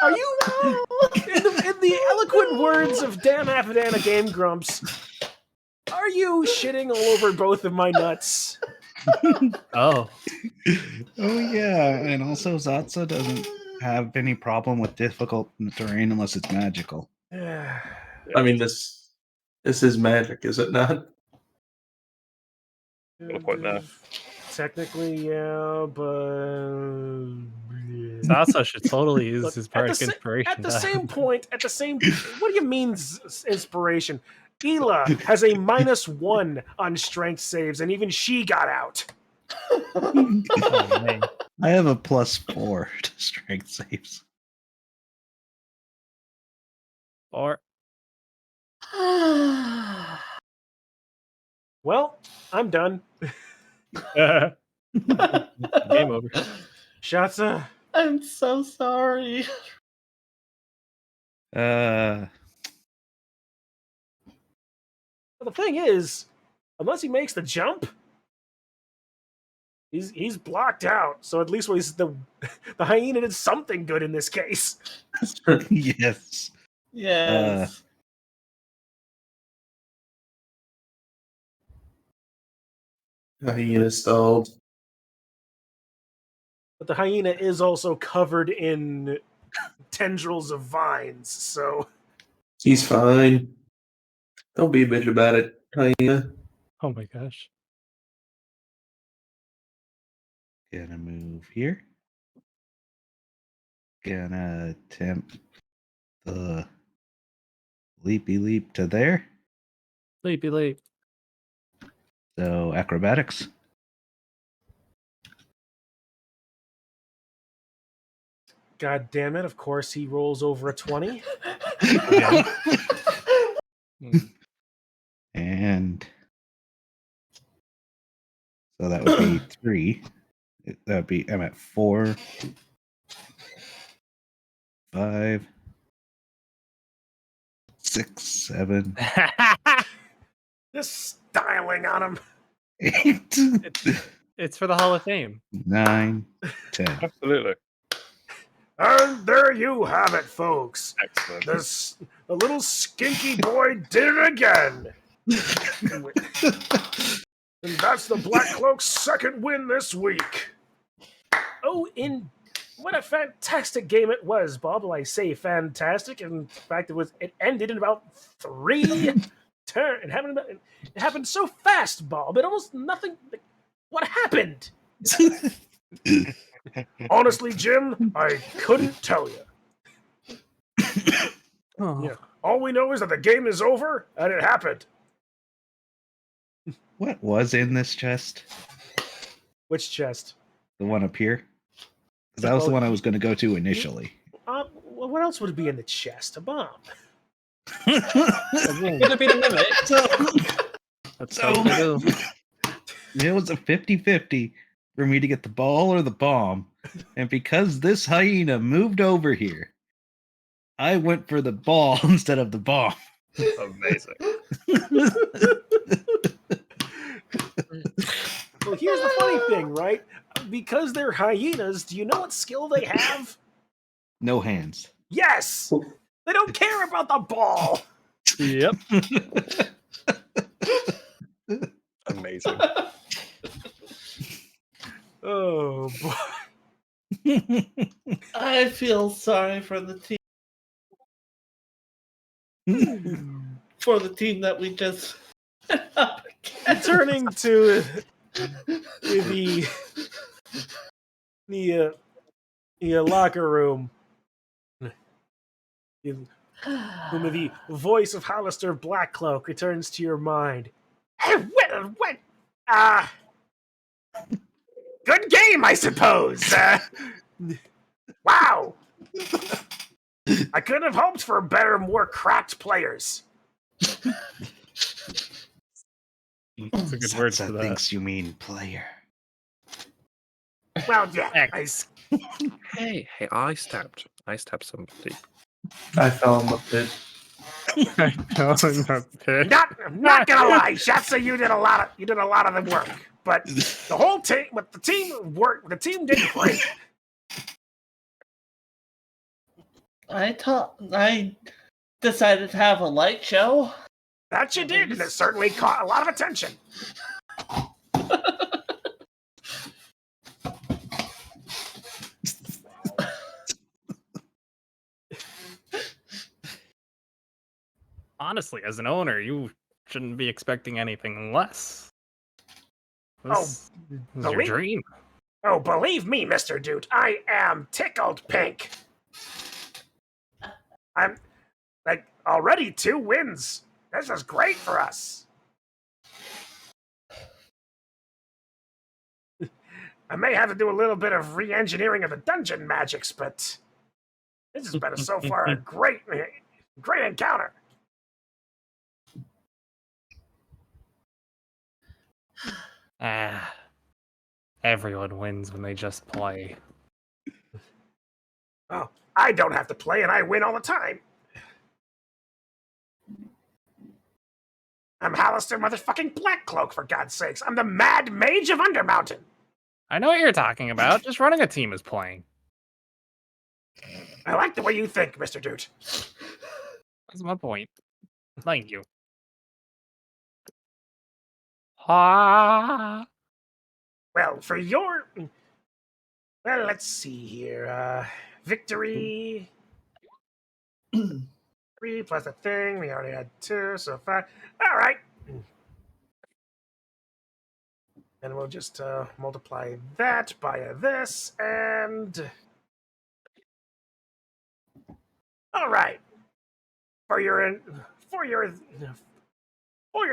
Are you in the eloquent words of Dan Affidana Game Grumps? Are you shitting all over both of my nuts? Oh. Oh yeah, and also Zatsa doesn't have any problem with difficult terrain unless it's magical. I mean, this is magic, is it not? Got a point there. Technically, yeah, but Sasa should totally use Look, his at bardic the inspiration. same point, what do you mean inspiration? Ela has a -1 on strength saves, and even she got out. Oh, man. I have a +4 to strength saves. Or Well, I'm done. game over. Shatsa, I'm so sorry. the thing is, unless he makes the jump, he's blocked out. So at least the hyena did something good in this case. Yes. Yes. Hyena stalled. But the hyena is also covered in tendrils of vines, so He's fine. Don't be a bitch about it, hyena. Oh my gosh. Gonna move here. Gonna attempt the leapy leap to there. Leapy leap. So acrobatics. god damn it, of course he rolls over a 20. And so that would be 3. That would be I'm at 4, 5, 6, 7, Just styling on him. 8, It's for the Hall of Fame. 9, 10. Absolutely. And there you have it, folks. Excellent. The little skinky boy did it again. And that's the Black Cloak's second win this week. Oh, what a fantastic game it was, Bob. Well, I say fantastic. In fact, it ended in about 3 turns. It happened so fast, Bob. It almost nothing. What happened? Honestly, Jim, I couldn't tell you. Oh. Yeah. All we know is that the game is over and it happened. What was in this chest? Which chest? The one up here? 'Cause that was the one I was going to go to initially. What else would be in the chest? A bomb. Could it be the mimic? That's So- so do. It was a 50-50 for me to get the ball or the bomb. And because this hyena moved over here, I went for the ball instead of the bomb. Amazing. Well, here's the funny thing, right? Because they're hyenas, do you know what skill they have? No hands. Yes! They don't care about the ball! Yep. Amazing. Oh, boy. I feel sorry for the team. For the team that we just Turning to the locker room. Whom the voice of Hollister Blackcloak returns to your mind. Hey, what? Good game, I suppose. Wow. I couldn't have hoped for better, more cracked players. That's a good word Satsa for that. thinks you mean player. Well, yeah. X. Hey, I stabbed somebody. I fell in the pit. I'm not gonna lie, Shatsa, you did a lot of the work, but the team did great. I decided to have a light show. That you did, and it certainly caught a lot of attention. Honestly, as an owner, you shouldn't be expecting anything less. This is your dream. Oh, believe me, Mr. Dude, I am tickled pink. I'm like already 2 wins. This is great for us. I may have to do a little bit of re-engineering of the dungeon magics, but this has been so far a great encounter. Everyone wins when they just play. Oh, I don't have to play, and I win all the time. I'm Hallister motherfucking Blackcloak, for God's sakes. I'm the Mad Mage of Undermountain. I know what you're talking about. Just running a team is playing. I like the way you think, Mr. Dude. That's my point. Thank you. Ah. Well, let's see here. Victory. 3 plus a thing. We already had 2, so 5. All right. And we'll just multiply that by this, and all right. For your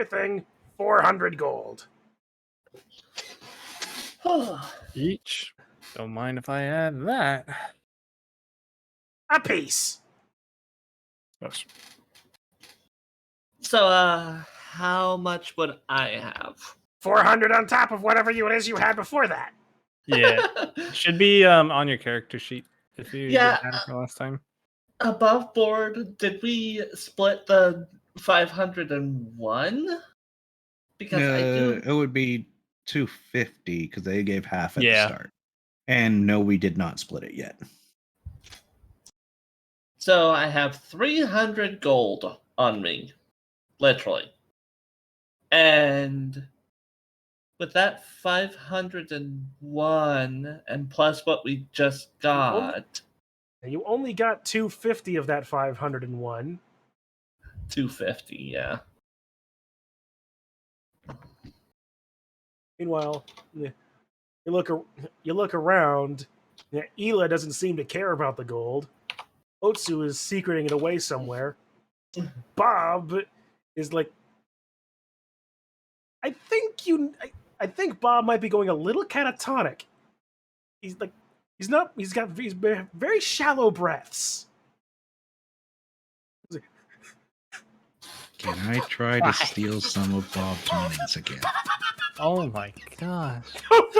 thing, 400 gold. Each. Don't mind if I add that. A piece. Yes. So, how much would I have? 400 on top of whatever it is you had before that. Yeah. Should be on your character sheet if you Yeah. didn't have it last time. Above board, did we split the 501? Because I do. It would be 250 because they gave half at the Yeah. start. And no, we did not split it yet. So I have 300 gold on me, literally. And with that 501 and plus what we just got, You only got 250 of that 501. 250, yeah. Meanwhile, you look around. Ela doesn't seem to care about the gold. Otsu is secreting it away somewhere. Bob is like, I think Bob might be going a little catatonic. He's got very shallow breaths. Can I try to steal some of Bob's winnings again? Oh my gosh. Of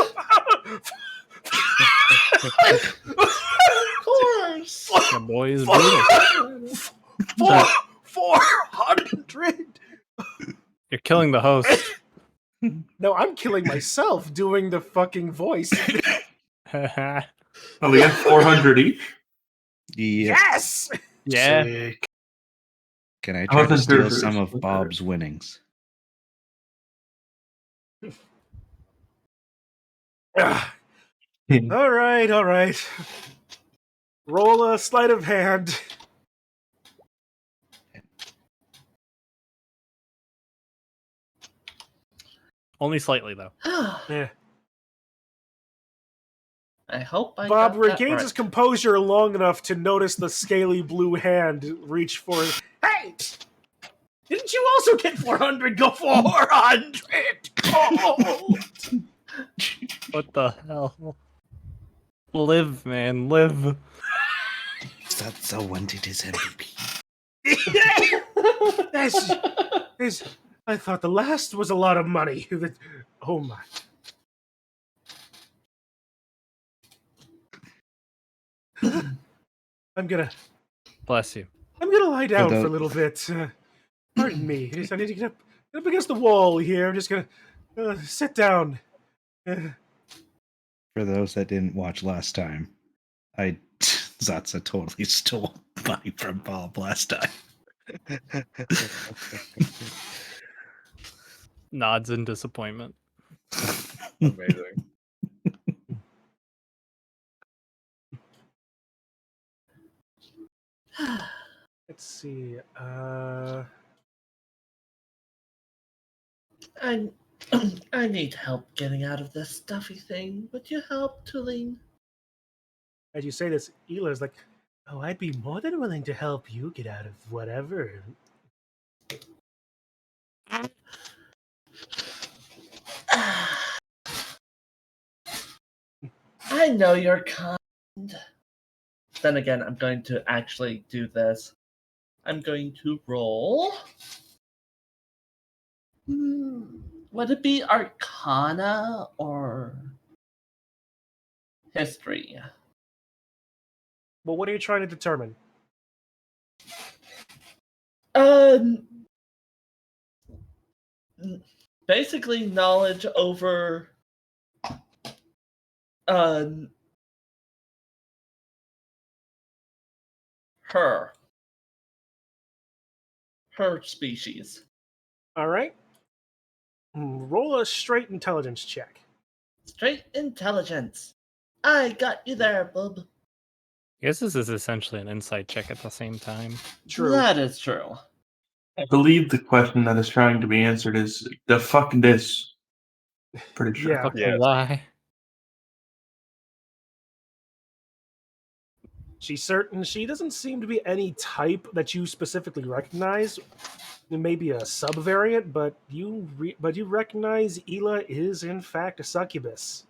course! The boy is brutal. 400. You're killing the host. No, I'm killing myself doing the fucking voice. Oh, we got 400 each? Yeah. Yes. Yeah. Sick. Can I I try to wasn't sure steal if it some was of Bob's winnings? All right. Roll a sleight of hand. Only slightly though. Yeah. I hope I Bob got that regains right. his composure long enough to notice the scaly blue hand reach for. Hey! Didn't you also get 400? Go 400 gold! What the hell? Live, man, live. Satsa wanted his MVP. I thought the last was a lot of money. Oh my. I'm gonna Bless you. lie down for the- a little bit. Pardon me. I need to get up against the wall here. I'm just gonna sit down. For those that didn't watch last time, Zatsa totally stole money from Bob last time. Nods in disappointment. Amazing. Let's see. I need help getting out of this stuffy thing. Would you help, Tulane? As you say this, Ela's like, "Oh, I'd be more than willing to help you get out of whatever." I know you're kind. Then again, I'm going to actually do this. I'm going to roll. Would it be Arcana or History? Well, what are you trying to determine? Basically, knowledge over her species. All right. Roll a straight intelligence check. Straight intelligence. I got you there, bub. I guess this is essentially an insight check at the same time. True. That is true. I believe the question that is trying to be answered is the fuck this. Pretty sure. Yeah. Fuck Yeah. why? She's certain she doesn't seem to be any type that you specifically recognize. It may be a subvariant, but you recognize Ela is in fact a succubus.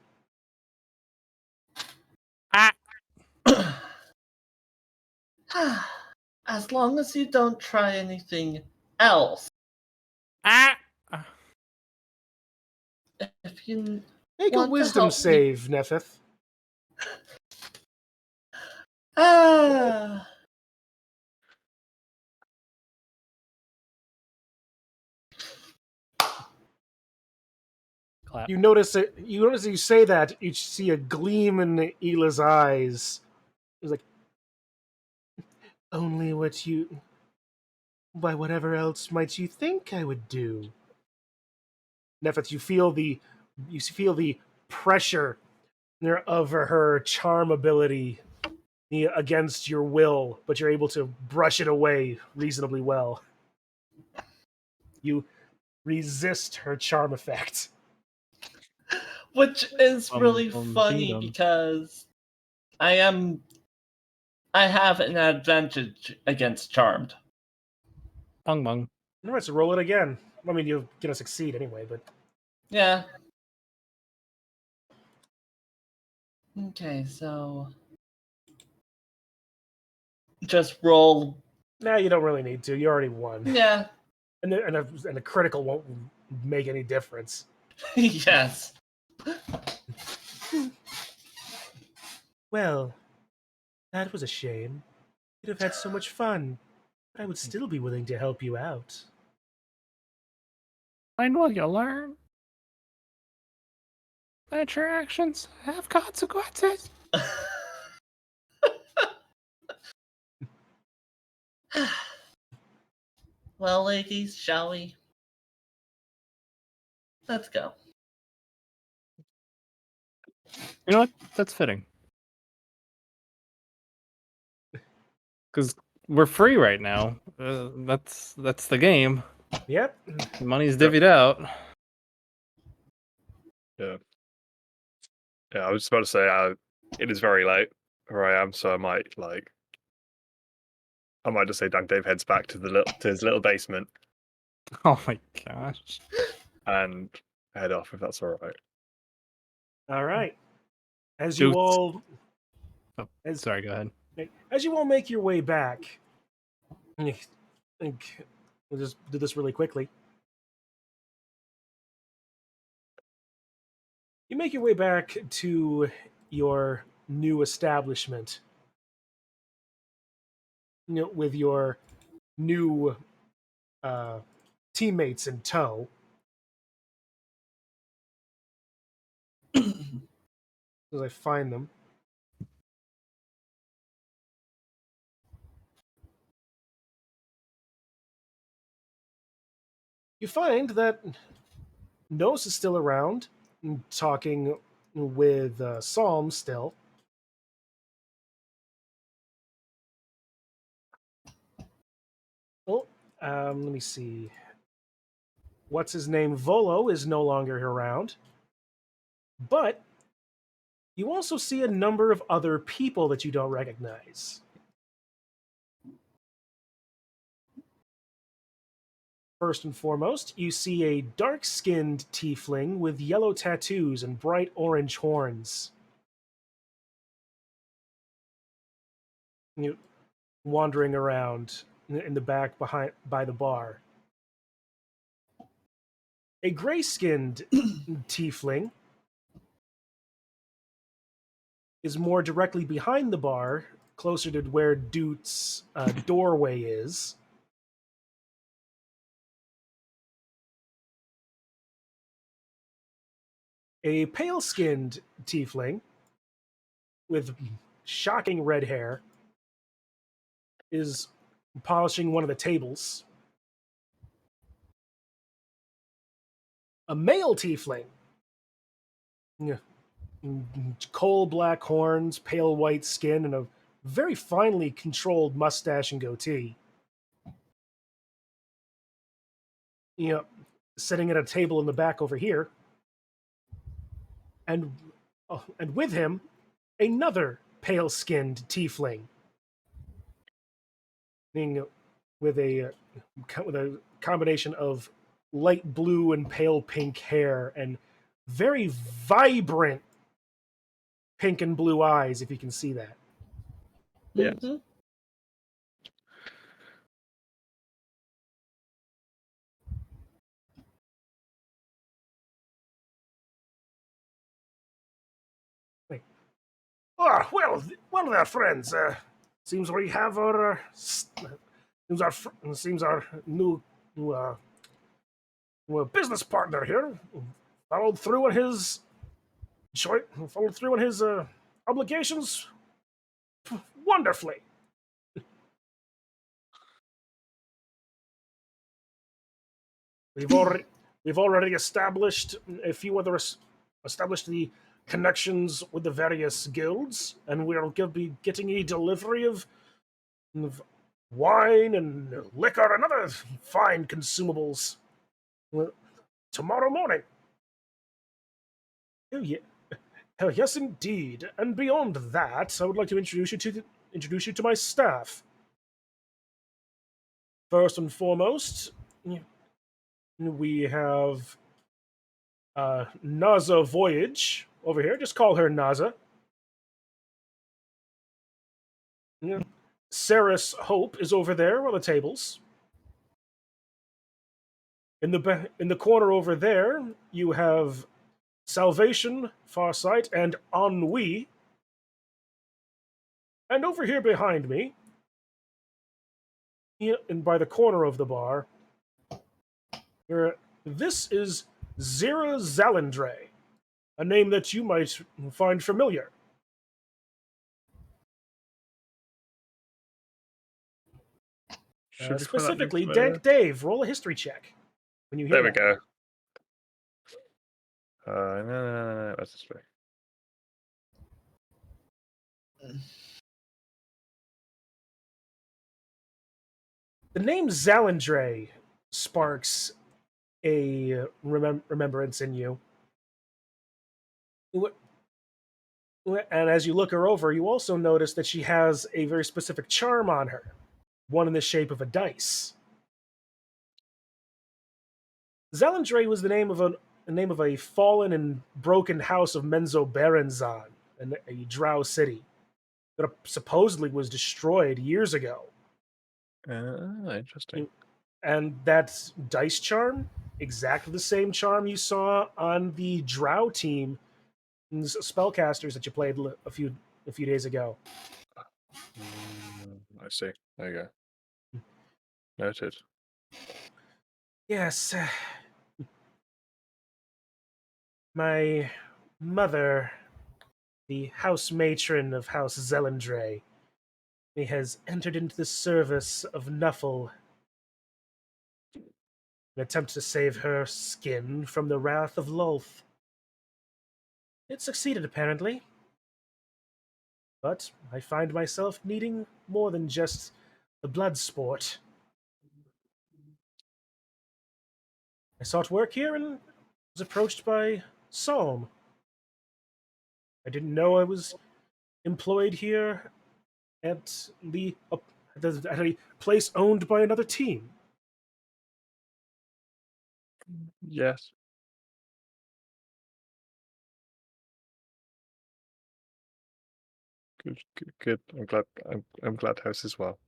As long as you don't try anything else. If you Make a want to wisdom help me- save, Nephith. Clap. You notice it. You notice you say that. You see a gleam in Ela's eyes. It's like, only what you. Why, whatever else might you think I would do? Nephith, you feel the pressure of her charm ability against your will, but you're able to brush it away reasonably well. You resist her charm effect. Which is really beat funny 'em. because I have an advantage against Charmed. Bung bung. All right, so roll it again. I mean, you're gonna succeed anyway, but Yeah. Okay, so just roll. nah, you don't really need to. You already won, Yeah. and a critical won't make any difference. Yes. Well, that was a shame. You'd have had so much fun, but I would still be willing to help you out. Find what you learn. That your actions have consequences. Well, ladies, shall we? Let's go. You know what? That's fitting. Because we're free right now. That's the game. Yep. The money's divvied out. Yeah. Yeah, I was just about to say, it is very late where I am, so I might just say Dank Dave heads back to his little basement Oh my gosh. and head off if that's all right. All right. As you Dude. all, Oh, as sorry, go ahead. as you all make your way back, I think we'll just do this really quickly. You make your way back to your new establishment, with your new teammates in tow. As I find them. You find that Nos is still around, talking with Psalm still. Oh, let me see. What's his name? Volo is no longer around. But you also see a number of other people that you don't recognize. First and foremost, you see a dark-skinned tiefling with yellow tattoos and bright orange horns. Wandering around in the back by the bar. A gray-skinned tiefling is more directly behind the bar, closer to where Dute's doorway is. A pale-skinned tiefling with shocking red hair is polishing one of the tables. A male tiefling, coal black horns, pale white skin, and a very finely controlled mustache and goatee. Sitting at a table in the back over here. And with him, another pale-skinned tiefling, with a combination of light blue and pale pink hair and very vibrant pink and blue eyes, if you can see that. Yeah. Mhm. Ah, well there, friends. Seems we have our seems our new uh, business partner here followed through on his obligations wonderfully. We've already established a few other established the connections with the various guilds, and we'll be getting a delivery of wine and liquor and other fine consumables tomorrow morning. Oh, yeah. Oh, yes, indeed. And beyond that, I would like to introduce you to my staff. First and foremost, we have Naza Voyage over here. Just call her Naza. Saris Hope is over there on the tables. In the corner over there, you have Salvation, Farsight, and Ennui. And over here behind me, and by the corner of the bar, this is Zira Zalindre, a name that you might find familiar. Should we find that name Specifically, familiar? Dank Dave. Roll a history check when you hear There we that. go. No. That's this way. The name Zalindre sparks a remembrance in you. And as you look her over, you also notice that she has a very specific charm on her, one in the shape of a dice. Zelindre was the name of a fallen and broken house of Menzo Berenzan in a drow city that supposedly was destroyed years ago. Interesting. And that dice charm, exactly the same charm you saw on the drow team, spellcasters that you played a few days ago. I see. There you go. Noted. Yes, my mother, the house matron of House Zelindre, has entered into the service of Nuffle in an attempt to save her skin from the wrath of Lolth. It succeeded, apparently, but I find myself needing more than just the blood sport. I sought work here and was approached by Psalm. I didn't know I was employed here at at a place owned by another team. Yes. Good, good, good. I'm glad house as well.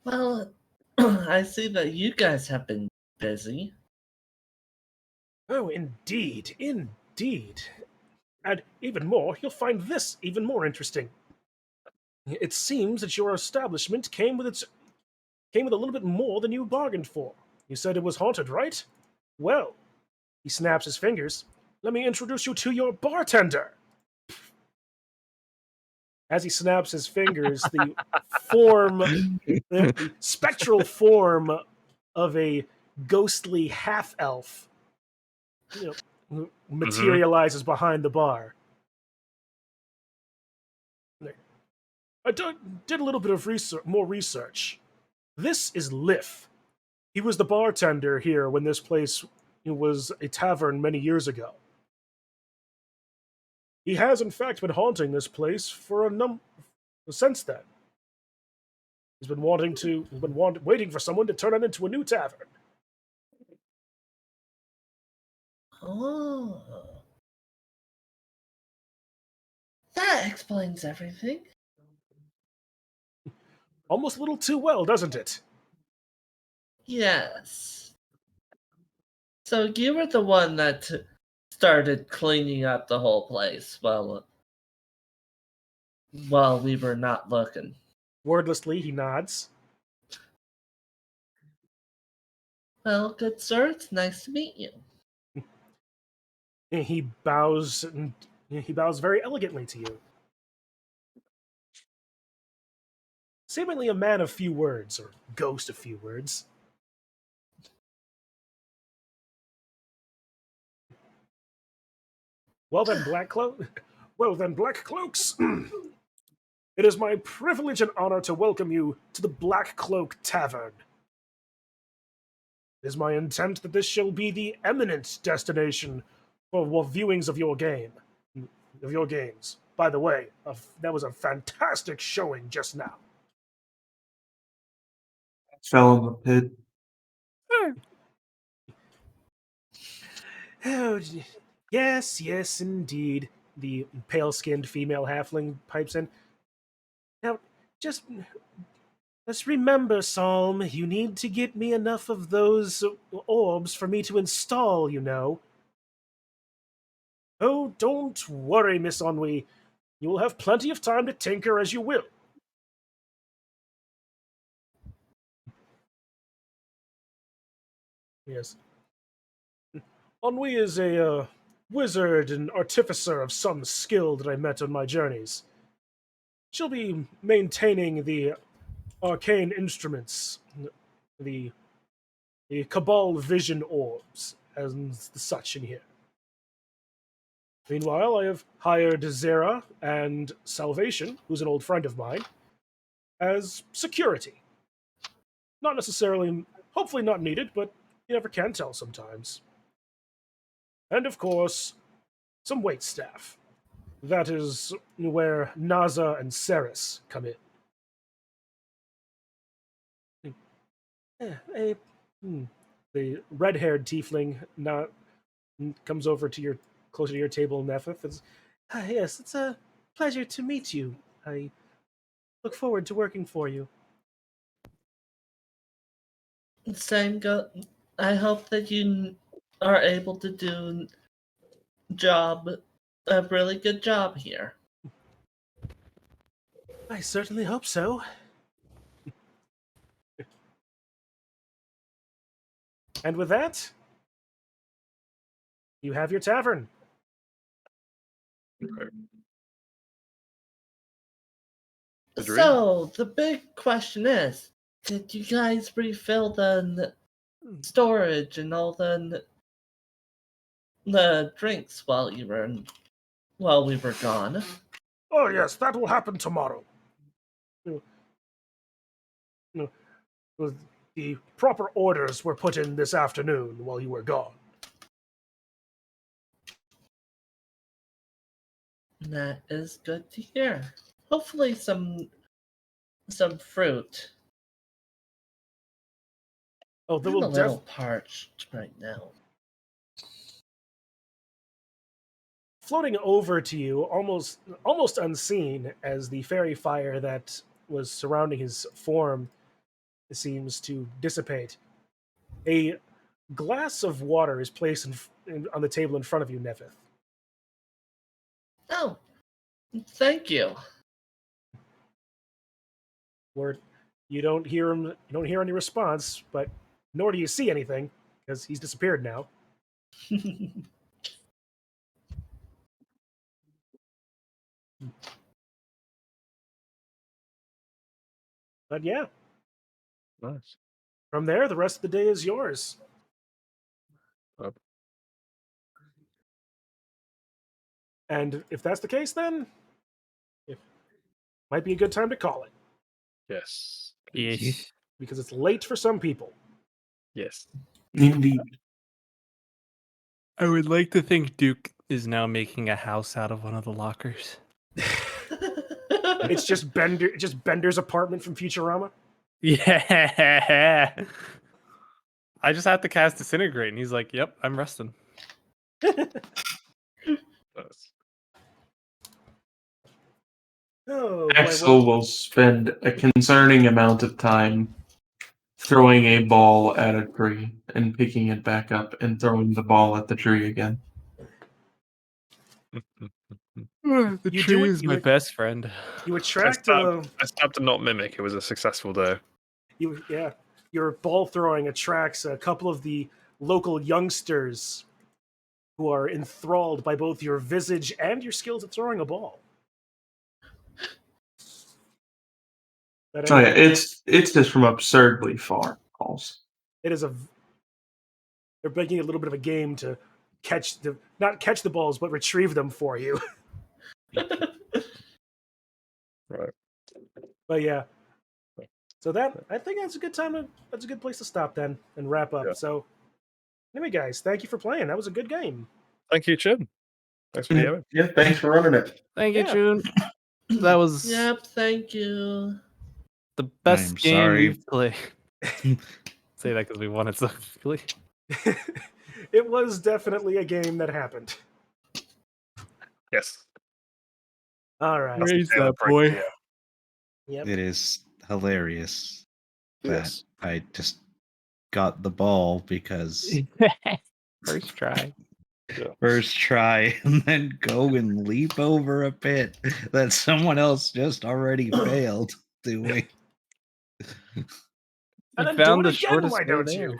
Well, I see that you guys have been busy. Oh, indeed, indeed. And even more, you'll find this even more interesting. It seems that your establishment came with a little bit more than you bargained for. You said it was haunted, right? Well, he snaps his fingers. Let me introduce you to your bartender. As he snaps his fingers, the spectral form of a ghostly half elf, materializes behind the bar. I did a little bit of more research. This is Liff. He was the bartender here when this place was a tavern many years ago. He has, in fact, been haunting this place for since then. He's been waiting for someone to turn it into a new tavern. Oh. That explains everything. Almost a little too well, doesn't it? Yes. So you were the one that started cleaning up the whole place while we were not looking. Wordlessly, he nods. Well, good sir, it's nice to meet you. And he bows very elegantly to you. Seemingly a man of few words, or ghost of few words. Well then, Black Cloaks. It is my privilege and honor to welcome you to the Black Cloak Tavern. It is my intent that this shall be the eminent destination for viewings of your games. By the way, that was a fantastic showing just now. Fell in the pit. Oh, yes, yes, indeed. The pale-skinned female halfling pipes in. Now, let's remember, Psalm, you need to get me enough of those orbs for me to install, you know. Oh, don't worry, Miss Ennui. You will have plenty of time to tinker as you will. Yes. Ennui is a wizard and artificer of some skill that I met on my journeys. She'll be maintaining the arcane instruments, the Cabal vision orbs, and such in here. Meanwhile, I have hired Zera and Salvation, who's an old friend of mine, as security. Not necessarily, hopefully not needed, but You never can tell sometimes. And of course, some wait staff. That is where Naza and Ceres come in. The red-haired tiefling comes over to your closer to your table, Nephith. Yes, it's a pleasure to meet you. I look forward to working for you. Same go. I hope that you are able to do a really good job here. I certainly hope so. And with that, you have your tavern. So the big question is, did you guys refill the storage and all the drinks while we were gone? Oh yes, that will happen tomorrow. No, the proper orders were put in this afternoon while you were gone. That is good to hear. Hopefully some fruit. Oh, there I'm a will little parched right now. Floating over to you, almost unseen, as the fairy fire that was surrounding his form seems to dissipate. A glass of water is placed on the table in front of you, Nephith. Oh, thank you. Where you don't hear him, you don't hear any response, but nor do you see anything because he's disappeared now. But yeah, Nice. from there, the rest of the day is yours. And if that's the case, then it might be a good time to call it. Yes. Yes. Because it's late for some people. Yes. Indeed. I would like to think Duke is now making a house out of one of the lockers. It's just Bender's apartment from Futurama. Yeah. I just have to cast Disintegrate, and he's like, "Yep, I'm resting." Nice. Oh, boy, Axel will spend a concerning amount of time throwing a ball at a tree and picking it back up and throwing the ball at the tree again. The You tree do it- is you my would- best friend. You attract a I stabbed a not mimic. It was a successful day. your ball throwing attracts a couple of the local youngsters who are enthralled by both your visage and your skills at throwing a ball. But Oh yeah, anyway, it's just from absurdly far calls. it is they're making a little bit of a game to not catch the balls, but retrieve them for you. Right. But yeah. So I think that's a good place to stop then and wrap up. Yeah. So anyway, guys, thank you for playing. That was a good game. Thank you, Chin. Thanks for the DM. Yeah, thanks for running it. Thank you, Yeah. June. That was Yep, thank you. the best I'm game sorry. we've played. Say that because we won it so quickly. It was definitely a game that happened. Yes. All right. Raise Yeah, that break, boy. yeah. Yep. It is hilarious that Yes. I just got the ball because First try. first try and then go and leap over a pit that someone else just already failed doing. And then found do the it again, shortest why way don't there. you?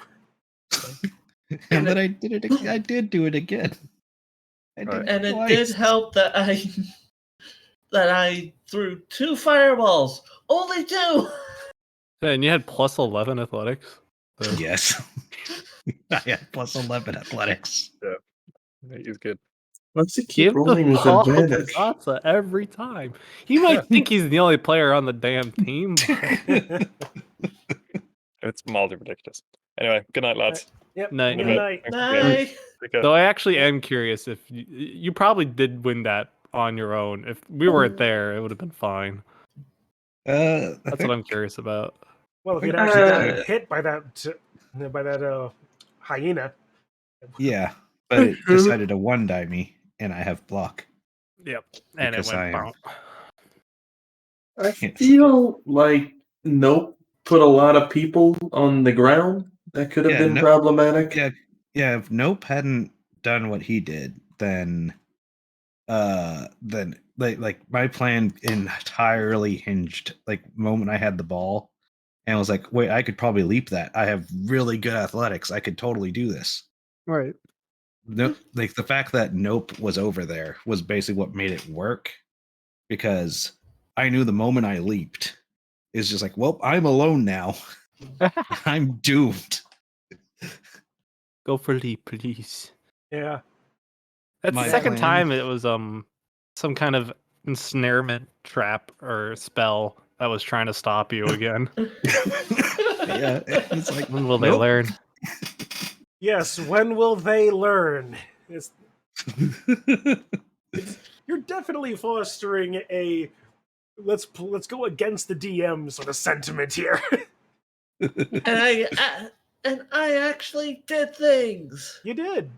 And then I did it. I did do it again. I did Right. it And it twice. did help that I threw 2 fireballs. Only 2. And you had plus 11 athletics. So- Yes. I had plus 11 athletics. Yeah, he's good. Let's keep Give the rolling with ball to advantage. Sasa every time. He might think he's the only player on the damn team. But it's mildly ridiculous. Anyway, good night, lads. Yep. Night, Good night. night. Bye. Take care. Though I actually am curious if you probably did win that on your own. If we weren't there, it would have been fine. I That's what I'm curious about. Well, if you'd Uh, actually gotten hit by that hyena. Yeah, but it decided to one die me, and I have block. Yep. And Because it I went am- bonk. I feel like Nope put a lot of people on the ground. That could have Yeah, been Nope- problematic. Yeah. If Nope hadn't done what he did, then like my plan entirely hinged like moment I had the ball, and I was like, wait, I could probably leap that. I have really good athletics. I could totally do this. Right. Nope. Like the fact that Nope was over there was basically what made it work, because I knew the moment I leaped is just like, well, I'm alone now. I'm doomed. Go for leap, please. Yeah. That's My the second plan- time it was some kind of ensnarement trap or spell that was trying to stop you again. Yeah, it's like, When will they nope. learn? Yes. When will they learn? You're definitely fostering a let's go against the DM sort of sentiment here. And I actually did things. You did.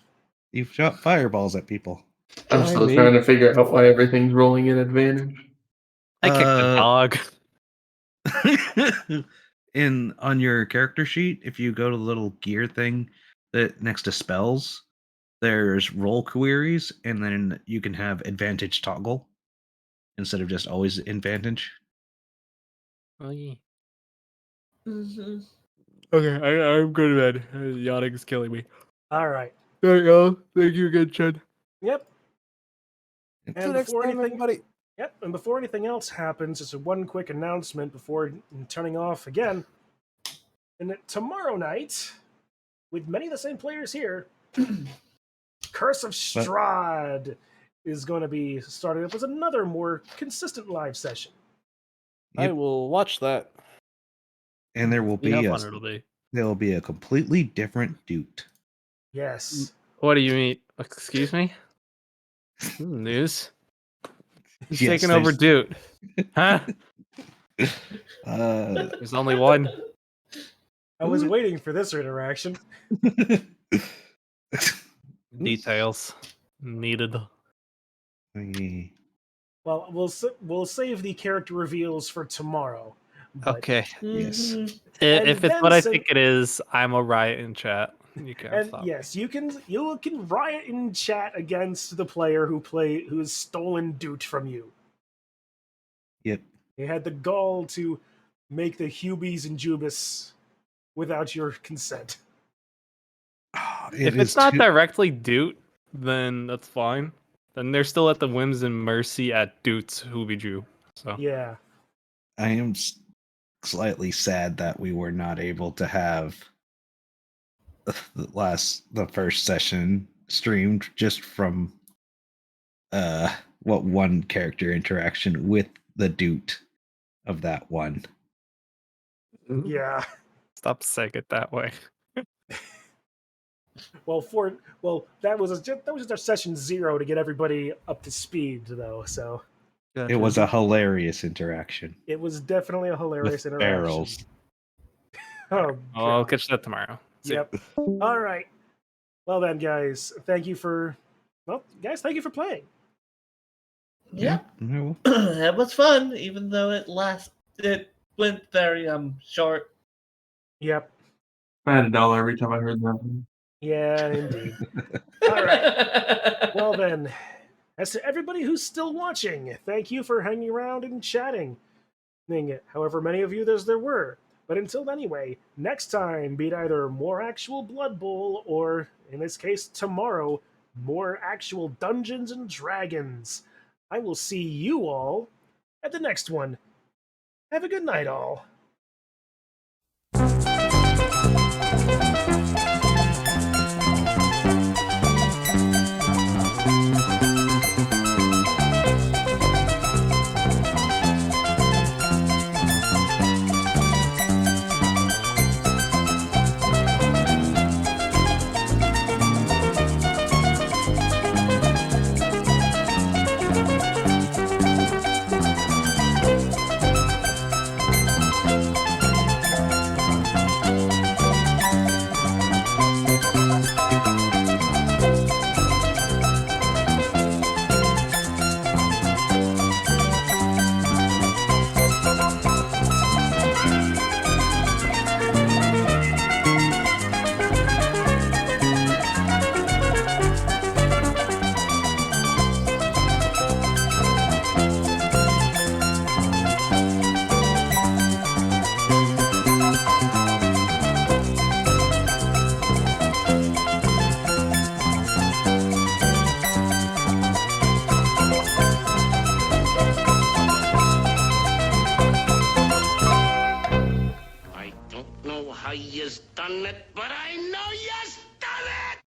You've shot fireballs at people. I'm I still mean- trying to figure out why everything's rolling in advantage. I kicked the dog. On your character sheet, if you go to the little gear thing that next to spells, there's roll queries, and then you can have advantage toggle instead of just always advantage. Oh, yeah. Mm-hmm. Okay, I'm good, man. Yawning is killing me. All right. There you go. Thank you again, Chen. Yep. Till And next before time, anything, everybody. yep. And before anything else happens, just one quick announcement before turning off again. And tomorrow night, with many of the same players here, Curse of Strahd is going to be started up as another more consistent live session. I Yep. will watch that. And there will See how be fun it'll be. there will be a completely different Dude. Yes. What do you mean? Excuse me? News? Who's Yes, taking over Dude? Huh? Uh, There's only one. I was waiting for this interaction. Details needed. Well, we'll save the character reveals for tomorrow. But, Okay. Yes. Mhm. If it's then what I say- think it is, I'm a riot in chat. You can't And stop. yes, you can riot in chat against the player who has stolen Doot from you. Yep. He had the gall to make the Hubies and Jubis without your consent. If it's not directly Doot, then that's fine. Then they're still at the whims and mercy at Doot's Hoobie-Jew. So Yeah. I am slightly sad that we were not able to have the first session streamed just from what one character interaction with the Doot of that one. Yeah. stop saying it that way. Well, that was just our session 0 to get everybody up to speed, though. So It was a hilarious interaction. it was definitely a hilarious With interaction. barrels. Oh, I'll God. catch that tomorrow. See ya. Yep. All right. Well then, guys, thank you for playing. Yeah. No. It was fun, even though it went very short. Yep. I had $1 every time I heard that. Yeah, indeed. All right. Well then, as to everybody who's still watching, thank you for hanging around and chatting. However many of you there were. But until anyway, next time, be it either more actual Blood Bowl or, in this case, tomorrow, more actual Dungeons and Dragons. I will see you all at the next one. Have a good night, all. done it, but I know you done it!